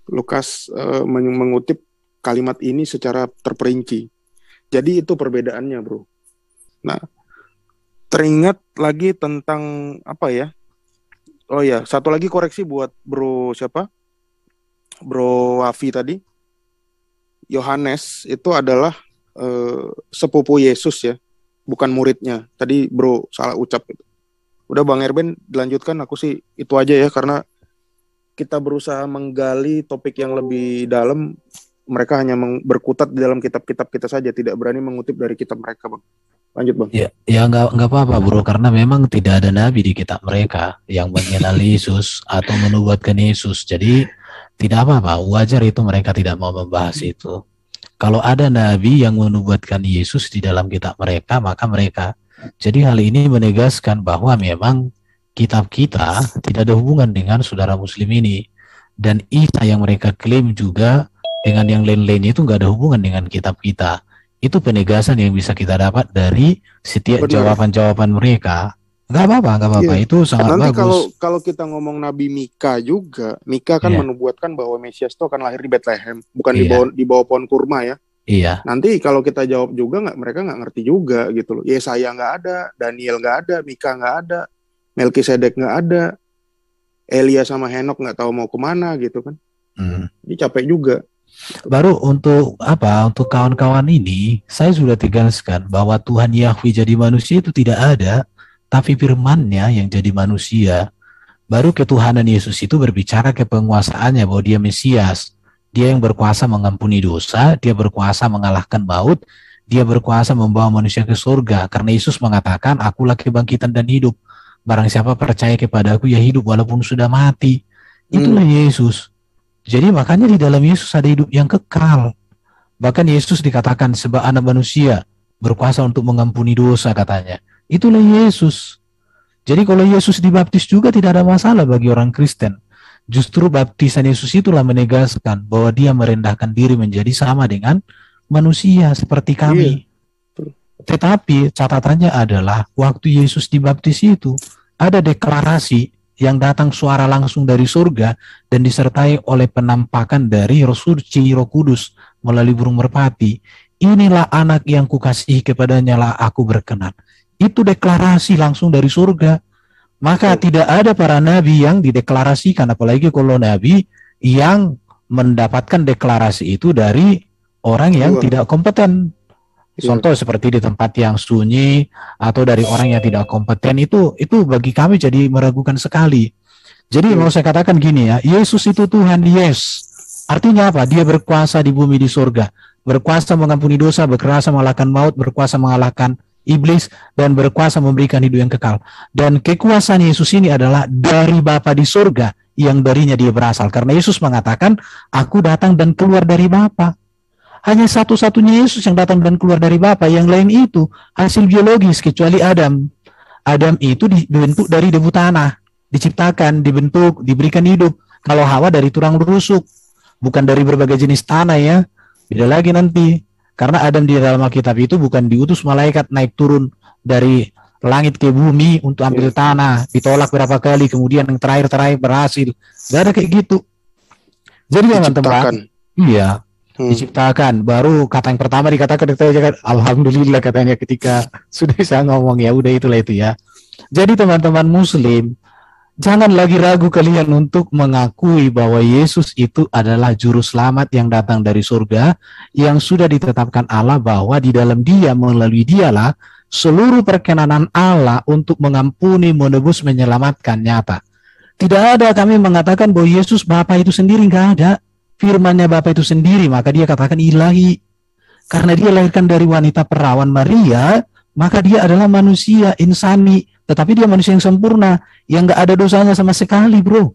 Lukas mengutip kalimat ini secara terperinci. Jadi itu perbedaannya, Bro. Nah, teringat lagi tentang apa ya? Oh ya, satu lagi koreksi buat Bro siapa? Bro Wafi tadi. Yohanes itu adalah sepupu Yesus ya, bukan muridnya. Tadi Bro salah ucap itu. Udah Bang Erben dilanjutkan, aku sih itu aja ya, karena kita berusaha menggali topik yang lebih dalam. Mereka hanya berkutat di dalam kitab-kitab kita saja, tidak berani mengutip dari kitab mereka, Bang. Lanjut, Bang. Ya nggak apa-apa, Bro, karena memang tidak ada nabi di kitab mereka yang mengenal Yesus atau menubuatkan Yesus. Jadi tidak apa-apa, wajar itu mereka tidak mau membahas itu. Kalau ada nabi yang menubuatkan Yesus di dalam kitab mereka, maka mereka. Jadi hal ini menegaskan bahwa memang kitab kita tidak ada hubungan dengan saudara Muslim ini. Dan Isa yang mereka klaim juga dengan yang lain-lain itu nggak ada hubungan dengan kitab kita. Itu penegasan yang bisa kita dapat dari setiap jawaban-jawaban mereka. Nggak apa-apa, Iya. itu sangat Nanti bagus. kalau kita ngomong Nabi Mika juga, Mika kan Iya. menubuatkan bahwa Mesias itu akan lahir di Bethlehem, bukan Iya. di bawah pohon kurma ya. Iya, Nanti kalau kita jawab juga mereka nggak ngerti juga gitu loh. Yesaya nggak ada, Daniel nggak ada, Mika nggak ada, Melkisedek nggak ada, Elia sama Henok nggak tahu mau kemana gitu kan. Ini capek juga. Baru untuk kawan-kawan ini, saya sudah tegaskan bahwa Tuhan Yahweh jadi manusia itu tidak ada, tapi firman-Nya yang jadi manusia. Baru ketuhanan Yesus itu berbicara ke penguasaannya bahwa dia Mesias. Dia yang berkuasa mengampuni dosa, dia berkuasa mengalahkan maut, dia berkuasa membawa manusia ke surga. Karena Yesus mengatakan, akulah kebangkitan dan hidup. Barang siapa percaya kepada aku, ya hidup walaupun sudah mati. Itulah Yesus. Jadi makanya di dalam Yesus ada hidup yang kekal. Bahkan Yesus dikatakan sebagai anak manusia berkuasa untuk mengampuni dosa katanya. Itulah Yesus. Jadi kalau Yesus dibaptis juga tidak ada masalah bagi orang Kristen. Justru baptisan Yesus itulah menegaskan bahwa dia merendahkan diri menjadi sama dengan manusia seperti kami. Tetapi catatannya adalah waktu Yesus dibaptis itu ada deklarasi yang datang suara langsung dari surga dan disertai oleh penampakan dari Roh Suci, Roh Kudus melalui burung merpati. Inilah anak yang kukasihi, kepadanya lah aku berkenan. Itu deklarasi langsung dari surga. Maka tidak ada para nabi yang dideklarasikan, apalagi kalau nabi yang mendapatkan deklarasi itu dari orang yang tidak kompeten. Contoh seperti di tempat yang sunyi atau dari orang yang tidak kompeten, itu bagi kami jadi meragukan sekali. Jadi mau saya katakan gini ya, Yesus itu Tuhan, yes. Artinya apa? Dia berkuasa di bumi, di surga. Berkuasa mengampuni dosa, berkuasa mengalahkan maut, berkuasa mengalahkan iblis, dan berkuasa memberikan hidup yang kekal. Dan kekuasaan Yesus ini adalah dari Bapa di surga, yang darinya dia berasal. Karena Yesus mengatakan, aku datang dan keluar dari Bapa. Hanya satu-satunya Yesus yang datang dan keluar dari Bapa. Yang lain itu hasil biologis, kecuali Adam. Adam itu dibentuk dari debu tanah, diciptakan, dibentuk, diberikan hidup. Kalau Hawa dari tulang rusuk, bukan dari berbagai jenis tanah ya. Beda lagi nanti. Karena Adam di dalam Alkitab itu bukan diutus malaikat naik turun dari langit ke bumi untuk ambil tanah, ditolak berapa kali, kemudian yang terakhir berhasil. Gak ada kayak gitu. Jadi teman-teman, iya, diciptakan. Baru kata yang pertama dikatakan alhamdulillah katanya ketika sudah saya ngomong, ya udah itulah itu ya. Jadi teman-teman muslim, jangan lagi ragu kalian untuk mengakui bahwa Yesus itu adalah juru selamat yang datang dari surga, yang sudah ditetapkan Allah bahwa di dalam dia, melalui dialah seluruh perkenanan Allah untuk mengampuni, menebus, menyelamatkan nyata. Tidak ada kami mengatakan bahwa Yesus Bapa itu sendiri, nggak ada. Firman-Nya Bapa itu sendiri, maka dia katakan ilahi. Karena dia lahirkan dari wanita perawan Maria, maka dia adalah manusia, insani. Tetapi dia manusia yang sempurna, yang nggak ada dosanya sama sekali, bro.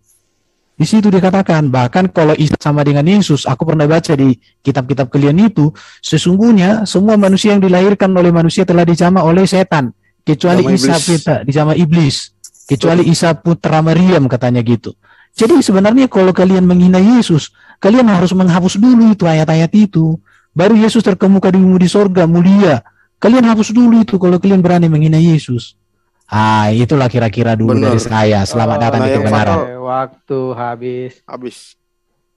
Di situ dikatakan, bahkan kalau Isa sama dengan Yesus, aku pernah baca di kitab-kitab kalian itu, sesungguhnya semua manusia yang dilahirkan oleh manusia telah dijamah oleh setan, kecuali Isa dijamah iblis, kecuali Isa putra Maryam, katanya gitu. Jadi sebenarnya kalau kalian menghina Yesus, kalian harus menghapus dulu itu ayat-ayat itu. Baru Yesus terkemuka di sorga mulia. Kalian hapus dulu itu kalau kalian berani menghina Yesus. Itulah kira-kira dulu dari saya. Selamat datang di kebenaran. Waktu habis.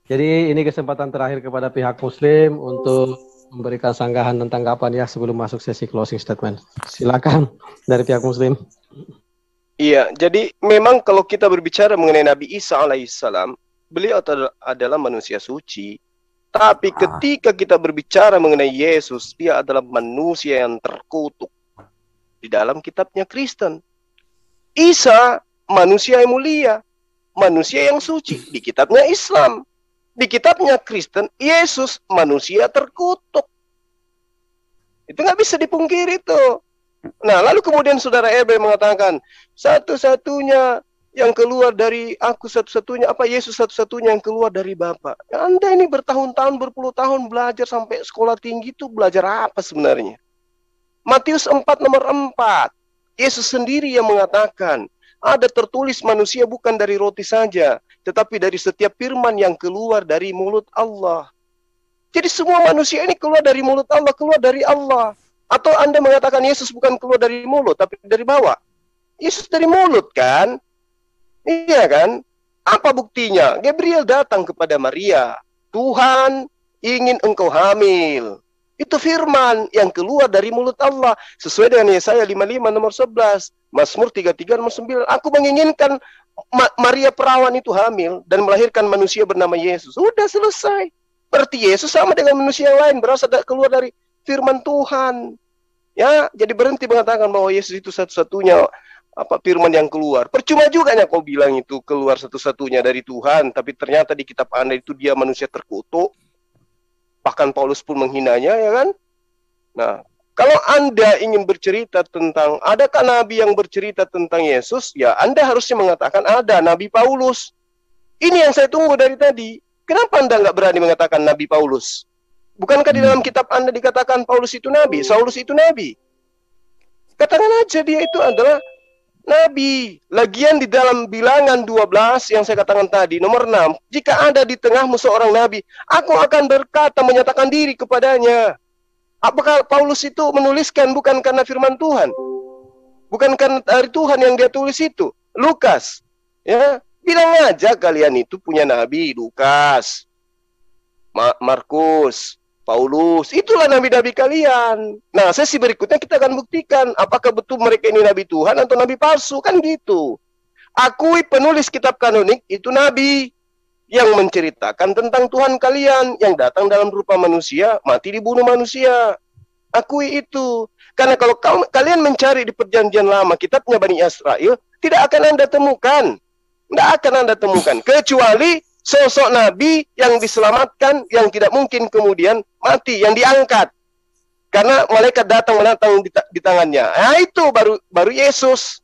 Jadi ini kesempatan terakhir kepada pihak Muslim untuk memberikan sanggahan dan tanggapan ya sebelum masuk sesi closing statement. Silakan dari pihak Muslim. Iya, jadi memang kalau kita berbicara mengenai Nabi Isa alaihissalam, beliau adalah manusia suci. Tapi ketika kita berbicara mengenai Yesus, dia adalah manusia yang terkutuk. Di dalam kitabnya Kristen, Isa manusia yang mulia, manusia yang suci. Di kitabnya Islam, di kitabnya Kristen, Yesus manusia terkutuk. Itu nggak bisa dipungkiri tuh. Nah, lalu kemudian saudara Ebel mengatakan, satu-satunya yang keluar dari aku, satu-satunya apa, Yesus satu-satunya yang keluar dari Bapa. Ya, Anda ini bertahun-tahun, berpuluh tahun belajar sampai sekolah tinggi itu belajar apa sebenarnya? Matius 4 nomor 4, Yesus sendiri yang mengatakan, ada tertulis manusia bukan dari roti saja, tetapi dari setiap firman yang keluar dari mulut Allah. Jadi semua manusia ini keluar dari mulut Allah, keluar dari Allah. Atau Anda mengatakan Yesus bukan keluar dari mulut, tapi dari bawah. Yesus dari mulut kan? Iya kan? Apa buktinya? Gabriel datang kepada Maria. Tuhan ingin engkau hamil. Itu firman yang keluar dari mulut Allah. Sesuai dengan Yesaya 55 nomor 11. Mazmur 33 nomor 9. Aku menginginkan Maria perawan itu hamil dan melahirkan manusia bernama Yesus. Sudah selesai. Berarti Yesus sama dengan manusia lain. Berasal keluar dari firman Tuhan. Ya, jadi berhenti mengatakan bahwa Yesus itu satu-satunya firman yang keluar. Percuma juga kau bilang itu keluar satu-satunya dari Tuhan, tapi ternyata di kitab Anda itu dia manusia terkutuk. Bahkan Paulus pun menghinanya, ya kan? Nah, kalau Anda ingin bercerita tentang adakah nabi yang bercerita tentang Yesus, ya Anda harusnya mengatakan ada Nabi Paulus. Ini yang saya tunggu dari tadi. Kenapa Anda nggak berani mengatakan Nabi Paulus? Bukankah di dalam kitab Anda dikatakan Paulus itu nabi, Saulus itu nabi? Katakan aja dia itu adalah nabi. Lagian di dalam bilangan 12 yang saya katakan tadi, nomor 6, jika ada di tengahmu seorang nabi, aku akan berkata menyatakan diri kepadanya. Apakah Paulus itu menuliskan bukan karena firman Tuhan? Bukan karena dari Tuhan yang dia tulis itu? Lukas, ya, bilang aja kalian itu punya nabi, Lukas, Markus, Paulus, itulah nabi-nabi kalian. Nah, sesi berikutnya kita akan buktikan apakah betul mereka ini nabi Tuhan atau nabi palsu, kan gitu. Akui penulis kitab kanonik itu nabi yang menceritakan tentang Tuhan kalian yang datang dalam rupa manusia, mati dibunuh manusia. Akui itu. Karena kalau kalian mencari di perjanjian lama kitabnya Bani Israel, tidak akan Anda temukan. Tidak akan Anda temukan. Kecuali sosok nabi yang diselamatkan, yang tidak mungkin kemudian mati, yang diangkat karena malaikat datang menantang di tangannya. Nah, itu baru Yesus.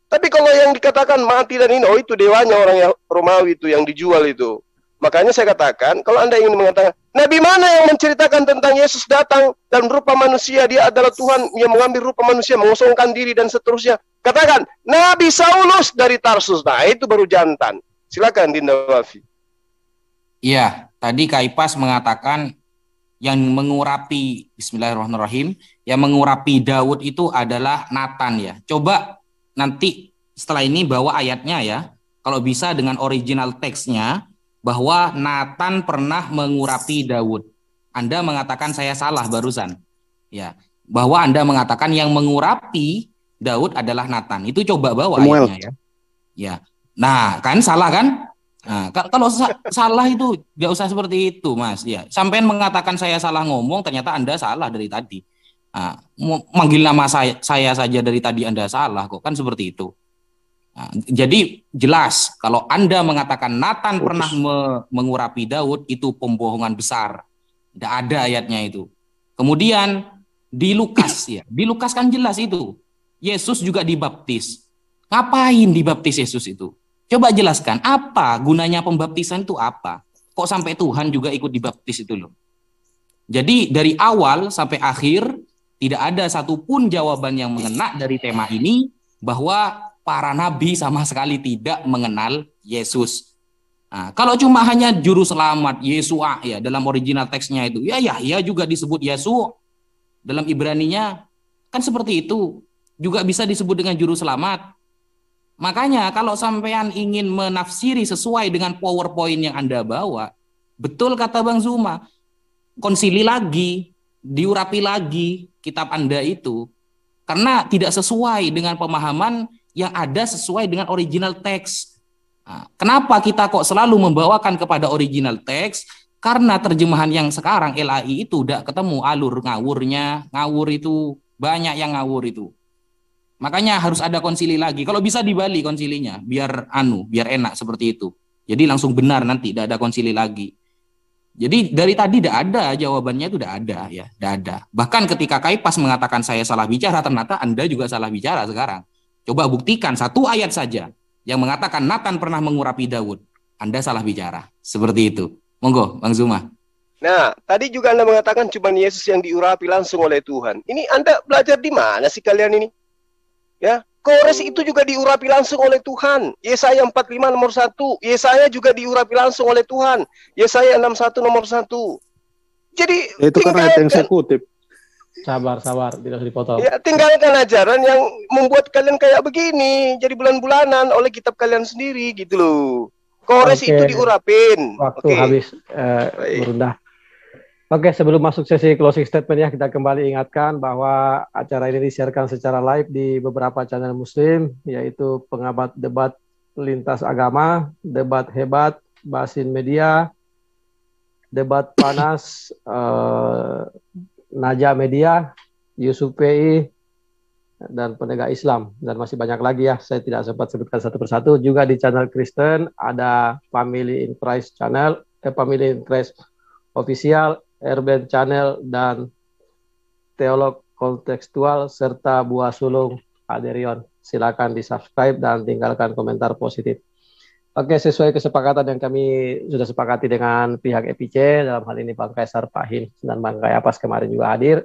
Tapi kalau yang dikatakan mati dan ini, oh itu dewanya orang yang Romawi itu yang dijual itu. Makanya saya katakan, kalau Anda ingin mengatakan nabi mana yang menceritakan tentang Yesus datang dan rupa manusia, dia adalah Tuhan yang mengambil rupa manusia, mengosongkan diri dan seterusnya, katakan Nabi Saulus dari Tarsus. Nah, itu baru jantan. Silakan Dinda Wafi. Iya, tadi Kak Ipas mengatakan yang mengurapi, bismillahirrahmanirrahim, yang mengurapi Daud itu adalah Nathan ya. Coba nanti setelah ini bawa ayatnya ya, kalau bisa dengan original teksnya, bahwa Nathan pernah mengurapi Daud. Anda mengatakan saya salah barusan. Ya, bahwa Anda mengatakan yang mengurapi Daud adalah Nathan. Itu coba bawa ayatnya ya. Ya. Nah, kan salah kan? Nah, kalau salah itu nggak usah seperti itu, Mas. Ya, sampean mengatakan saya salah ngomong, ternyata Anda salah dari tadi. Nah, manggil nama saya saja dari tadi Anda salah kok, kan seperti itu. Nah, jadi jelas kalau Anda mengatakan Nathan pernah mengurapi Daud, itu pembohongan besar. Tidak ada ayatnya itu. Kemudian di Lukas ya, di Lukas kan jelas itu. Yesus juga dibaptis. Ngapain dibaptis Yesus itu? Coba jelaskan, apa gunanya pembaptisan itu apa? Kok sampai Tuhan juga ikut dibaptis itu loh? Jadi dari awal sampai akhir tidak ada satupun jawaban yang mengena dari tema ini bahwa para nabi sama sekali tidak mengenal Yesus. Nah, kalau cuma hanya juru selamat Yesua ya dalam original teksnya itu, ya Yahya juga disebut Yesu dalam Ibraninya kan seperti itu, juga bisa disebut dengan juru selamat. Makanya kalau sampean ingin menafsiri sesuai dengan PowerPoint yang Anda bawa, betul kata Bang Zuma, konsili lagi, diurapi lagi kitab Anda itu, karena tidak sesuai dengan pemahaman yang ada sesuai dengan original teks. Nah, kenapa kita kok selalu membawakan kepada original teks? Karena terjemahan yang sekarang LAI itu udah ketemu alur ngawurnya, ngawur itu banyak yang ngawur itu. Makanya harus ada konsili lagi. Kalau bisa di Bali konsilinya, biar enak seperti itu. Jadi langsung benar nanti, tidak ada konsili lagi. Jadi dari tadi tidak ada jawabannya, itu tidak ada ya, tidak ada. Bahkan ketika Kaipas mengatakan saya salah bicara, ternyata Anda juga salah bicara sekarang. Coba buktikan satu ayat saja yang mengatakan Nathan pernah mengurapi Daud. Anda salah bicara. Seperti itu. Monggo, Bang Zuma. Nah, tadi juga Anda mengatakan cuma Yesus yang diurapi langsung oleh Tuhan. Ini Anda belajar di mana sih kalian ini? Ya, Kores itu juga diurapi langsung oleh Tuhan. Yesaya 45 nomor 1. Yesaya juga diurapi langsung oleh Tuhan. Yesaya 61 nomor 1. Jadi itu kan ayat yang saya kutip. Sabar, tidak usah dipotong. Ya, tinggalkan ajaran yang membuat kalian kayak begini, jadi bulan-bulanan oleh kitab kalian sendiri gitu loh. Kores itu diurapin. Waktu habis berundah. Oke, sebelum masuk sesi closing statement ya, kita kembali ingatkan bahwa acara ini disiarkan secara live di beberapa channel Muslim, yaitu Pengamat Debat Lintas Agama, Debat Hebat, Basin Media, Debat Panas, Naja Media, Yusuf PI, dan Penegak Islam, dan masih banyak lagi ya, saya tidak sempat sebutkan satu persatu. Juga di channel Kristen ada Family in Christ channel, Family in Christ Official, Urban Channel, dan Teolog Kontekstual, serta Buah Sulung Aderion. Silakan di subscribe dan tinggalkan komentar positif. Oke, sesuai kesepakatan yang kami sudah sepakati dengan pihak EPC, dalam hal ini Bang Kaisar, Pak Hin, dan Bang Kayapas kemarin juga hadir,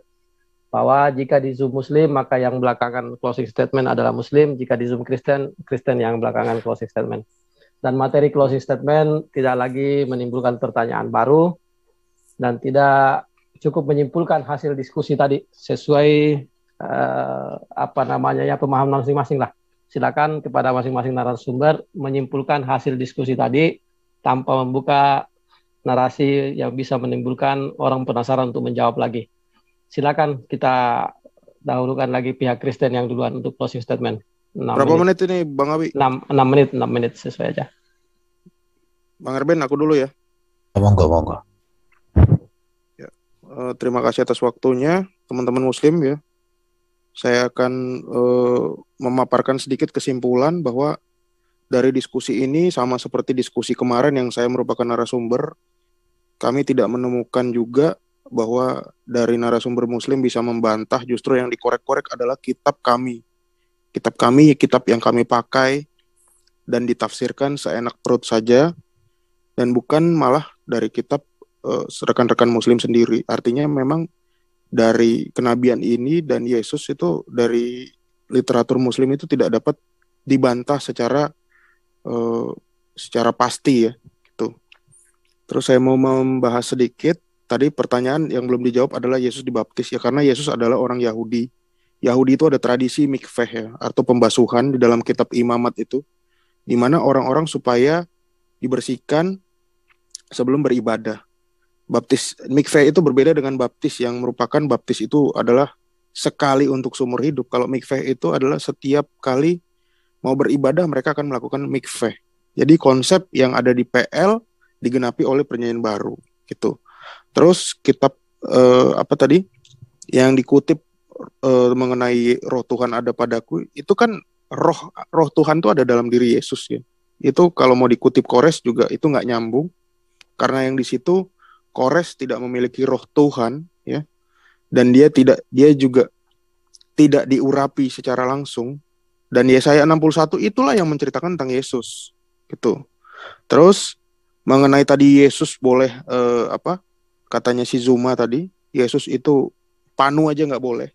bahwa jika di Zoom Muslim, maka yang belakangan closing statement adalah Muslim, jika di Zoom Kristen, Kristen yang belakangan closing statement. Dan materi closing statement tidak lagi menimbulkan pertanyaan baru, dan tidak cukup menyimpulkan hasil diskusi tadi, sesuai pemahaman masing-masing lah. Silakan kepada masing-masing narasumber menyimpulkan hasil diskusi tadi tanpa membuka narasi yang bisa menimbulkan orang penasaran untuk menjawab lagi. Silakan kita dahulukan lagi pihak Kristen yang duluan untuk closing statement. Berapa menit ini Bang Abi? 6 menit sesuai aja. Bang Erben, aku dulu ya. Monggo. Ya, terima kasih atas waktunya teman-teman Muslim ya. Saya akan memaparkan sedikit kesimpulan bahwa dari diskusi ini sama seperti diskusi kemarin yang saya merupakan narasumber, kami tidak menemukan juga bahwa dari narasumber Muslim bisa membantah, justru yang dikorek-korek adalah kitab kami. Kitab kami, kitab yang kami pakai dan ditafsirkan seenak perut saja, dan bukan malah dari kitab rekan-rekan Muslim sendiri. Artinya memang dari kenabian ini dan Yesus itu dari literatur Muslim itu tidak dapat dibantah secara pasti ya gitu. Terus saya mau membahas sedikit tadi pertanyaan yang belum dijawab adalah Yesus dibaptis ya, karena Yesus adalah orang Yahudi. Yahudi itu ada tradisi mikveh ya, atau pembasuhan di dalam kitab imamat itu, di mana orang-orang supaya dibersihkan sebelum beribadah. Baptis mikveh itu berbeda dengan baptis yang merupakan baptis itu adalah sekali untuk seumur hidup. Kalau mikveh itu adalah setiap kali mau beribadah mereka akan melakukan mikveh. Jadi konsep yang ada di PL digenapi oleh perjanjian baru gitu. Terus kitab yang dikutip mengenai roh Tuhan ada padaku, itu kan roh Tuhan itu ada dalam diri Yesus ya. Itu kalau mau dikutip Kores juga itu nggak nyambung, karena yang di situ Kores tidak memiliki roh Tuhan ya, dan dia juga tidak diurapi secara langsung. Dan Yesaya 61 itulah yang menceritakan tentang Yesus gitu. Terus mengenai tadi Yesus boleh katanya si Zuma tadi, Yesus itu panu aja nggak boleh.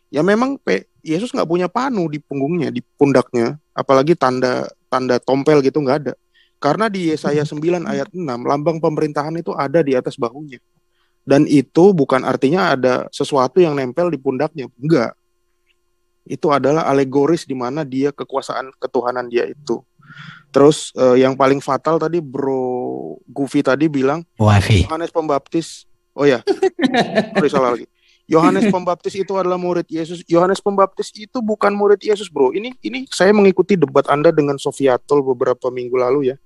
Ya memang Yesus nggak punya panu di punggungnya, di pundaknya, apalagi tanda tompel gitu nggak ada. Karena di Yesaya 9 ayat 6, lambang pemerintahan itu ada di atas bahunya. Dan itu bukan artinya ada sesuatu yang nempel di pundaknya. Enggak. Itu adalah alegoris di mana dia kekuasaan ketuhanan dia itu. Terus yang paling fatal tadi Bro Gufi tadi bilang, Yohanes Pembaptis. Oh ya, salah lagi. Yohanes Pembaptis itu adalah murid Yesus. Yohanes Pembaptis itu bukan murid Yesus, bro. Ini saya mengikuti debat Anda dengan Sofiatol beberapa minggu lalu ya.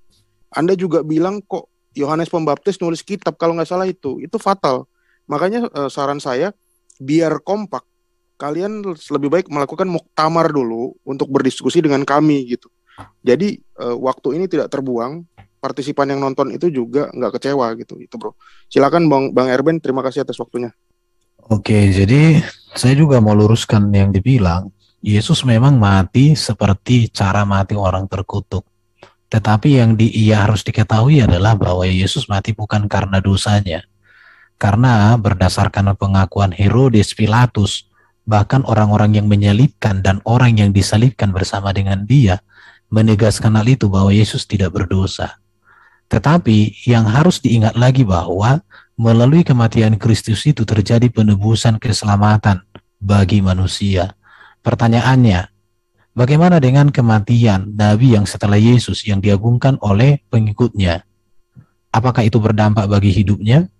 Anda juga bilang kok Yohanes Pembaptis nulis kitab, kalau nggak salah itu fatal. Makanya saran saya, biar kompak, kalian lebih baik melakukan muktamar dulu untuk berdiskusi dengan kami gitu. Jadi waktu ini tidak terbuang, partisipan yang nonton itu juga nggak kecewa gitu. Itu bro. Silakan Bang Erben, terima kasih atas waktunya. Oke, jadi saya juga mau luruskan yang dibilang, Yesus memang mati seperti cara mati orang terkutuk. Tetapi yang ia harus diketahui adalah bahwa Yesus mati bukan karena dosanya. Karena berdasarkan pengakuan Herodes, Pilatus, bahkan orang-orang yang menyalibkan dan orang yang disalibkan bersama dengan dia, menegaskan hal itu bahwa Yesus tidak berdosa. Tetapi yang harus diingat lagi bahwa melalui kematian Kristus itu terjadi penebusan keselamatan bagi manusia. Pertanyaannya, bagaimana dengan kematian Nabi yang setelah Yesus yang diagungkan oleh pengikutnya? Apakah itu berdampak bagi hidupnya?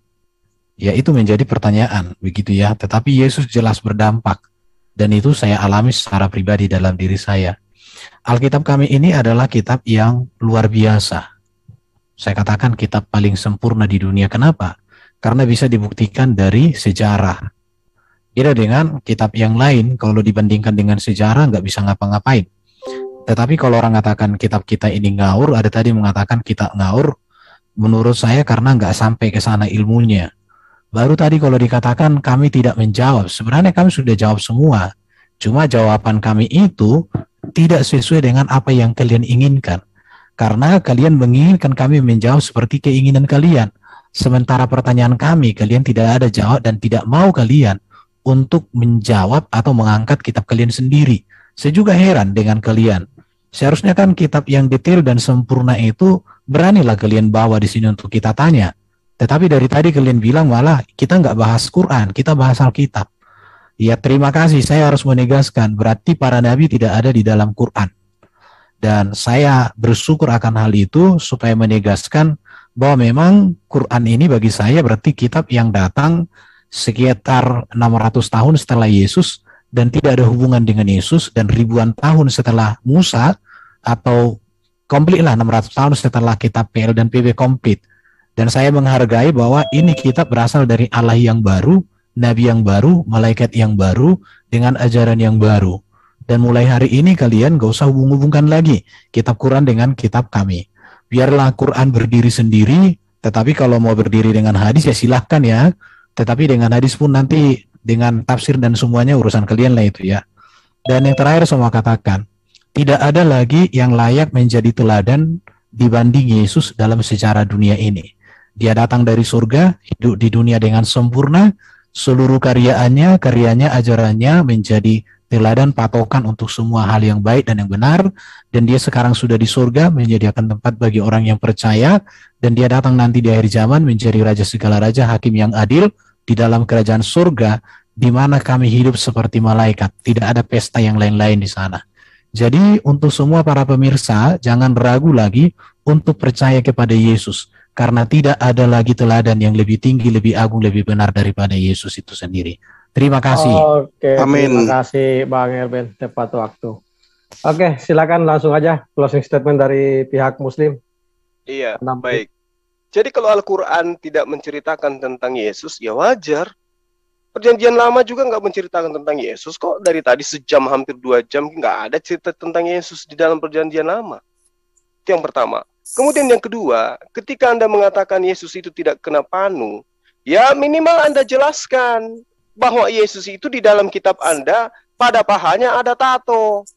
Ya, itu menjadi pertanyaan, begitu ya. Tetapi Yesus jelas berdampak, dan itu saya alami secara pribadi dalam diri saya. Alkitab kami ini adalah kitab yang luar biasa. Saya katakan kitab paling sempurna di dunia. Kenapa? Karena bisa dibuktikan dari sejarah. Beda dengan kitab yang lain, kalau dibandingkan dengan sejarah nggak bisa ngapa-ngapain. Tetapi kalau orang mengatakan kitab kita ini ngaur, ada tadi mengatakan kita ngaur, menurut saya karena nggak sampai ke sana ilmunya. Baru tadi kalau dikatakan kami tidak menjawab, sebenarnya kami sudah jawab semua. Cuma jawaban kami itu tidak sesuai dengan apa yang kalian inginkan. karena kalian menginginkan kami menjawab seperti keinginan kalian. Sementara pertanyaan kami, kalian tidak ada jawab dan tidak mau kalian untuk menjawab atau mengangkat kitab kalian sendiri. Saya juga heran dengan kalian. Seharusnya kan kitab yang detail dan sempurna itu beranilah kalian bawa di sini untuk kita tanya. Tetapi dari tadi kalian bilang malah kita nggak bahas Quran, kita bahas Alkitab. Ya terima kasih, saya harus menegaskan berarti para nabi tidak ada di dalam Quran. Dan saya bersyukur akan hal itu supaya menegaskan bahwa memang Quran ini bagi saya berarti kitab yang datang sekitar 600 tahun setelah Yesus dan tidak ada hubungan dengan Yesus, dan ribuan tahun setelah Musa, atau komplit lah 600 tahun setelah kitab PL dan PB komplit. Dan saya menghargai bahwa ini kitab berasal dari Allah yang baru, Nabi yang baru, malaikat yang baru, dengan ajaran yang baru. Dan mulai hari ini kalian gak usah hubung-hubungkan lagi kitab Quran dengan kitab kami. Biarlah Quran berdiri sendiri, tetapi kalau mau berdiri dengan hadis ya silahkan ya. Tetapi dengan hadis pun nanti dengan tafsir dan semuanya urusan kalian lah itu ya. Dan yang terakhir saya mau katakan, tidak ada lagi yang layak menjadi teladan dibanding Yesus dalam sejarah dunia ini. Dia datang dari surga, hidup di dunia dengan sempurna, seluruh karyanya, ajarannya menjadi teladan patokan untuk semua hal yang baik dan yang benar, dan dia sekarang sudah di surga menyediakan tempat bagi orang yang percaya, dan dia datang nanti di akhir zaman menjadi raja segala raja, hakim yang adil di dalam kerajaan surga, di mana kami hidup seperti malaikat, tidak ada pesta yang lain-lain di sana. Jadi untuk semua para pemirsa, jangan ragu lagi untuk percaya kepada Yesus, karena tidak ada lagi teladan yang lebih tinggi, lebih agung, lebih benar daripada Yesus itu sendiri. Terima kasih. Oke, Amin. Terima kasih Bang Erben, tepat waktu. Oke, silakan langsung aja closing statement dari pihak Muslim. Iya, baik. Jadi kalau Al-Quran tidak menceritakan tentang Yesus, ya wajar. Perjanjian Lama juga nggak menceritakan tentang Yesus kok. Dari tadi sejam, hampir 2 jam, nggak ada cerita tentang Yesus di dalam Perjanjian Lama. Itu yang pertama. Kemudian yang kedua, ketika Anda mengatakan Yesus itu tidak kena panu, ya minimal Anda jelaskan bahwa Yesus itu di dalam kitab Anda, pada pahanya ada tato.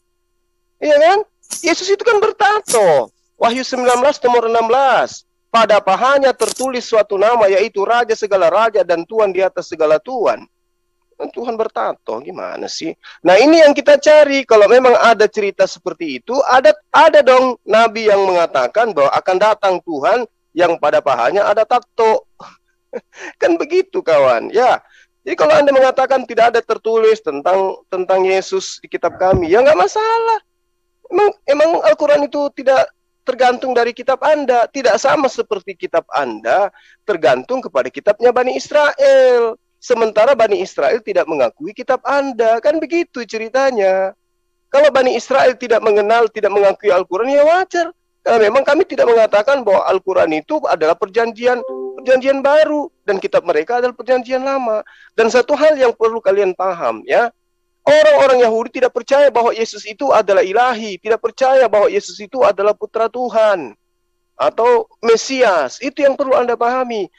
Iya kan? Yesus itu kan bertato. Wahyu 19 nomor 16. Pada pahanya tertulis suatu nama, yaitu Raja segala Raja dan Tuhan di atas segala Tuhan. Tuhan bertato, gimana sih? Nah ini yang kita cari. Kalau memang ada cerita seperti itu, ada dong Nabi yang mengatakan bahwa akan datang Tuhan yang pada pahanya ada tato. Kan begitu kawan, ya. Jadi kalau Anda mengatakan tidak ada tertulis tentang Yesus di kitab kami, ya nggak masalah. Emang Al-Quran itu tidak tergantung dari kitab Anda, tidak sama seperti kitab Anda tergantung kepada kitabnya Bani Israel. Sementara Bani Israel tidak mengakui kitab Anda, kan begitu ceritanya. Kalau Bani Israel tidak mengenal, tidak mengakui Al-Quran, ya wajar. Karena memang kami tidak mengatakan bahwa Al-Quran itu adalah perjanjian baru dan kitab mereka adalah perjanjian lama. Dan satu hal yang perlu kalian paham ya, orang-orang Yahudi tidak percaya bahwa Yesus itu adalah ilahi, tidak percaya bahwa Yesus itu adalah putra Tuhan atau Mesias. Itu yang perlu Anda pahami.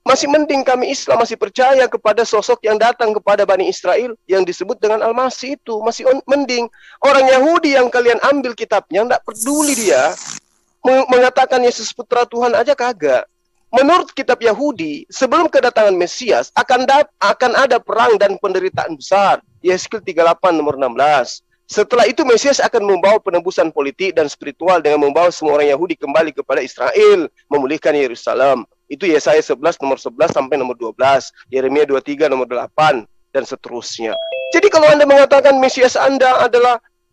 Masih mending kami Islam masih percaya kepada sosok yang datang kepada Bani Israel yang disebut dengan Al-Masih itu. Masih mending. Orang Yahudi yang kalian ambil kitabnya, tidak peduli dia mengatakan Yesus putra Tuhan aja kagak. Menurut kitab Yahudi, sebelum kedatangan Mesias akan ada perang dan penderitaan besar. Yeskiel 38 nomor 16. Setelah itu Mesias akan membawa penebusan politik dan spiritual dengan membawa semua orang Yahudi kembali kepada Israel, memulihkan Yerusalem. Itu Yesaya 11 nomor 11 sampai nomor 12, Yeremia 23 nomor 8 dan seterusnya. Jadi kalau Anda mengatakan Mesias Anda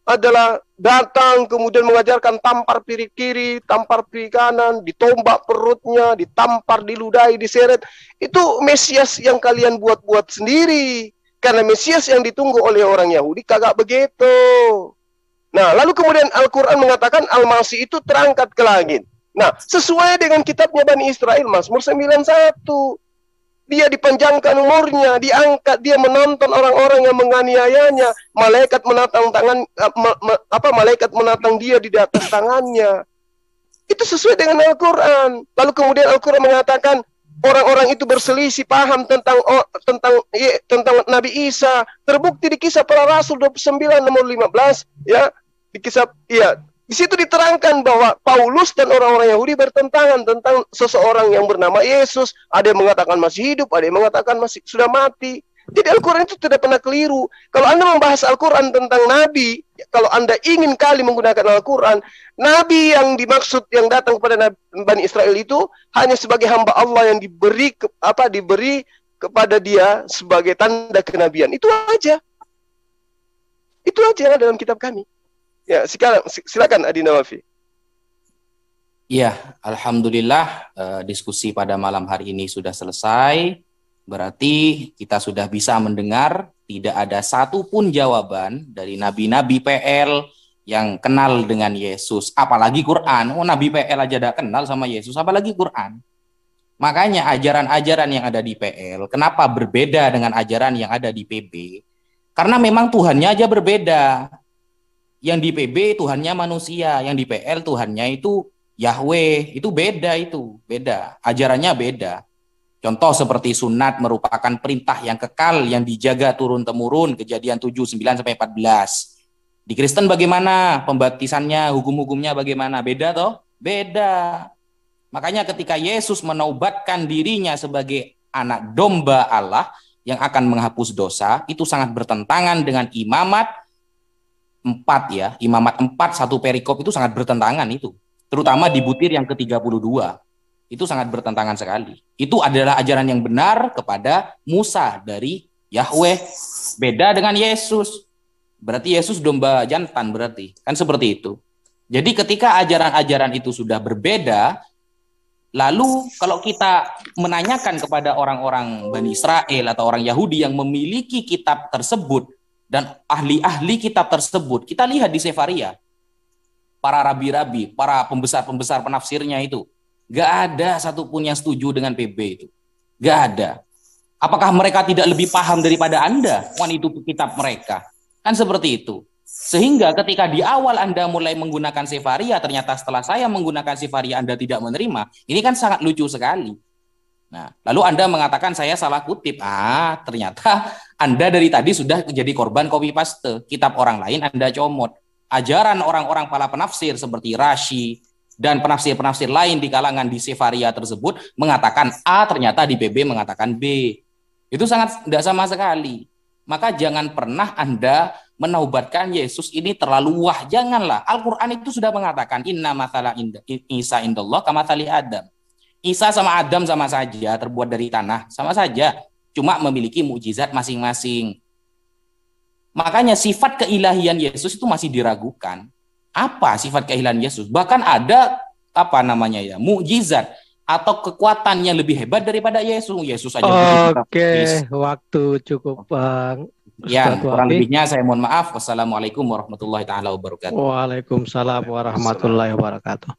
adalah datang kemudian mengajarkan tampar piring kiri, tampar piring kanan, ditombak perutnya, ditampar, diludahi, diseret, itu Mesias yang kalian buat-buat sendiri. Karena Mesias yang ditunggu oleh orang Yahudi kagak begitu. Nah, lalu kemudian Al-Quran mengatakan Al-Masih itu terangkat ke langit. Nah, sesuai dengan kitabnya Bani Israel, Mazmur 91. Dia dipanjangkan umurnya, diangkat, dia menonton orang-orang yang menganiayanya. Malaikat menatang malaikat menatang dia di atas tangannya. Itu sesuai dengan Al-Quran. Lalu kemudian Al-Quran mengatakan orang-orang itu berselisih paham tentang Nabi Isa. Terbukti di Kisah Para Rasul 29 nomor 15, ya. Di Di situ diterangkan bahwa Paulus dan orang-orang Yahudi bertentangan tentang seseorang yang bernama Yesus. Ada yang mengatakan masih hidup, ada yang mengatakan masih sudah mati. Jadi Al-Quran itu tidak pernah keliru. Kalau Anda membahas Al-Quran tentang Nabi, kalau Anda ingin kali menggunakan Al-Quran, Nabi yang dimaksud yang datang kepada Bani Israel itu hanya sebagai hamba Allah yang diberi kepada dia sebagai tanda kenabian. Itu aja. Itu aja yang ada dalam kitab kami. Ya, silakan Adi Nawafi. Ya, alhamdulillah diskusi pada malam hari ini sudah selesai. Berarti kita sudah bisa mendengar tidak ada satupun jawaban dari nabi-nabi PL yang kenal dengan Yesus, apalagi Quran. Oh, nabi PL aja tidak kenal sama Yesus, apalagi Quran. Makanya ajaran-ajaran yang ada di PL, kenapa berbeda dengan ajaran yang ada di PB? Karena memang Tuhannya aja berbeda. Yang di PB Tuhannya manusia, yang di PL Tuhannya itu Yahweh, itu beda, ajarannya beda. Contoh seperti sunat merupakan perintah yang kekal yang dijaga turun-temurun, Kejadian 7, 9 sampai 14. Di Kristen bagaimana pembaptisannya, hukum-hukumnya bagaimana? Beda toh? Beda. Makanya ketika Yesus menaubatkan dirinya sebagai anak domba Allah yang akan menghapus dosa, itu sangat bertentangan dengan imamat 4 ya. Imamat 4 satu perikop itu sangat bertentangan itu. Terutama di butir yang ke-32. Itu sangat bertentangan sekali. Itu adalah ajaran yang benar kepada Musa dari Yahweh. Beda dengan Yesus. Berarti Yesus domba jantan berarti. Kan seperti itu. Jadi ketika ajaran-ajaran itu sudah berbeda, lalu kalau kita menanyakan kepada orang-orang Bani Israel atau orang Yahudi yang memiliki kitab tersebut dan ahli-ahli kitab tersebut, kita lihat di Sefaria. Para rabi-rabi, para pembesar-pembesar penafsirnya itu. Gak ada satupun yang setuju dengan PB itu. Gak ada. Apakah mereka tidak lebih paham daripada Anda? Wan itu kitab mereka. Kan seperti itu. Sehingga ketika di awal Anda mulai menggunakan Sefaria, ternyata setelah saya menggunakan Sefaria Anda tidak menerima. Ini kan sangat lucu sekali. Nah, lalu Anda mengatakan saya salah kutip. Ternyata Anda dari tadi sudah jadi korban copy paste. Kitab orang lain Anda comot. Ajaran orang-orang para penafsir seperti Rashi dan penafsir-penafsir lain di kalangan di Sefaria tersebut mengatakan A, ternyata di PB mengatakan B. Itu sangat tidak sama sekali. Maka jangan pernah Anda menaubatkan Yesus ini terlalu wah. Janganlah. Al-Quran itu sudah mengatakan inna mathala Isa indallah kamathali Adam. Isa sama Adam sama saja, terbuat dari tanah, sama saja. Cuma memiliki mukjizat masing-masing. Makanya sifat keilahian Yesus itu masih diragukan. Apa sifat keilahian Yesus? Bahkan ada mukjizat atau kekuatan yang lebih hebat daripada Yesus. Yesus aja. Oke, waktu cukup. Ya, kurang lebihnya saya mohon maaf. Wassalamualaikum warahmatullahi taala wabarakatuh. Waalaikumsalam warahmatullahi wabarakatuh.